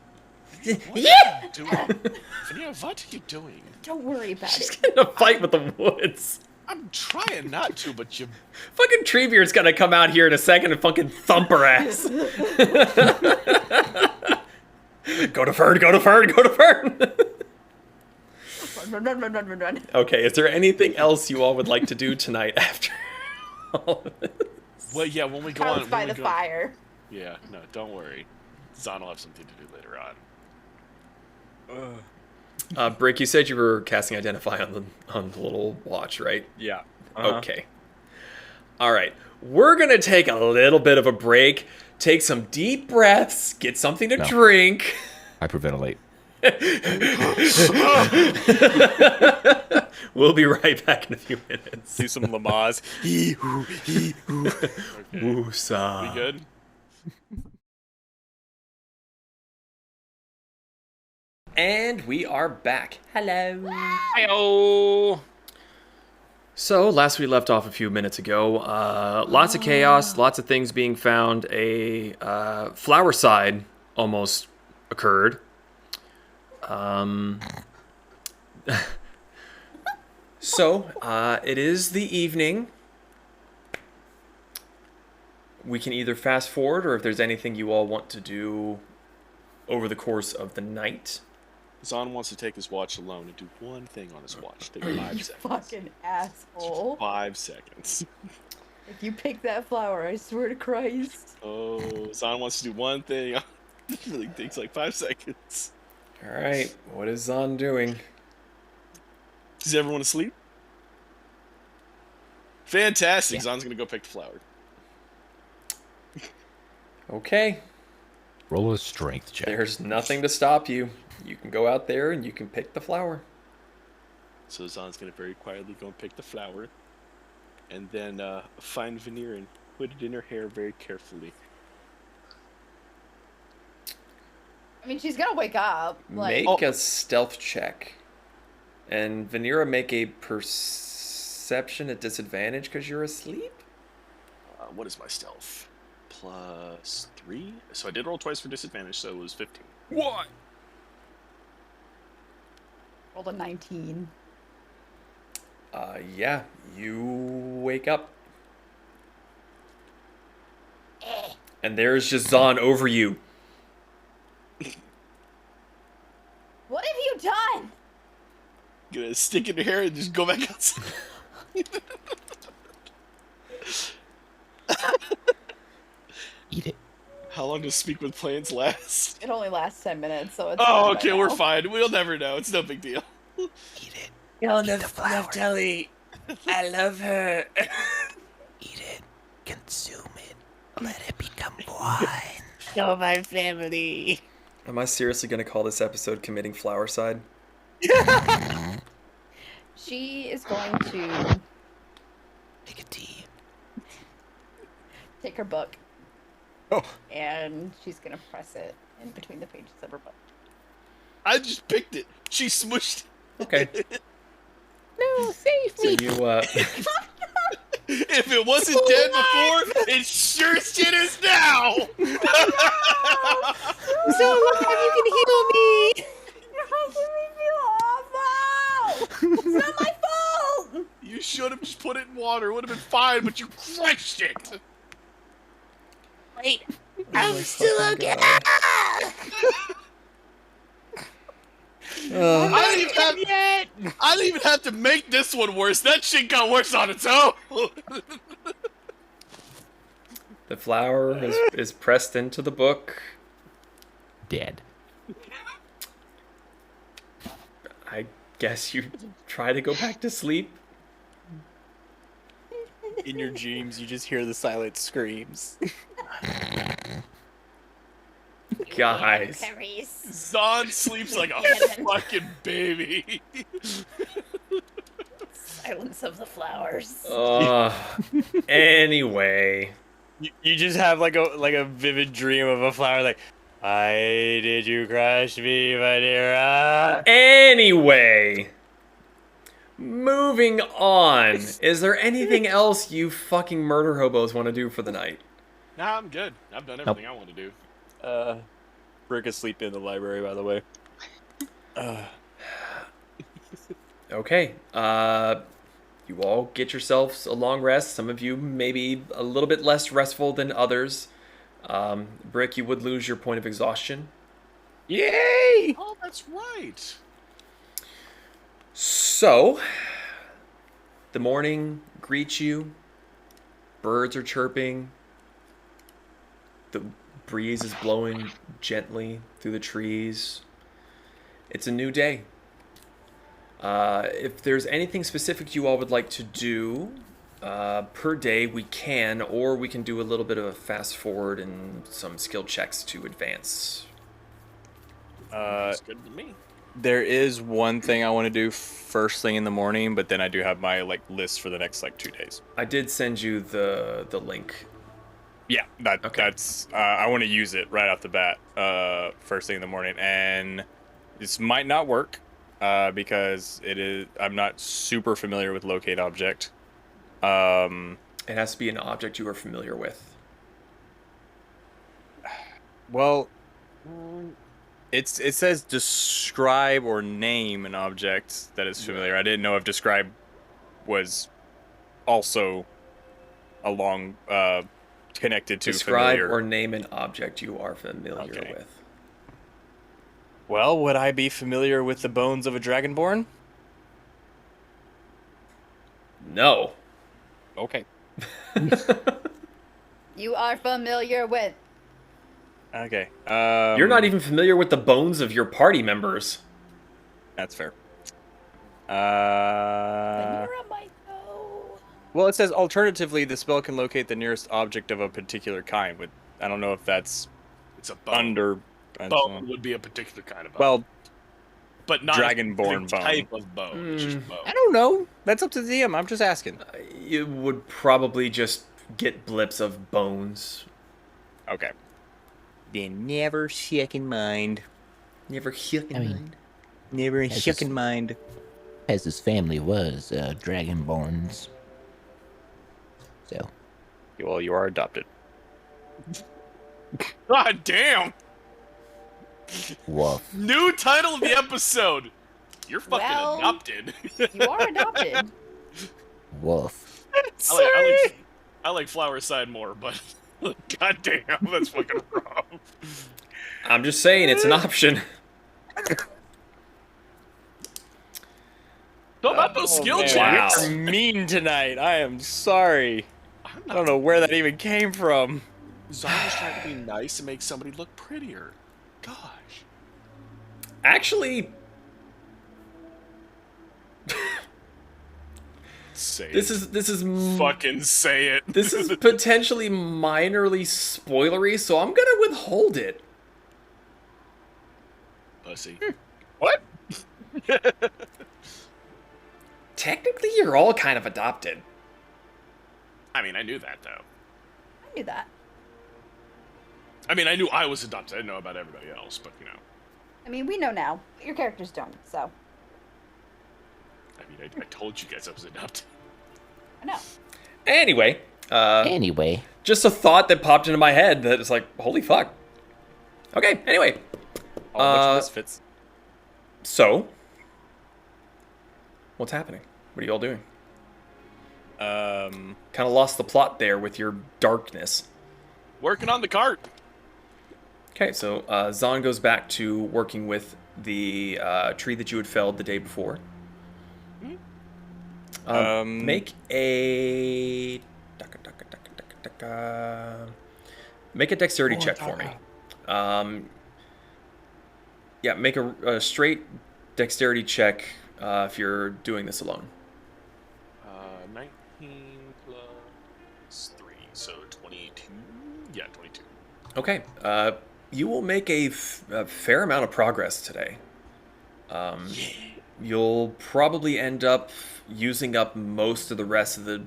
Yeah! Doing? Vanira, what are you doing? don't worry about She's it. getting in a fight with the woods. I'm trying not to, but you... Fucking Treebeard's gonna come out here in a second and fucking thump her ass. Go to Fern, go to Fern, go to Fern! Run. Okay, is there anything else you all would like to do tonight after all of this? Well, yeah, when we go Comes on... by when we the go- fire. Yeah, no, don't worry. Zon will have something to do later on. Brick, you said you were casting Identify on the little watch, right? Yeah. Okay. All right. We're going to take a little bit of a break, take some deep breaths, get something to No. drink. Hyperventilate. We'll be right back in a few minutes. Do some Lamaze. Okay. Woosah. We good? And we are back. Hello. Hi-oh! So, last we left off a few minutes ago, lots of chaos, lots of things being found. A flower side almost occurred. So, it is the evening. We can either fast forward, or if there's anything you all want to do over the course of the night. Zon wants to take his watch alone and do one thing on his watch. Take 5 You seconds. fucking asshole. 5 seconds. If you pick that flower, I swear to Christ. Oh, Zon wants to do one thing. It really takes like 5 seconds. All right, what is Zon doing? Is everyone asleep? Fantastic. Yeah. Zon's gonna go pick the flower. Okay. Roll a strength check. There's nothing to stop you. You can go out there and you can pick the flower. So Zon's gonna very quietly go and pick the flower, and then find Veneer and put it in her hair very carefully. I mean, she's gonna wake up. Like, Make a stealth check. And Vanera, make a perception at disadvantage because you're asleep? What is my stealth? +3. So I did roll twice for disadvantage, so it was 15. What? rolled a 19. Yeah, you wake up. And there's just Zon over you. What have you done? Gonna stick in her hair and just go back outside. Eat it. How long does Speak with Plants last? It only lasts 10 minutes, so it's. Oh, fine by okay, we're now. fine. We'll never know. It's no big deal. Eat it. Yo, Neftali, I love her. Eat it. Consume it. Let it become wine. Show my family. Am I seriously going to call this episode Committing Flower Side? She is going to Make a tea. take her book. Oh. And she's gonna press it in between the pages of her book. I just picked it. She smushed Okay. No, save So you, it. If it wasn't dead before, it sure as shit is now. So you can heal me. You're making me feel awful. It's not my fault. You should have just put it in water. It would have been fine, but you crushed it. Wait, I'm still okay. I didn't even have to make this one worse. That shit got worse on its own. The flower is pressed into the book. Dead. I guess you try to go back to sleep. In your dreams, you just hear the silent screams. Guys. Zon sleeps like a fucking baby. Silence of the flowers. Anyway. You just have like a vivid dream of a flower like, why did you crush me, Vanera? Anyway. Moving on. Is there anything else you fucking murder hobos want to do for the night? Nah, I'm good. I've done everything I want to do. Brick asleep in the library, by the way. Okay. You all get yourselves a long rest. Some of you maybe a little bit less restful than others. Brick, you would lose your point of exhaustion. Yay! Oh, that's right. So, the morning greets you. Birds are chirping. The breeze is blowing gently through the trees. It's a new day. If there's anything specific you all would like to do per day, we can, or we can do a little bit of a fast forward and some skill checks to advance. That's good to me. There is one thing I want to do first thing in the morning, but then I do have my list for the next 2 days. I did send you the link. Yeah, Okay. that's I want to use it right off the bat, first thing in the morning, and this might not work because I'm not super familiar with locate object. It has to be an object you are familiar with. Well, it says describe or name an object that is familiar. I didn't know if describe was also along connected to Describe familiar. or name an object you are familiar Okay. with. Well, would I be familiar with the bones of a dragonborn? No. Okay. You are familiar with. Okay. You're not even familiar with the bones of your party members. That's fair. Vanera might know. Well, it says alternatively, the spell can locate the nearest object of a particular kind. But I don't know if that's It's a bone. under. Bone would be a particular kind of bone. Well, but not dragonborn a bone. type of bone. It's just bone. I don't know. That's up to the DM. I'm just asking. You would probably just get blips of bones. Okay. Then never second mind. Never second I mean, mind. Never As second is- mind. As his family was dragonborns. So, Well, you are adopted. God damn! woof. New title of the episode. You're fucking Well, adopted. You are adopted. Woof. I like Flower Side more, but god damn, that's fucking rough. I'm just saying, it's an option. Don't about those skill Man, checks. You're mean tonight. I am sorry. I don't know where that even came from. Zon was trying to be nice and make somebody look prettier. Gosh. Actually, Say this it. is Fucking say it. this is potentially minorly spoilery, so I'm gonna withhold it. Pussy. What? Technically, you're all kind of adopted. I mean, I knew that though. I knew that. I mean, I knew I was adopted. I didn't know about everybody else, but you know. I mean, we know now. But your characters don't, so I mean, I told you guys I was adopted. I know. Anyway, Anyway, just a thought that popped into my head that is like, holy fuck. Okay, anyway. All a bunch Uh, of misfits. So, what's happening? What are you all doing? Kind of lost the plot there with your darkness. Working on the cart. Okay, so Zahn goes back to working with the tree that you had felled the day before. Make a make a dexterity check for me. Yeah, make a straight dexterity check if you're doing this alone. 19 plus 3, so 22. Yeah, 22. Okay, you will make a fair amount of progress today. You'll probably end up using up most of the rest of the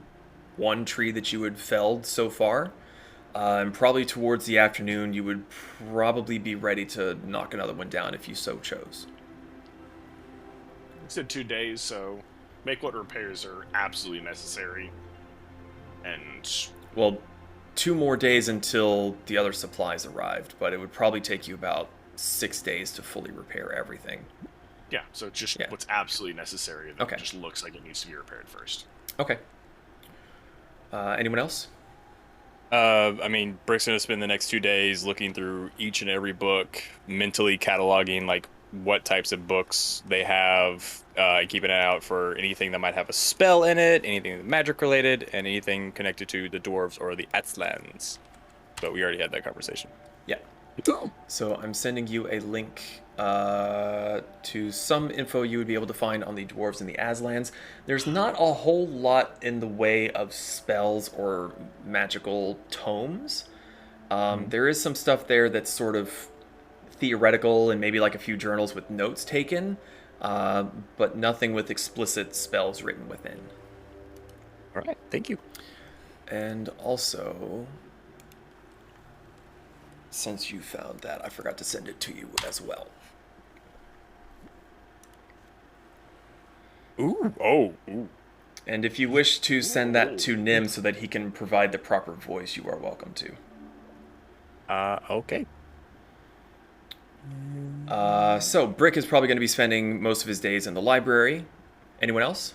one tree that you had felled so far. And probably towards the afternoon, you would probably be ready to knock another one down if you so chose. You said 2 days, so make what repairs are absolutely necessary. And Well, 2 more days until the other supplies arrived, but it would probably take you about 6 days to fully repair everything. yeah, so just Yeah. what's absolutely necessary that Okay. just looks like it needs to be repaired first. Okay. Anyone else? I mean, Brick's gonna spend the next 2 days looking through each and every book, mentally cataloging like what types of books they have, keeping an eye out for anything that might have a spell in it, anything magic related, and anything connected to the dwarves or the Atzlands. But we already had that conversation. Yeah. So I'm sending you a link to some info you would be able to find on the dwarves and the Aslands. There's not a whole lot in the way of spells or magical tomes. There is some stuff there that's sort of theoretical and maybe like a few journals with notes taken, but nothing with explicit spells written within. All right, thank you. And also, since you found that, I forgot to send it to you as well. Ooh. And if you wish to send that to Nim so that he can provide the proper voice, you are welcome to. Okay. So, Brick is probably going to be spending most of his days in the library. Anyone else?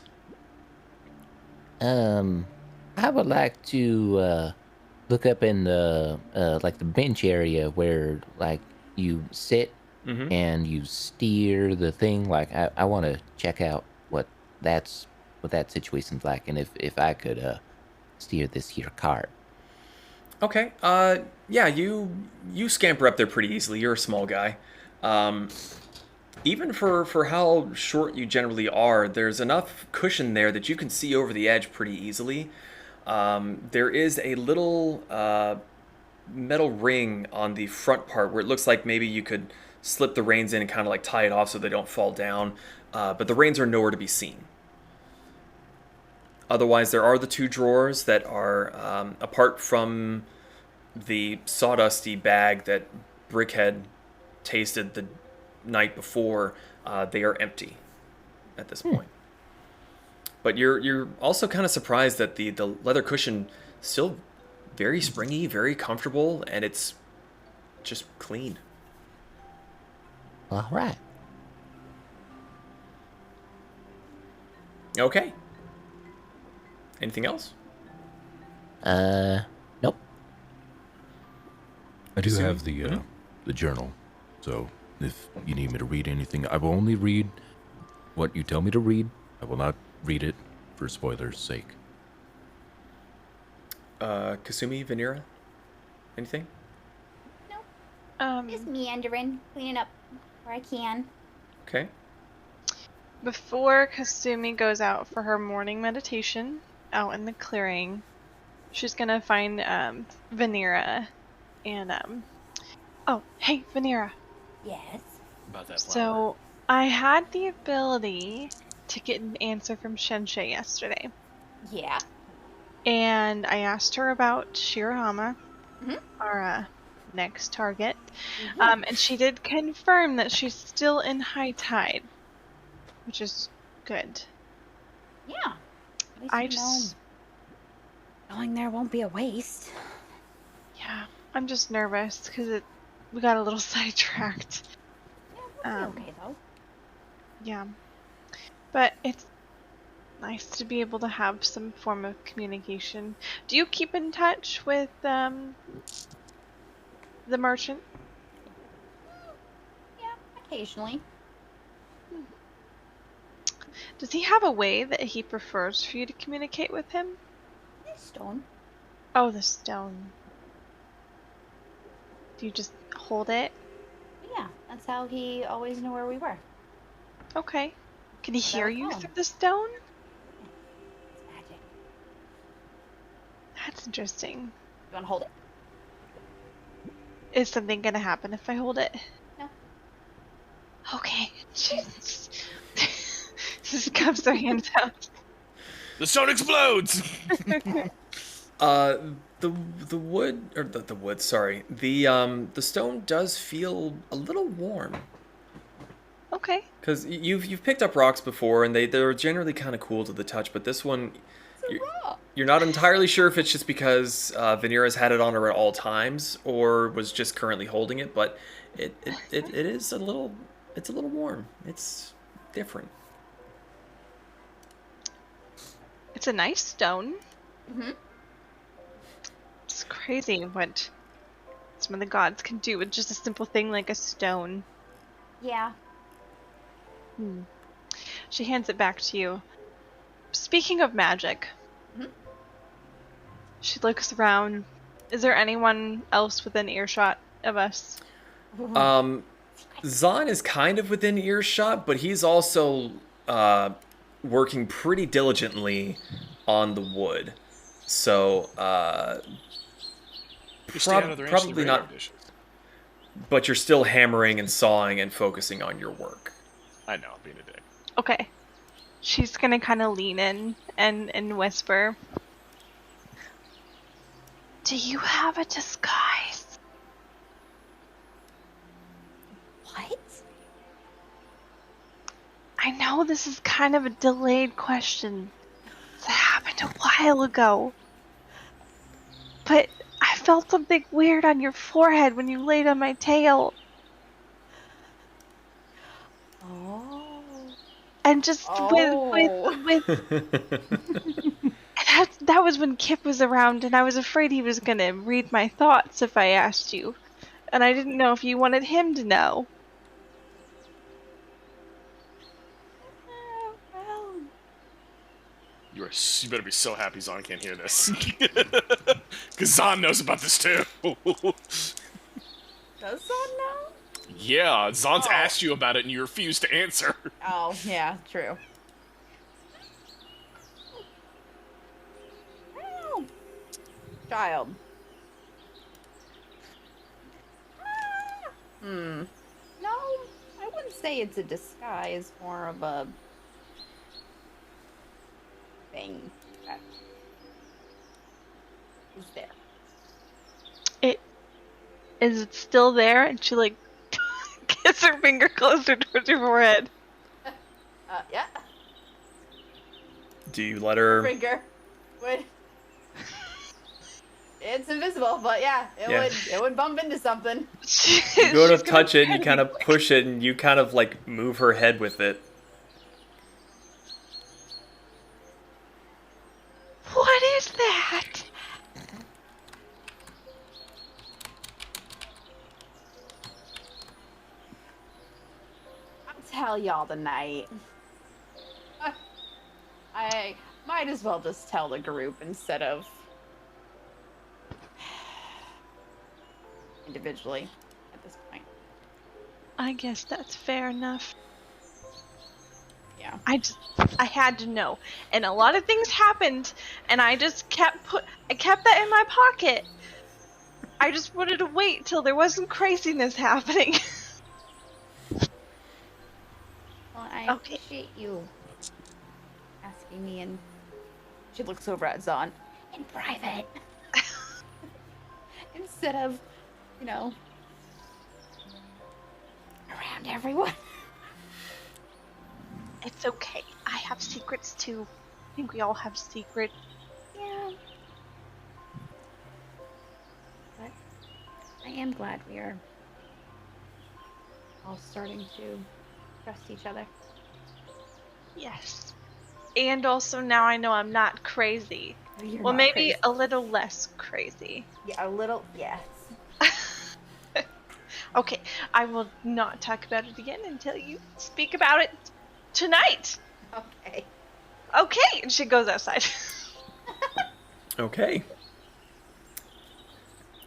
I would like to look up in the like the bench area where like you sit Mm-hmm. and you steer the thing. Like I want to check out what that situation's like, and if I could steer this here cart. Okay. Yeah, you scamper up there pretty easily. You're a small guy. even for how short you generally are, there's enough cushion there that you can see over the edge pretty easily. There is a little metal ring on the front part where it looks like maybe you could slip the reins in and kind of like tie it off so they don't fall down. But the reins are nowhere to be seen. Otherwise, there are the two drawers that are apart from the sawdusty bag that Brickhead tasted the night before. They are empty at this point. But you're also kind of surprised that the leather cushion still very springy, very comfortable, and it's just clean. All right. Okay. Anything else? Nope. I do Kasumi? have the journal, so if you need me to read anything, I will only read what you tell me to read. I will not read it for spoilers' sake. Kasumi, Vanira, anything? Just meandering, cleaning up where I can. Okay. Before Kasumi goes out for her morning meditation out in the clearing, she's gonna find Vanira and oh, hey Vanira. Yes. About that flower. So I had the ability to get an answer from Shensei yesterday. Yeah. And I asked her about Shirahama, Mhm. our next target. And she did confirm that she's still in high tide, which is good. Yeah. At least I you just, know, going there won't be a waste. yeah, I'm just nervous because we got a little sidetracked. Yeah, we'll be okay though. Yeah, but it's nice to be able to have some form of communication. Do you keep in touch with the merchant? Yeah, occasionally. Does he have a way that he prefers for you to communicate with him? This stone. Oh, the stone. Do you just hold it? Yeah, that's how he always knew where we were. Okay. Can he hear you phone. through the stone? It's magic. That's interesting. You wanna hold it? Is something gonna happen if I hold it? No. Okay. Jesus. Just cups her hands out. The stone explodes. The wood or the wood, sorry. The stone does feel a little warm. Okay. Because you've picked up rocks before, and they're generally kind of cool to the touch, but this one, you're not entirely sure if it's just because Vanira's had it on her at all times, or was just currently holding it. But it is a little warm. It's different. It's a nice stone. Mm-hmm. It's crazy what some of the gods can do with just a simple thing like a stone. Yeah. She hands it back to you. Speaking of magic, she looks around. Is there anyone else within earshot of us? Zahn is kind of within earshot, but he's also working pretty diligently on the wood. So, You stay out of the range of the probably radar not. dishes. But you're still hammering and sawing and focusing on your work. I know, being a dick. Okay. She's gonna kind of lean in and whisper. Do you have a disguise? What? I know this is kind of a delayed question. That happened a while ago. But I felt something weird on your forehead when you laid on my tail. Oh. And just with and that was when Kip was around, and I was afraid he was gonna read my thoughts if I asked you. And I didn't know if you wanted him to know. Well. You better be so happy Zahn can't hear this. Because Zahn knows about this too. Does Zahn know? Yeah, Zon's Oh. asked you about it and you refuse to answer. Oh, yeah, true. Well, child. No, I wouldn't say it's a disguise, more of a thing that is there. Is it still there? And she like gets her finger closer towards her forehead. Yeah, Do you let her? finger would. It's invisible, but yeah, it would bump into something. You go to touch it, and you kind of push it, and you kind of like move her head with it. What is that? I'll tell y'all tonight. I might as well just tell the group instead of individually at this point. I guess that's fair enough. Yeah. I had to know, and a lot of things happened, and I just kept that in my pocket. I just wanted to wait till there wasn't craziness happening. Well, I Okay. appreciate you asking me, and she looks over at Zon in private instead of, around everyone. It's okay. I have secrets too. I think we all have secrets. Yeah. But I am glad we are all starting to trust each other. Yes. And also now I know I'm not crazy. You're Well, not maybe crazy. a little less crazy. Yeah, a little, yes. Okay, I will not talk about it again until you speak about it tonight. Okay. Okay, and she goes outside. Okay.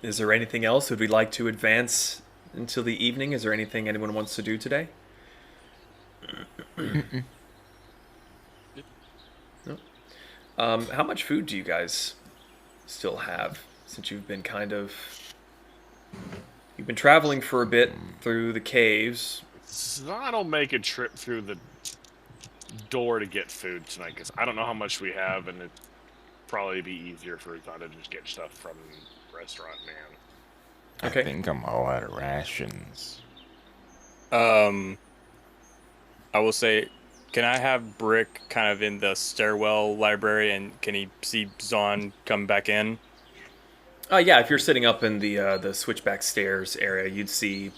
Is there anything else? Would we like to advance until the evening? Is there anything anyone wants to do today? No. How much food do you guys still have since you've been you've been traveling for a bit through the caves? Zon'll make a trip through the door to get food tonight, because I don't know how much we have, and it'd probably be easier for Zon to just get stuff from the restaurant, man. Okay. I think I'm all out of rations. I will say, can I have Brick kind of in the stairwell library, and can he see Zon come back in? Yeah, if you're sitting up in the switchback stairs area, you'd see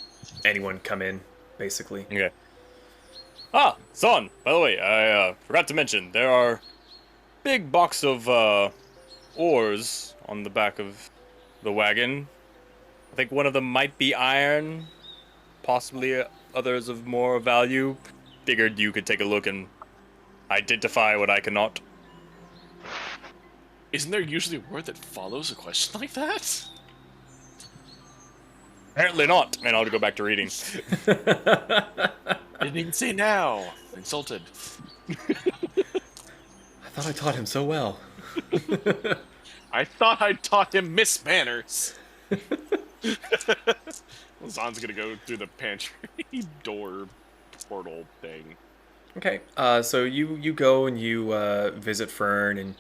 anyone come in, basically. Okay. Ah, Zon, by the way, I forgot to mention, there are big box of ores on the back of the wagon. I think one of them might be iron, possibly others of more value. Figured you could take a look and identify what I cannot. Isn't there usually a word that follows a question like that? Apparently not, and I'll go back to reading. Didn't even say now. Insulted. I thought I taught him so well. I thought I taught him Miss Manners. Zon's gonna go through the pantry door portal thing. Okay, so you go and you visit Fern, and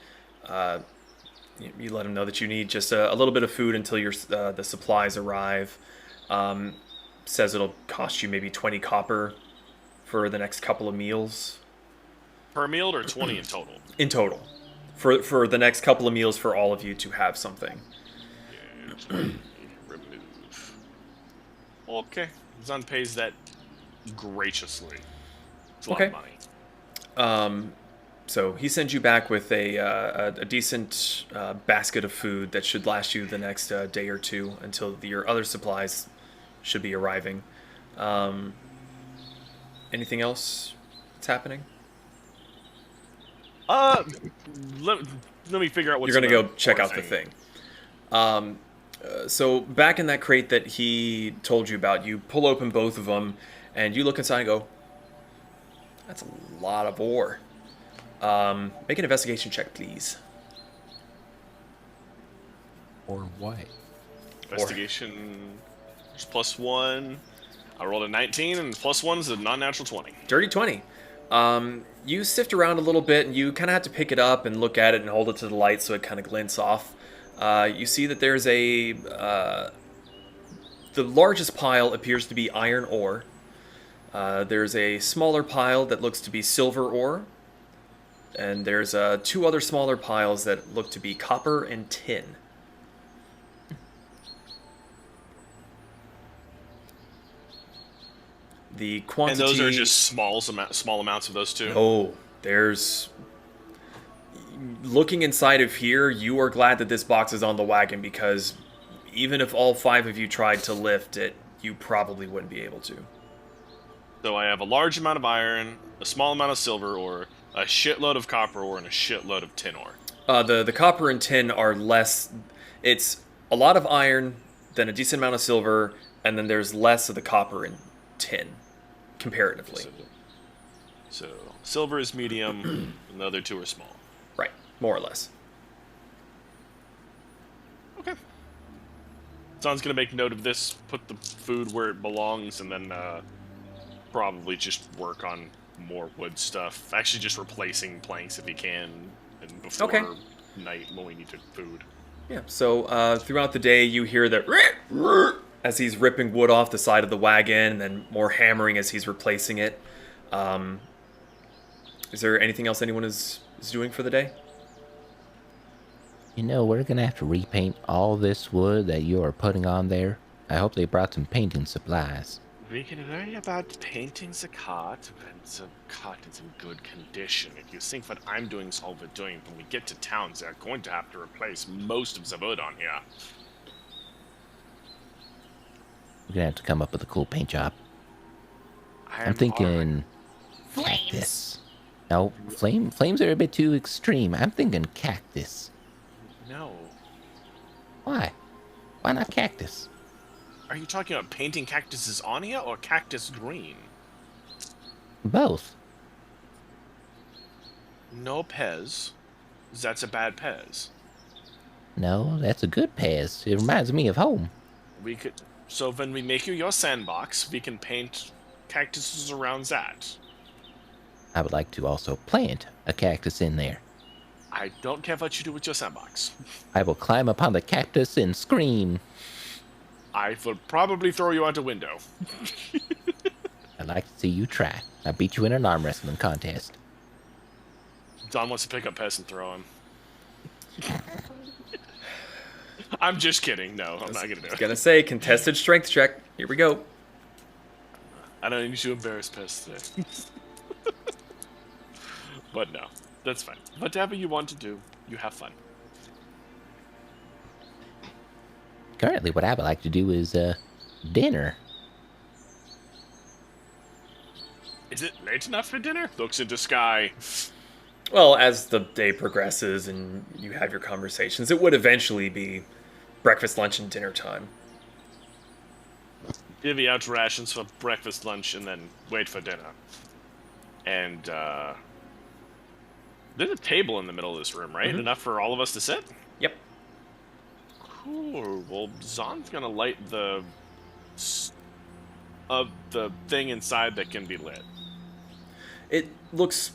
you let him know that you need just a little bit of food until the supplies arrive. Says it'll cost you maybe 20 copper for the next couple of meals. Per meal or 20 in total? In total. For the next couple of meals for all of you to have something. Yeah, 20. Remove. Okay. Zon pays that graciously. It's a lot of money. So he sends you back with a decent basket of food that should last you the next day or two until your other supplies should be arriving. Anything else that's happening? Let me figure out what's You're gonna in go check ore out the thing. So back in that crate that he told you about, you pull open both of them, and you look inside and go, "That's a lot of ore." Make an investigation check, please. Or what? Investigation is +1. I rolled a 19, and +1 is a non-natural 20. Dirty 20. You sift around a little bit, and you kind of have to pick it up and look at it and hold it to the light so it kind of glints off. You see that there's the largest pile appears to be iron ore. There's a smaller pile that looks to be silver ore. And there's 2 other smaller piles that look to be copper and tin. The quantity... And those are just small amounts of those two? Oh, there's... Looking inside of here, you are glad that this box is on the wagon, because even if all 5 of you tried to lift it, you probably wouldn't be able to. So I have a large amount of iron, a small amount of silver ore, a shitload of copper ore, and a shitload of tin ore. The copper and tin are less... It's a lot of iron, then a decent amount of silver, and then there's less of the copper and tin, comparatively. So silver is medium, and the other 2 are small. Right, more or less. Okay. Zon's gonna make note of this, put the food where it belongs, and then probably just work on more wood stuff. Actually, just replacing planks if he can, and before night when we need food. Yeah, so throughout the day you hear that as he's ripping wood off the side of the wagon, and then more hammering as he's replacing it. Is there anything else anyone is doing for the day? You know, we're gonna have to repaint all this wood that you are putting on there. I hope they brought some painting supplies. We can worry about painting the cart when the cart is in good condition. If you think what I'm doing is all we're doing, when we get to town, they're going to have to replace most of the wood on here. We're gonna have to come up with a cool paint job. I'm already- thinking cactus. No, flames are a bit too extreme. I'm thinking cactus. No. Why? Why not cactus? Are you talking about painting cactuses on here or cactus green? Both. No Pez. That's a bad Pez. No, that's a good Pez. It reminds me of home. We could. So when we make you your sandbox, we can paint cactuses around that. I would like to also plant a cactus in there. I don't care what you do with your sandbox. I will climb upon the cactus and scream. I will probably throw you out a window. I'd like to see you try. I beat you in an arm wrestling contest. Don wants to pick up Pez and throw him. I'm just kidding. No, I'm not gonna do I was it. gonna say, contested strength check. Here we go. I don't need to embarrass Pez today. But no, that's fine. Whatever you want to do, you have fun. Currently, what I would like to do is, dinner. Is it late enough for dinner? Looks into sky. Well, as the day progresses and you have your conversations, it would eventually be breakfast, lunch, and dinner time. Divvy out rations for breakfast, lunch, and then wait for dinner. And, there's a table in the middle of this room, right? Mm-hmm. Enough for all of us to sit? Yep. Cool. Well, Zon's gonna light the thing inside that can be lit. It looks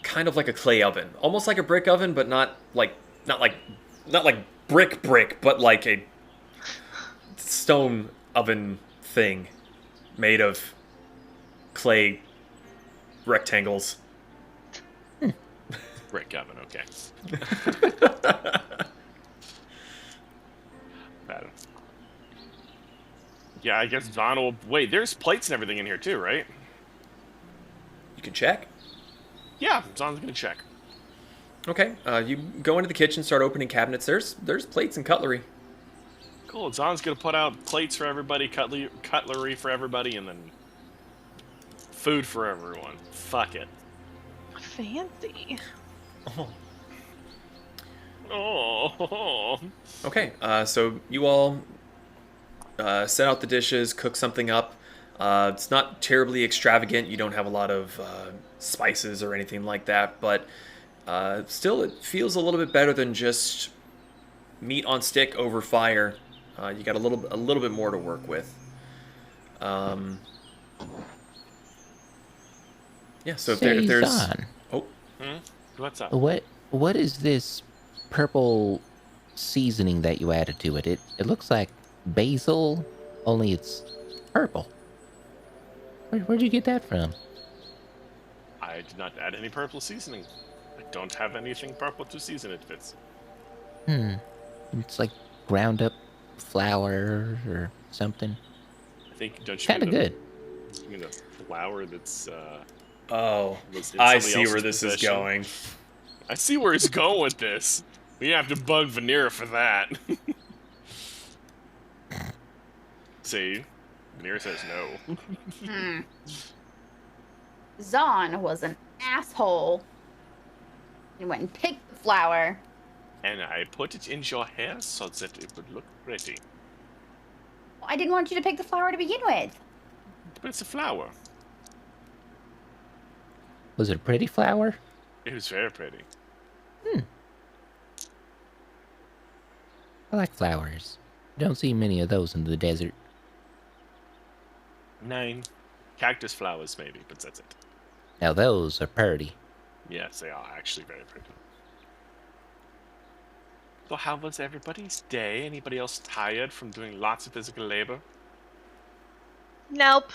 kind of like a clay oven, almost like a brick oven, but not like brick, but like a stone oven thing made of clay rectangles. Brick oven, okay. Bad. Yeah, I guess Zon will... Wait, there's plates and everything in here too, right? You can check. Yeah, Zon's gonna check. Okay, you go into the kitchen, start opening cabinets. There's plates and cutlery. Cool, Zon's gonna put out plates for everybody, cutlery for everybody, and then food for everyone. Fuck it. Fancy. Oh. Okay, so you all set out the dishes, cook something up. It's not terribly extravagant. You don't have a lot of spices or anything like that, but still, it feels a little bit better than just meat on stick over fire. You got a little bit more to work with. Um, yeah. So if there's Zahn, oh What's up? what is this purple seasoning that you added to it? It looks like basil, only it's purple. Where'd you get that from? I did not add any purple seasoning. I don't have anything purple to season it with. It's like ground up flour or something. I think, don't you Kind of mean good. you mean the flour that's oh, was in I somebody see where else's this is possession? going. I see where he's going with this. We have to bug Vanera for that. See? Vanera says no. Zahn was an asshole. He went and picked the flower. And I put it in your hair so that it would look pretty. I didn't want you to pick the flower to begin with. But it's a flower. Was it a pretty flower? It was very pretty. I like flowers. Don't see many of those in the desert. 9. Cactus flowers, maybe, but that's it. Now those are pretty. Yes, they are actually very pretty. So how was everybody's day? Anybody else tired from doing lots of physical labor? Nope.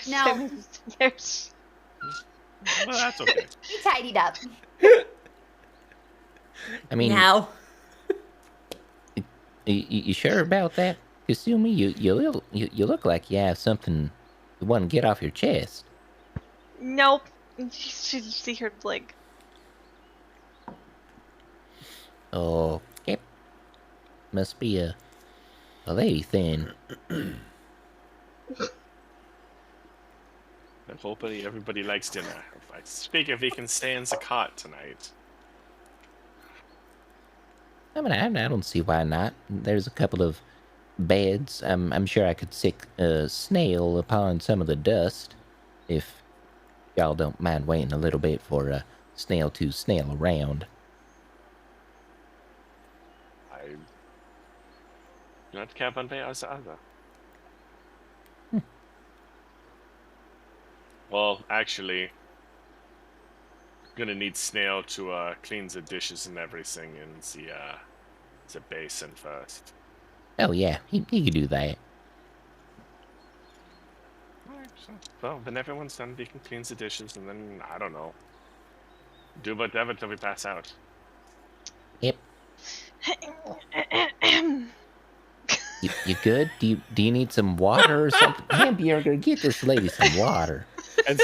No. There's Well, that's okay. He tidied up. I mean, Now. you sure about that? Kasumi, you look like you have something you want to get off your chest. nope. She see her blink. Oh, okay. Must be a lady thing. Hopefully everybody likes dinner. I speak if he can stay in the cot tonight. I mean, I don't see why not. There's a couple of beds. I'm sure I could sick Snail upon some of the dust, if y'all don't mind waiting a little bit for Snail to snail around. I do not care one way or the other. Well, actually, gonna need Snail to clean the dishes and everything in the basin first. Oh yeah, he could do that. Alright, so, well, when everyone's done, we can clean the dishes and then, I don't know, do whatever till we pass out. Yep. You good? Do you need some water or something? Hamburger, get this lady some water. And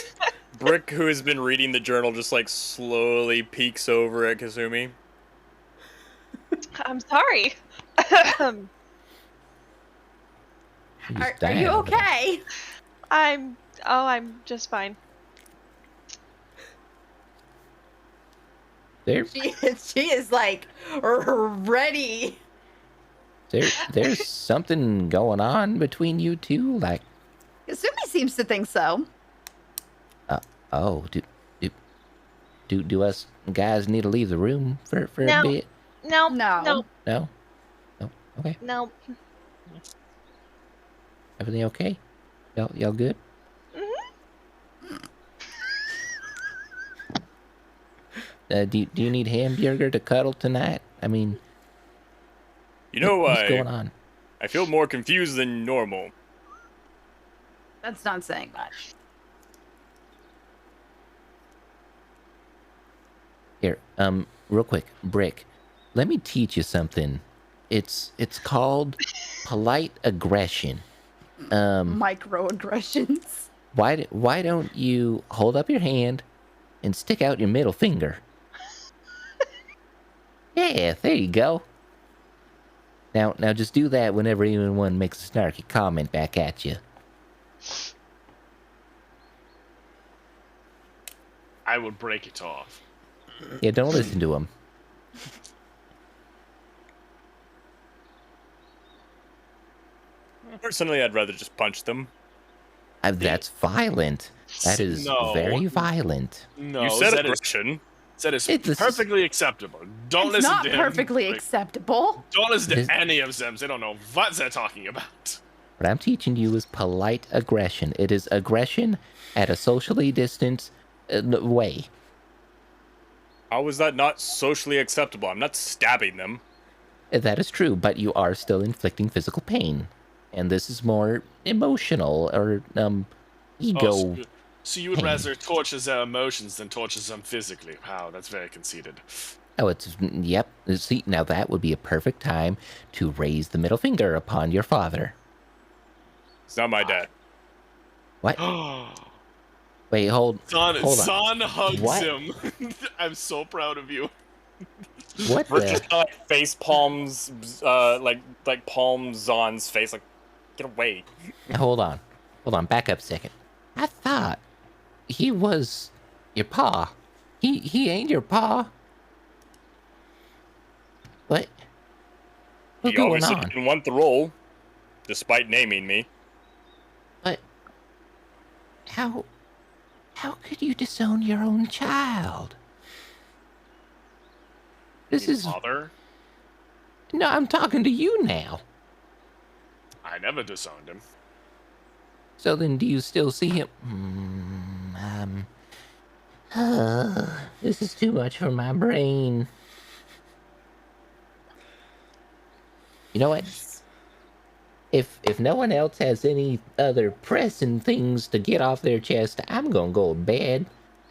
Brick, who has been reading the journal, just like slowly peeks over at Kasumi. I'm sorry. She's Are dying you over there. okay? I'm just fine. She is like ready. There's something going on between you two, like, Kasumi seems to think so. oh, do us guys need to leave the room for No. a bit? No. No. No. No? No? Okay. No. Everything okay? Y'all good? Do you need Hamburger to cuddle tonight? I mean, You know, what's going on? I feel more confused than normal. That's not saying much. Here, real quick, Brick, let me teach you something. It's called polite aggression. Microaggressions. Why don't you hold up your hand and stick out your middle finger? Yeah, there you go. Now just do that whenever anyone makes a snarky comment back at you. I would break it off. Yeah, don't listen to him. Personally, I'd rather just punch them. That's violent. That is No. very violent. No, You said that is aggression. This is- perfectly acceptable. Don't It's listen not to him. perfectly Like, acceptable. don't listen to This- any of them. They don't know what they're talking about. What I'm teaching you is polite aggression. It is aggression at a socially distanced way. How is that not socially acceptable? I'm not stabbing them. That is true, but you are still inflicting physical pain. And this is more emotional or ego. Oh, so you would pain. rather torture their emotions than torture them physically. Wow, that's very conceited. Oh, yep. See, now that would be a perfect time to raise the middle finger upon your father. It's not my dad. What? Wait, hold on. Son hugs What? him. I'm so proud of you. What We're the? just like face palms, like palms Zon's face. Like, get away. Hold on. Back up a second. I thought he was your pa. He ain't your pa. What? What's He going obviously on? didn't want the role, despite naming me. But how could you disown your own child? This is Father, no. I'm talking to you now. I never disowned him. So then, do you still see him? This is too much for my brain. You know what? If no one else has any other pressing things to get off their chest, I'm gonna go to bed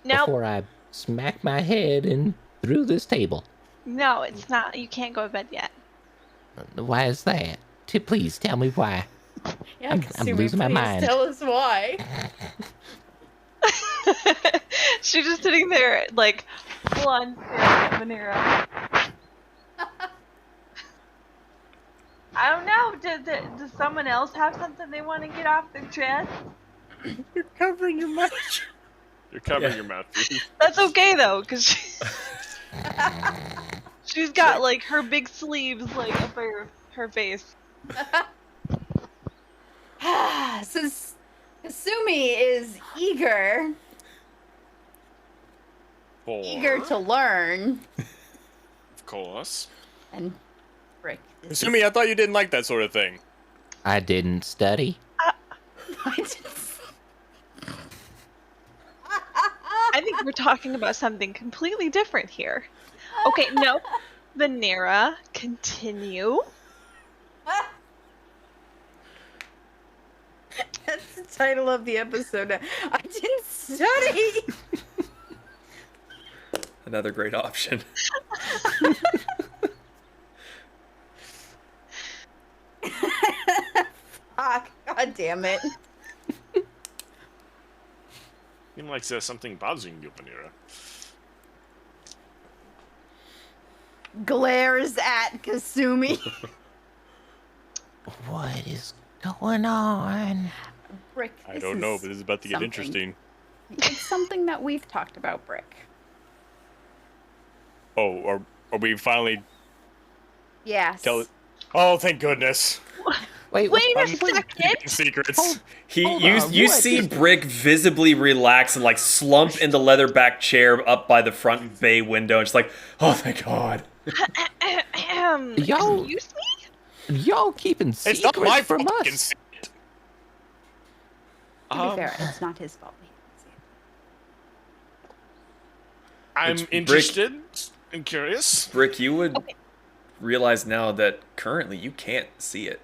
before I smack my head in through this table. No, it's not. You can't go to bed yet. Why is that? Please tell me why. Yeah, I'm Kasumi, losing my please mind. Tell us why. She's just sitting there, like, full on staring at Vanera. I don't know. Does someone else have something they want to get off their chest? You're covering your mouth. You're covering your mouth. Dude. That's okay though, cause she's got like her big sleeves like up her face. Since Kasumi is eager to learn, Of course. and Brick is Kasumi, I thought you didn't like that sort of thing. I didn't study. I think we're talking about something completely different here. Okay, no. Vanera, continue. That's the title of the episode. I didn't study. Another great option. Fuck. God damn it. Seems like there's something bothering you, Vanera. Glares at Kasumi. What is going on? Brick. I this don't know, is but this is about to get something. interesting. It's something that we've talked about, Brick. Oh, are we finally Yes. tell it? Oh, thank goodness. Wait Wait a I'm second. keeping secrets. Hold You on, what? see Brick visibly relax and like slump in the leather back chair up by the front bay window, and just like, oh thank God. Y'all- Excuse me? Y'all keeping It's not secrets my from fault. I can us. see it. To be fair, it's not his fault. I'm It's Brick- interested and curious. Brick, you would Okay. realize now that currently you can't see it.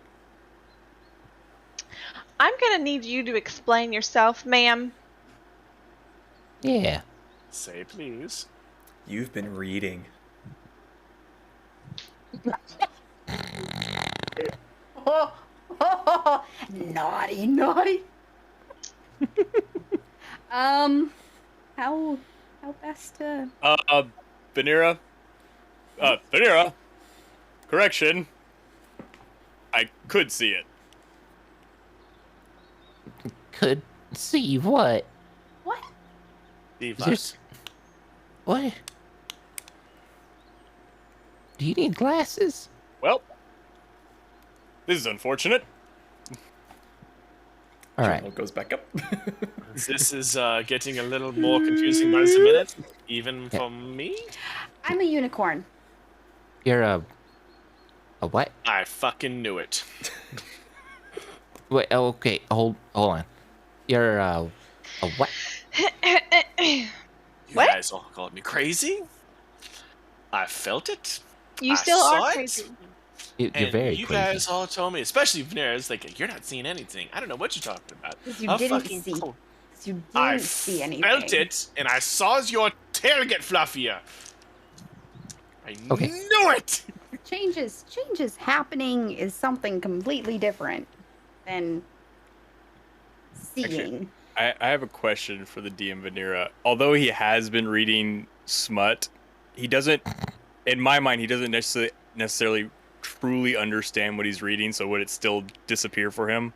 I'm gonna need you to explain yourself, ma'am. Yeah. Say please. You've been reading. Naughty, naughty. How best to? Vanera. Vanera. Correction. I could see it. Could see what? What? There's- What? Do you need glasses? Well, this is unfortunate. All right. Journal goes back up. This is getting a little more confusing by the minute, even Yeah. for me. I'm a unicorn. You're a what? I fucking knew it. Wait. Oh, okay. Hold on. You're a what? You What? guys all called me crazy. I felt it. You I still saw are it. crazy. You're And very you crazy. guys all told me, especially Veneers, like, you're not seeing anything. I don't know what you're talking about. 'Cause you I'm didn't fucking see. cold. 'Cause you I didn't see anything. felt it, and I saw your tail get fluffier. I Okay. knew it. Changes happening is something completely different than seeing. I have a question for the DM Vanera. Although he has been reading smut, he doesn't, in my mind, he doesn't necessarily truly understand what he's reading. So would it still disappear for him?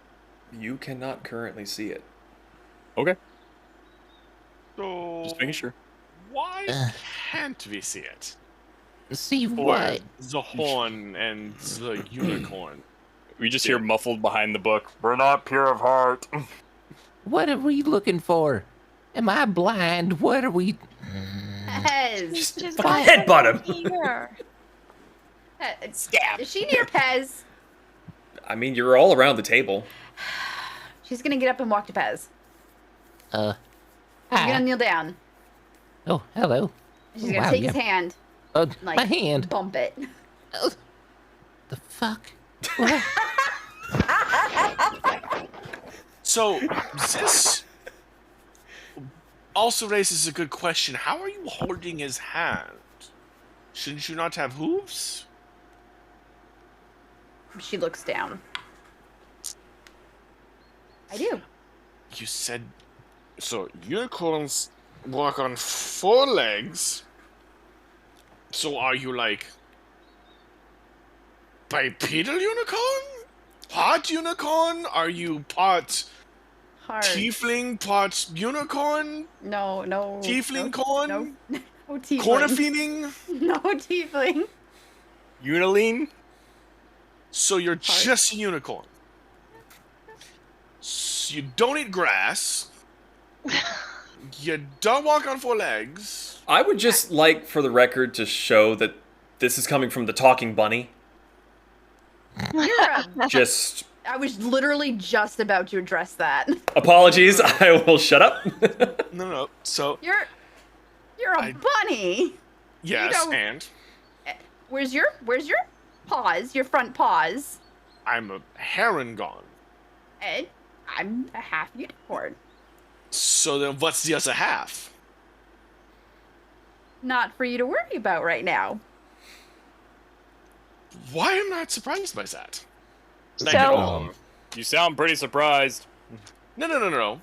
You cannot currently see it. Okay, So, just making sure. why can't we see it? See Or what? the horn and the unicorn? We just hear muffled behind the book. We're not pure of heart. What are we looking for? Am I blind? What are we? Pez. She's fucking got headbutt something him. here. Stab. Is she near Pez? I mean, you're all around the table. She's gonna get up and walk to Pez. She's Hi. gonna kneel down. Oh, hello. She's gonna Wow, take yeah. his hand, like my hand. bump it. Oh, the fuck? What? So, this also raises a good question. How are you holding his hand? Shouldn't you not have hooves? She looks down. I do. You said... So, unicorns walk on 4 legs. So are you like... bipedal unicorn? Part unicorn? Are you part Hard. tiefling, part unicorn? No. Tiefling no, corn? No. No tiefling. Corner feeding? No tiefling. Uniline? So you're just a unicorn. You don't eat grass. You don't walk on 4 legs. I would just like, for the record, to show that this is coming from the talking bunny. Just I was literally just about to address that. apologies. I will shut up. No. So, You're a bunny. yes, don't- and Where's your paws? Your front paws. I'm a herongon. And I'm a half unicorn. So then what's the other half? Not for you to worry about right now. Why am I not surprised by that? Like So- at all? You sound pretty surprised. No.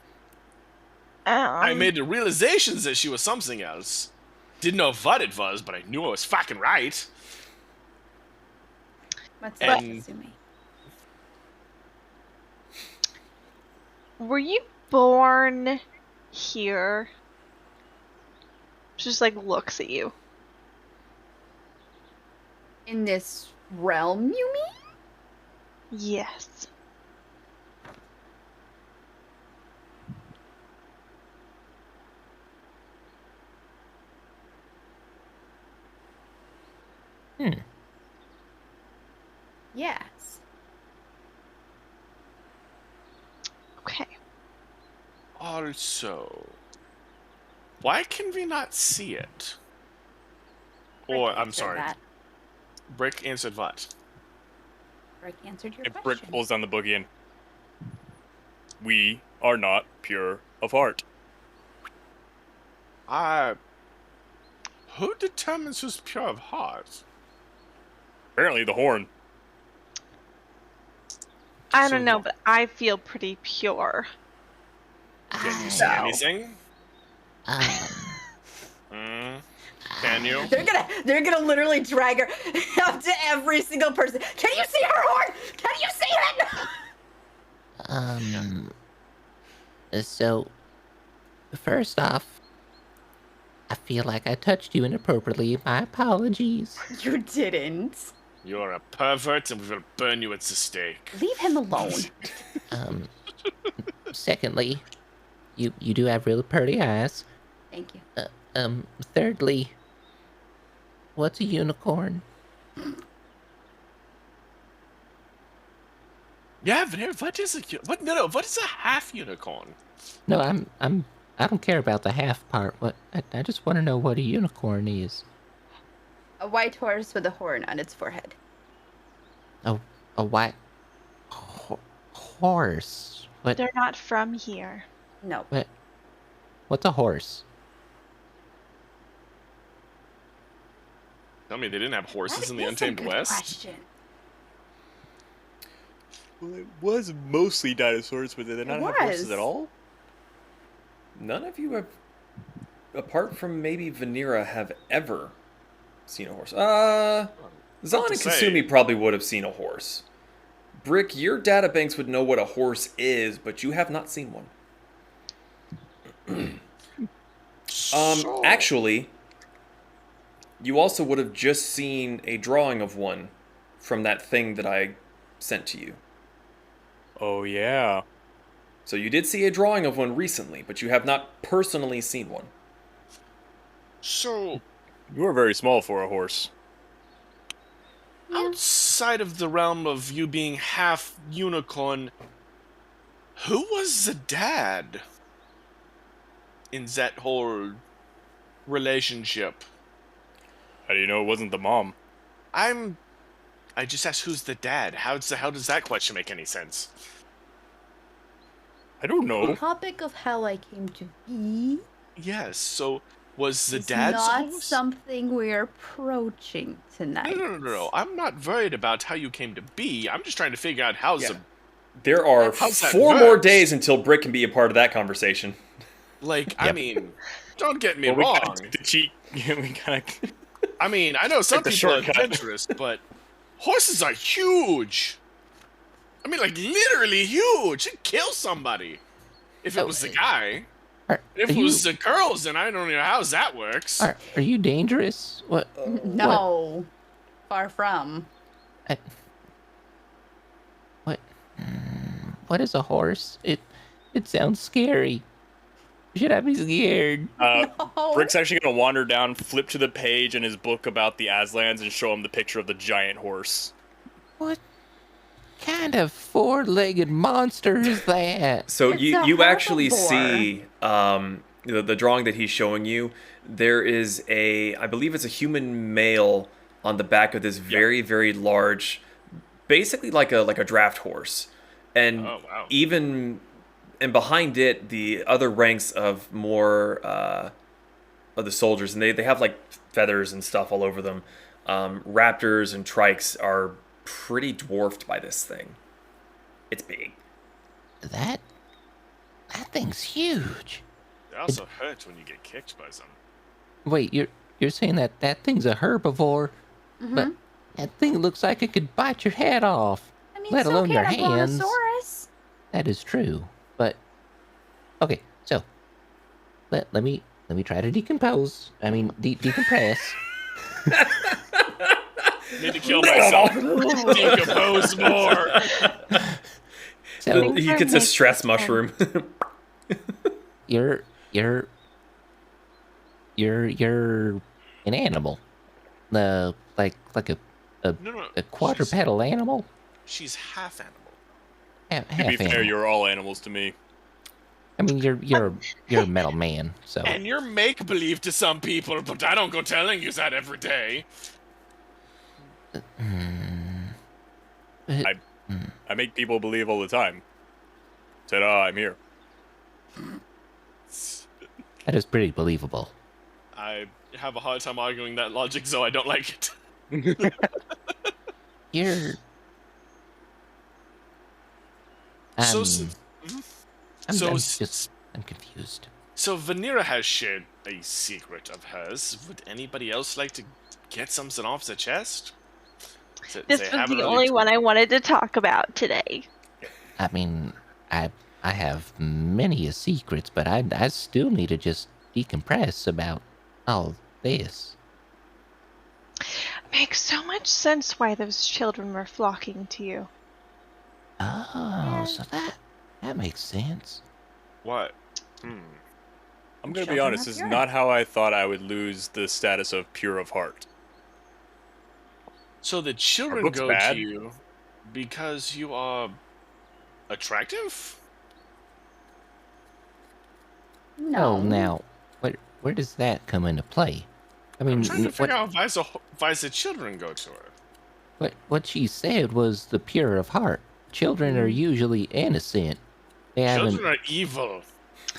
I made the realizations that she was something else. Didn't know what it was, but I knew I was fucking right. What's And- that, Kasumi? Were you born here? She just like looks at you. In this realm, you mean? Yes. Yes. Okay. Also, why can we not see it? Rick Or, I'm answered sorry, that. Brick answered what? Rick answered your And question. Brick pulls down the book again. We are not pure of heart. Who determines who's pure of heart? Apparently the horn. I So don't know, what? but I feel pretty pure. Can you see No. anything? Can you? They're gonna literally drag her up to every single person. Can you see her horn? Can you see it? So, first off, I feel like I touched you inappropriately. My apologies. You didn't. You're a pervert and we will burn you at the stake. Leave him alone. Secondly, you do have really pretty eyes. Thank you. Thirdly, what's a unicorn? Yeah, Vanir, what is what? No, what is a half unicorn? No, I don't care about the half part. I just want to know what a unicorn is. A white horse with a horn on its forehead. A white horse. What? They're not from here. No. What's a horse? Tell me they didn't have horses That in the is a Untamed good West? question. Well, it was mostly dinosaurs, but did they not have horses at all? None of you have, apart from maybe Vanira, have ever seen a horse. Zahn and Kasumi probably would have seen a horse. Brick, your databanks would know what a horse is, but you have not seen one. Actually, you also would have just seen a drawing of one from that thing that I sent to you. Oh, yeah. So you did see a drawing of one recently, but you have not personally seen one. So, You were very small for a horse. outside of the realm of you being half unicorn, who was the dad in that whole relationship? How do you know it wasn't the mom? I just asked who's the dad. How does that question make any sense? I don't The know. topic of how I came to be Yes, so was the is dad's not house? something we're approaching tonight. No. I'm not worried about how you came to be. I'm just trying to figure out how's Yeah. the There are How's that 4 more works? days until Brick can be a part of that conversation. I mean, don't get me Well, we wrong. kind of took the cheat. We kind of. I mean, I know some the people are shortcut. adventurous, but horses are huge. I mean, like literally huge. It'd kill somebody if it was the guy. If it was the girls, then I don't know how that works. Are you dangerous? What? No. Far from. What is a horse? It sounds scary. Should I be scared? No. Brick's actually going to wander down, flip to the page in his book about the Aslans, and show him the picture of the giant horse. What kind of 4-legged monster is that? So It's you a actually herbivore. see the drawing that he's showing you. There is I believe it's a human male on the back of this very, very large, basically like a draft horse. And Oh, wow. and behind it, the other ranks of more of the soldiers, and they have like feathers and stuff all over them. Raptors and trikes are pretty dwarfed by this thing. It's big. That thing's huge. It also hurts when you get kicked by something. Wait, you're saying that thing's a herbivore, but that thing looks like it could bite your head off, I mean, let so alone can your a hands. brontosaurus. That is true, but okay. So let me try to decompose. I mean, decompress. Need to kill myself. Decompose more. So He gets a stress mushroom. you're an animal, like a No. a quadrupedal animal. She's half animal. Half To be fair, animal. you're all animals to me. I mean, you're a metal man, so And you're make believe to some people, but I don't go telling you that every day. I make people believe all the time. Ta-da, I'm here. that is pretty believable. I have a hard time arguing that logic, so I don't like it. You're. So, I'm confused. So Vanira has shared a secret of hers. Would anybody else like to get something off the chest? This was the only one I wanted to talk about today. I mean, I have many secrets, but I still need to just decompress about all this. Makes so much sense why those children were flocking to you. Oh, so That makes sense. What? I'm gonna be Children honest. are This is pure. not how I thought I would lose the status of pure of heart. So the children book's go bad? to you because you are attractive? No. Oh, now, where does that come into play? I I'm mean, trying to figure out why the children go to her. what she said was the pure of heart. Children are usually innocent. They haven't. Children are evil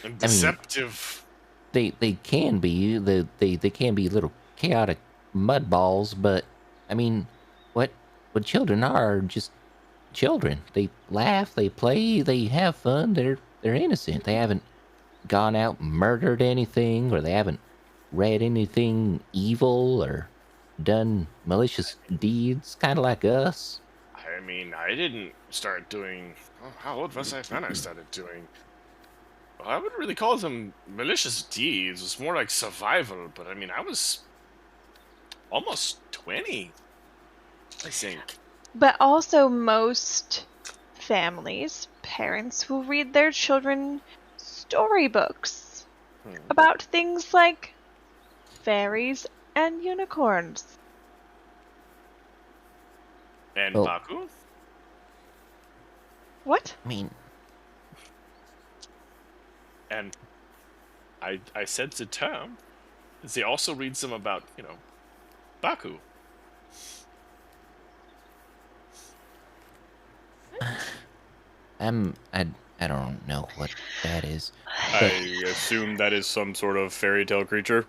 and I mean, deceptive. they can be they can be little chaotic mud balls, but I mean, what children are just children. They laugh, they play, they have fun. They're innocent. They haven't gone out and murdered anything, or they haven't read anything evil or done malicious deeds, kind of like us. I mean, I didn't start doing. Oh, how old was I when I started doing? Well, I wouldn't really call them malicious deeds. It's more like survival. But I mean, I was almost 20, I think. But also, most families, parents will read their children storybooks about things like fairies and unicorns. And Well- Baku? What? I mean, And I said to Tom, they also read some about, Baku. I don't know what that is. I assume that is some sort of fairy tale creature.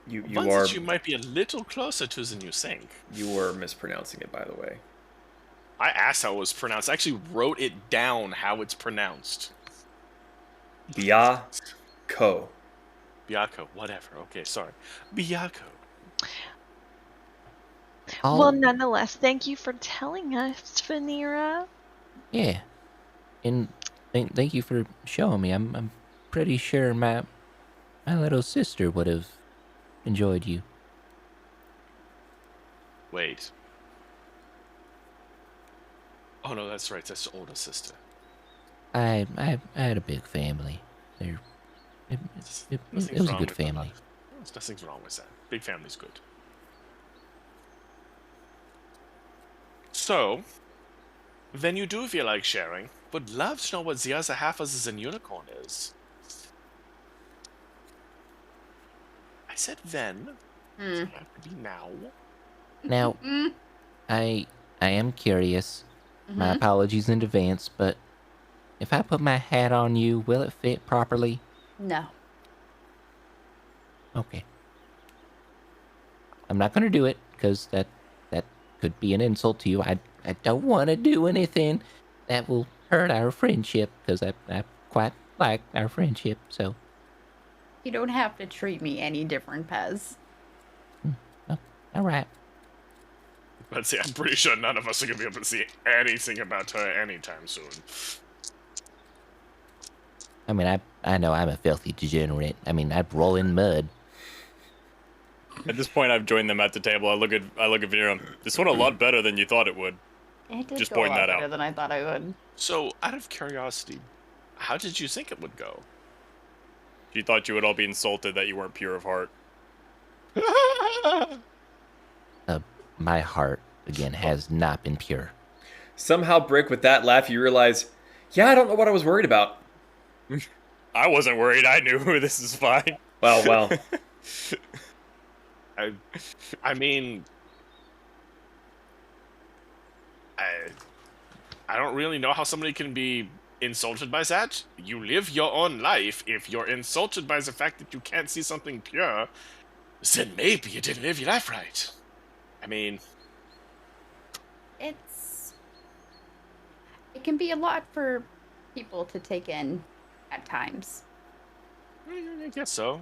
You Ones are that you might be a little closer to than you think. you were mispronouncing it, by the way. I asked how it was pronounced. I actually wrote it down how it's pronounced. Byako. Byako, whatever. Okay, sorry. Byako. All, Well, nonetheless, thank you for telling us, Vanera. yeah, and thank you for showing me. I'm pretty sure my little sister would have enjoyed you. Wait. Oh no, that's right. That's the older sister. I had a big family. It was a wrong good with that. family. There's nothing's wrong with that. Big family's good. So, then you do feel like sharing. Would love to know what the other half of the unicorn is. I said then. Doesn't have to be now. Now, I am curious. My apologies in advance, but if I put my hat on you, will it fit properly? No. Okay. I'm not gonna do it because that could be an insult to you. I don't want to do anything that will hurt our friendship because I quite like our friendship. So, You don't have to treat me any different, Pez. all right. Let's see, I'm pretty sure none of us are going to be able to see anything about her anytime soon. I mean, I know I'm a filthy degenerate. I mean, I'd roll in mud. At this point, I've joined them at the table. I look at Venera. This went a lot better than you thought it would. It did Just go a pointing lot that out. better than I thought I would. So, out of curiosity, how did you think it would go? She thought you would all be insulted that you weren't pure of heart. My heart again has not been pure. Somehow, Brick, with that laugh, you realize, yeah, I don't know what I was worried about. I wasn't worried. I knew this is fine. Well. I mean, I don't really know how somebody can be insulted by that. You live your own life. If you're insulted by the fact that you can't see something pure, then maybe you didn't live your life right. I mean, It can be a lot for people to take in at times. I guess so.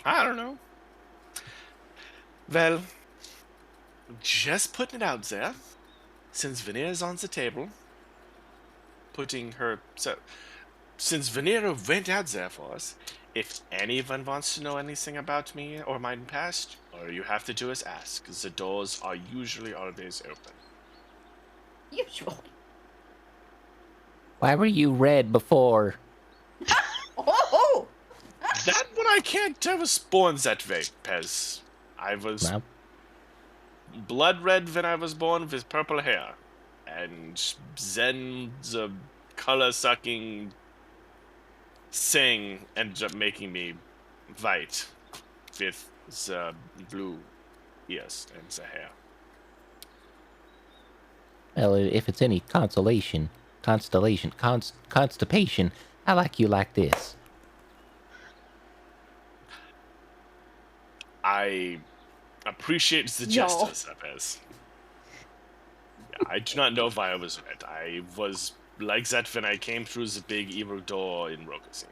I don't know. Well, just putting it out there, since Venera's on the table, since Venera went out there for us, if anyone wants to know anything about me or my past, all you have to do is ask. The doors are usually always open. Usually. Why were you red before? Oh! That one I can't have was born that way, Pez. I was Well, blood red when I was born with purple hair. And then the color sucking thing ended up making me white with the blue ears and the hair. well, if it's any constipation, I like you like this. I appreciate the Yo. gestures, Pez. I do not know if I was red. I was like that when I came through the big evil door in Rokusin.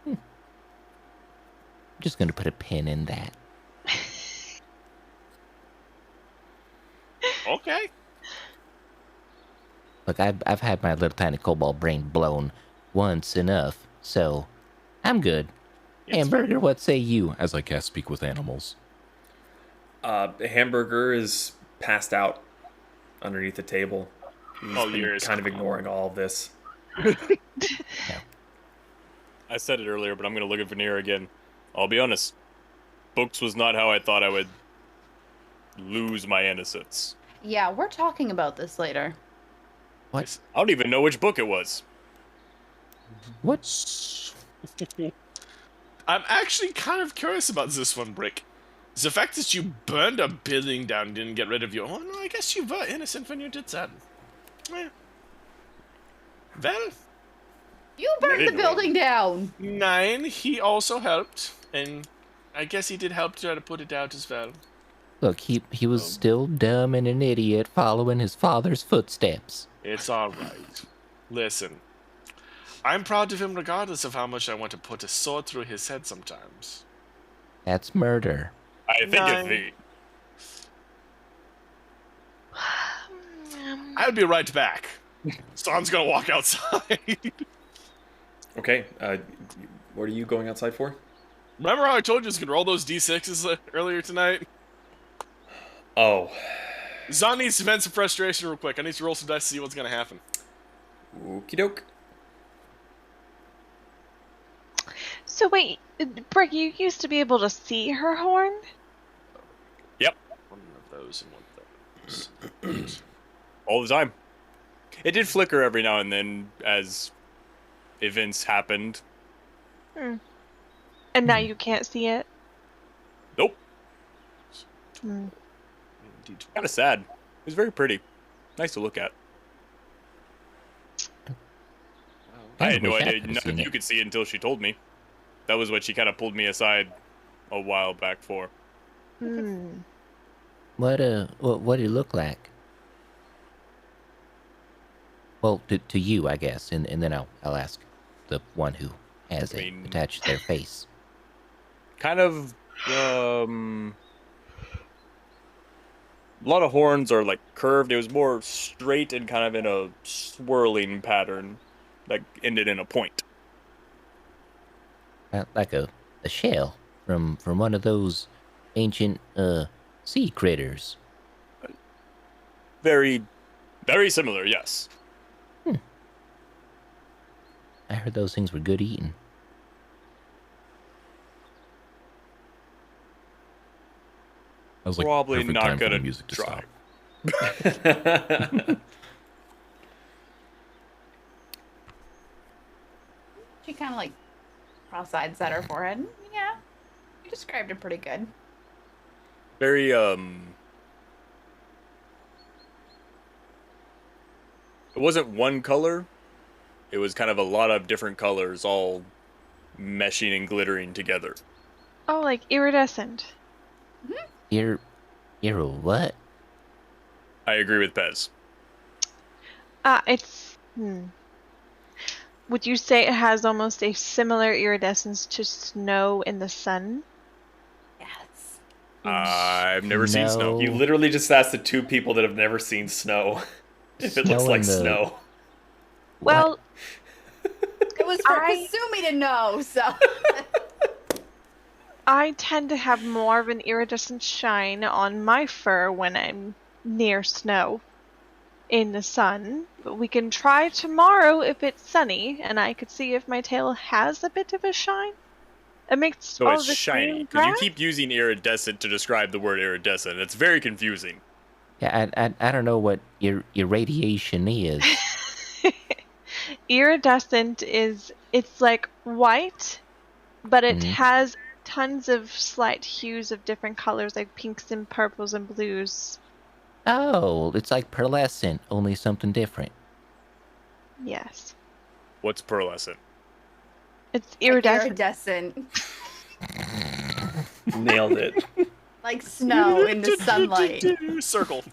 I'm just gonna put a pin in that. Okay. Look, I've had my little tiny cobalt brain blown once enough, so I'm good. Yes. Hamburger, what say you? As I cast Speak with Animals. Hamburger is passed out underneath the table. He's Oh, been yours. kind of ignoring all of this. I said it earlier, but I'm gonna look at Veneer again. I'll be honest. Books was not how I thought I would lose my innocence. Yeah, we're talking about this later. What? I don't even know which book it was. What? I'm actually kind of curious about this one, Brick. The fact that you burned a building down didn't get rid of you. Oh, no, I guess you were innocent when you did that. Eh. Well, You burned the Anyway. building down. 9, he also helped. And I guess he did help try to put it out as well. Look, he was still dumb and an idiot following his father's footsteps. It's alright. Listen, I'm proud of him regardless of how much I want to put a sword through his head sometimes. That's murder. I think Nine. it's I'll be right back. Stan's gonna walk outside. Okay, what are you going outside for? Remember how I told you I was gonna roll those d6s earlier tonight? Oh, Zon needs to vent some frustration real quick. I need to roll some dice to see what's gonna happen. okie doke. So wait, Brick, you used to be able to see her horn? One of those and one of those. all the time. It did flicker every now and then as events happened. And now you can't see it? Nope. Hmm. Kind of sad. It was very pretty. Nice to look at. I had no wish I idea could've none seen of you it. could see it until she told me. That was what she kind of pulled me aside a while back for. Hmm. What did it look like? Well, to you, I guess, and then I'll ask the one who has I it mean- attached to their face. Kind of, a lot of horns are like curved. It was more straight and kind of in a swirling pattern that ended in a point. Like a shell from one of those ancient sea critters. Very, very similar, yes. I heard those things were good eating. I was like, Probably perfect not time for the gonna music to try. stop. She kind of like cross-eyed at her forehead. Yeah, you described it pretty good. Very, it wasn't one color. It was kind of a lot of different colors all meshing and glittering together. Oh, like iridescent. You're a what? I agree with Pez. It's... Would you say it has almost a similar iridescence to snow in the sun? Yes. I've never seen snow. No. You literally just asked the two people that have never seen snow if it looks Snow like in the- snow. Well, It was for Kasumi to know, so. I tend to have more of an iridescent shine on my fur when I'm near snow. in the sun, but we can try tomorrow if it's sunny, and I could see if my tail has a bit of a shine. Amidst So all it's the shiny, green because you grass? keep using iridescent to describe the word iridescent. It's very confusing. Yeah, I don't know what irradiation is. Iridescent it's like white, but it Mhm. has tons of slight hues of different colors, like pinks and purples and blues. Oh, it's like pearlescent, only something different. Yes. What's pearlescent? It's Like iridescent. iridescent. Nailed it. Like snow in the sunlight. Circle.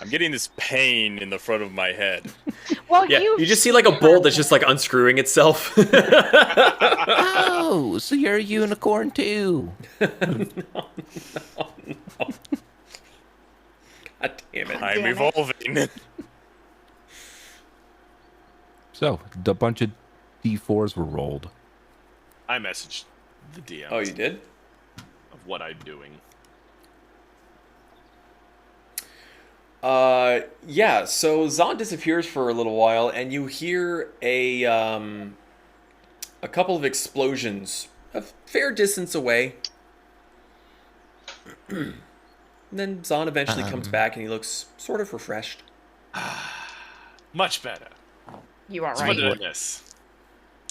I'm getting this pain in the front of my head. Well, Yeah, you just see like a bolt that's just like unscrewing itself. Oh, so you're a unicorn too. God damn it. I'm Damn it. evolving. So, a bunch of D4s were rolled. I messaged the DM Oh, you did? of what I'm doing. Yeah, so Zon disappears for a little while, and you hear a couple of explosions a fair distance away. And then Zon eventually comes back, and he looks sort of refreshed. Much better. You are It's right. better than this.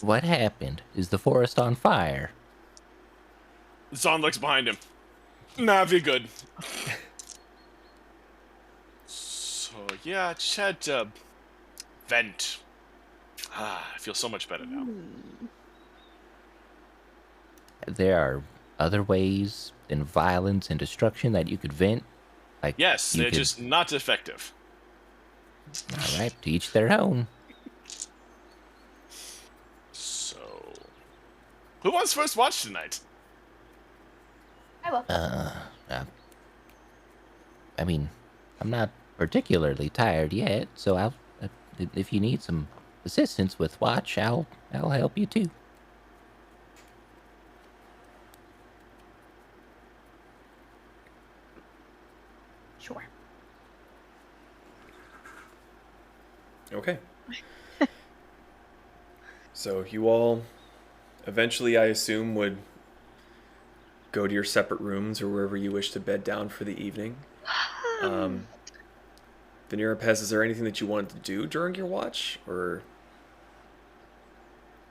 What happened? Is the forest on fire? Zon looks behind him. Nah, be good. So, yeah, I just had to vent. I feel so much better now. There are other ways than violence and destruction that you could vent. Like Yes, you they're could- just not effective. All right, to each their own. So, who wants first watch tonight? I will. I mean, I'm not particularly tired yet, so I'll. If you need some assistance with watch, I'll help you too. Sure. Okay. So you all eventually, I assume, would go to your separate rooms or wherever you wish to bed down for the evening. Vanira Pez, is there anything that you wanted to do during your watch? Or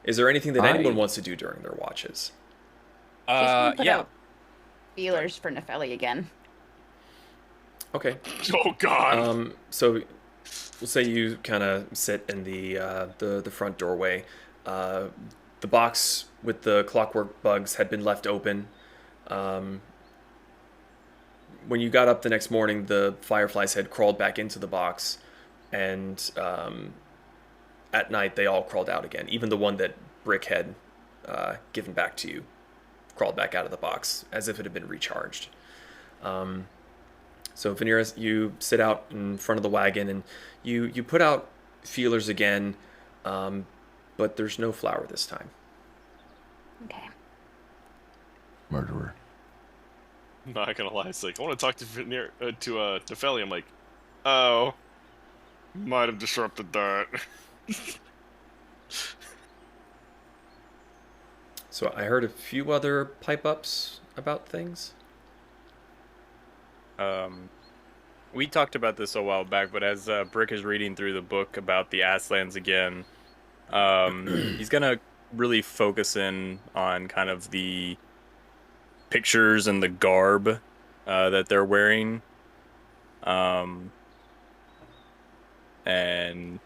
is there anything that anyone wants to do during their watches? She's gonna put Yeah. out feelers for Nepheli again. Okay. Oh, God. So we'll say you kind of sit in the front doorway. The box with the clockwork bugs had been left open. When you got up the next morning, the fireflies had crawled back into the box, and at night they all crawled out again. Even the one that Brick had given back to you crawled back out of the box as if it had been recharged. So Vanira, you sit out in front of the wagon and you put out feelers again, but there's no flower this time. Okay. Murderer. I'm not gonna lie, it's like, I want to talk to Nepheli. I'm like, oh, might have disrupted that. So I heard a few other pipe ups about things. We talked about this a while back, but as Brick is reading through the book about the Asslands again, he's gonna really focus in on kind of the pictures and the garb that they're wearing, and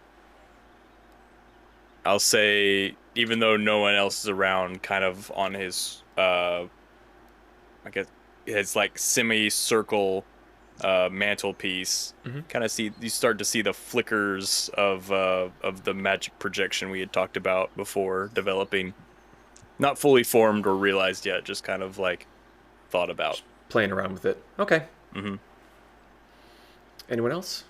I'll say, even though no one else is around, kind of on his, I guess, his like semicircle mantelpiece, kind of you start to see the flickers of the magic projection we had talked about before developing. Not fully formed or realized yet, just kind of like thought about. Playing around with it. Okay. Mm-hmm. Anyone else?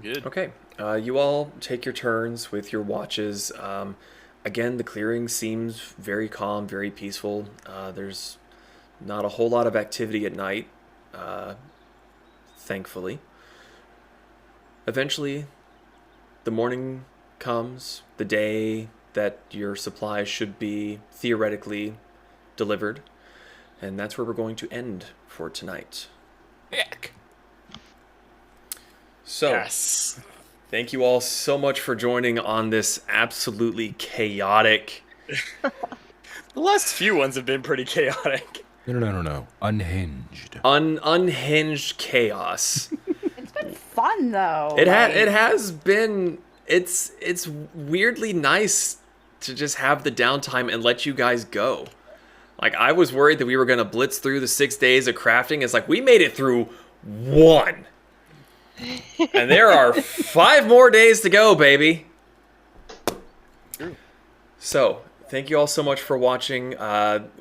Good. Okay. You all take your turns with your watches. Again, the clearing seems very calm, very peaceful. There's not a whole lot of activity at night, thankfully. Eventually, the morning comes, the day that your supplies should be theoretically delivered, and that's where we're going to end for tonight. Heck. So, Yes. thank you all so much for joining on this absolutely chaotic... The last few ones have been pretty chaotic. No. Unhinged. unhinged chaos. It's been fun though. It has been. It's weirdly nice to just have the downtime and let you guys go. Like, I was worried that we were gonna blitz through the 6 days of crafting. It's like we made it through 1, and there are 5 more days to go, baby. So, thank you all so much for watching.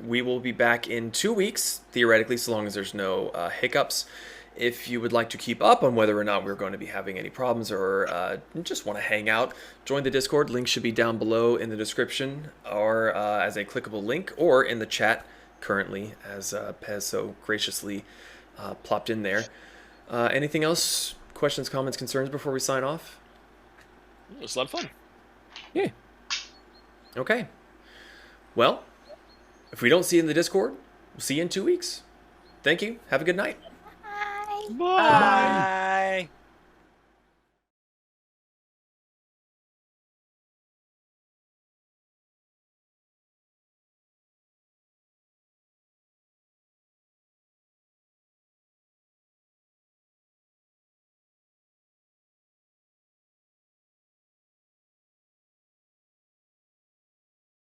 We will be back in 2 weeks, theoretically, so long as there's no hiccups. If you would like to keep up on whether or not we're going to be having any problems or just want to hang out, join the Discord. Link should be down below in the description or as a clickable link or in the chat currently, as Pez so graciously plopped in there. Anything else? Questions, comments, concerns before we sign off? It was a lot of fun. Yeah. Okay. Well, if we don't see you in the Discord, we'll see you in 2 weeks. Thank you. Have a good night. Bye.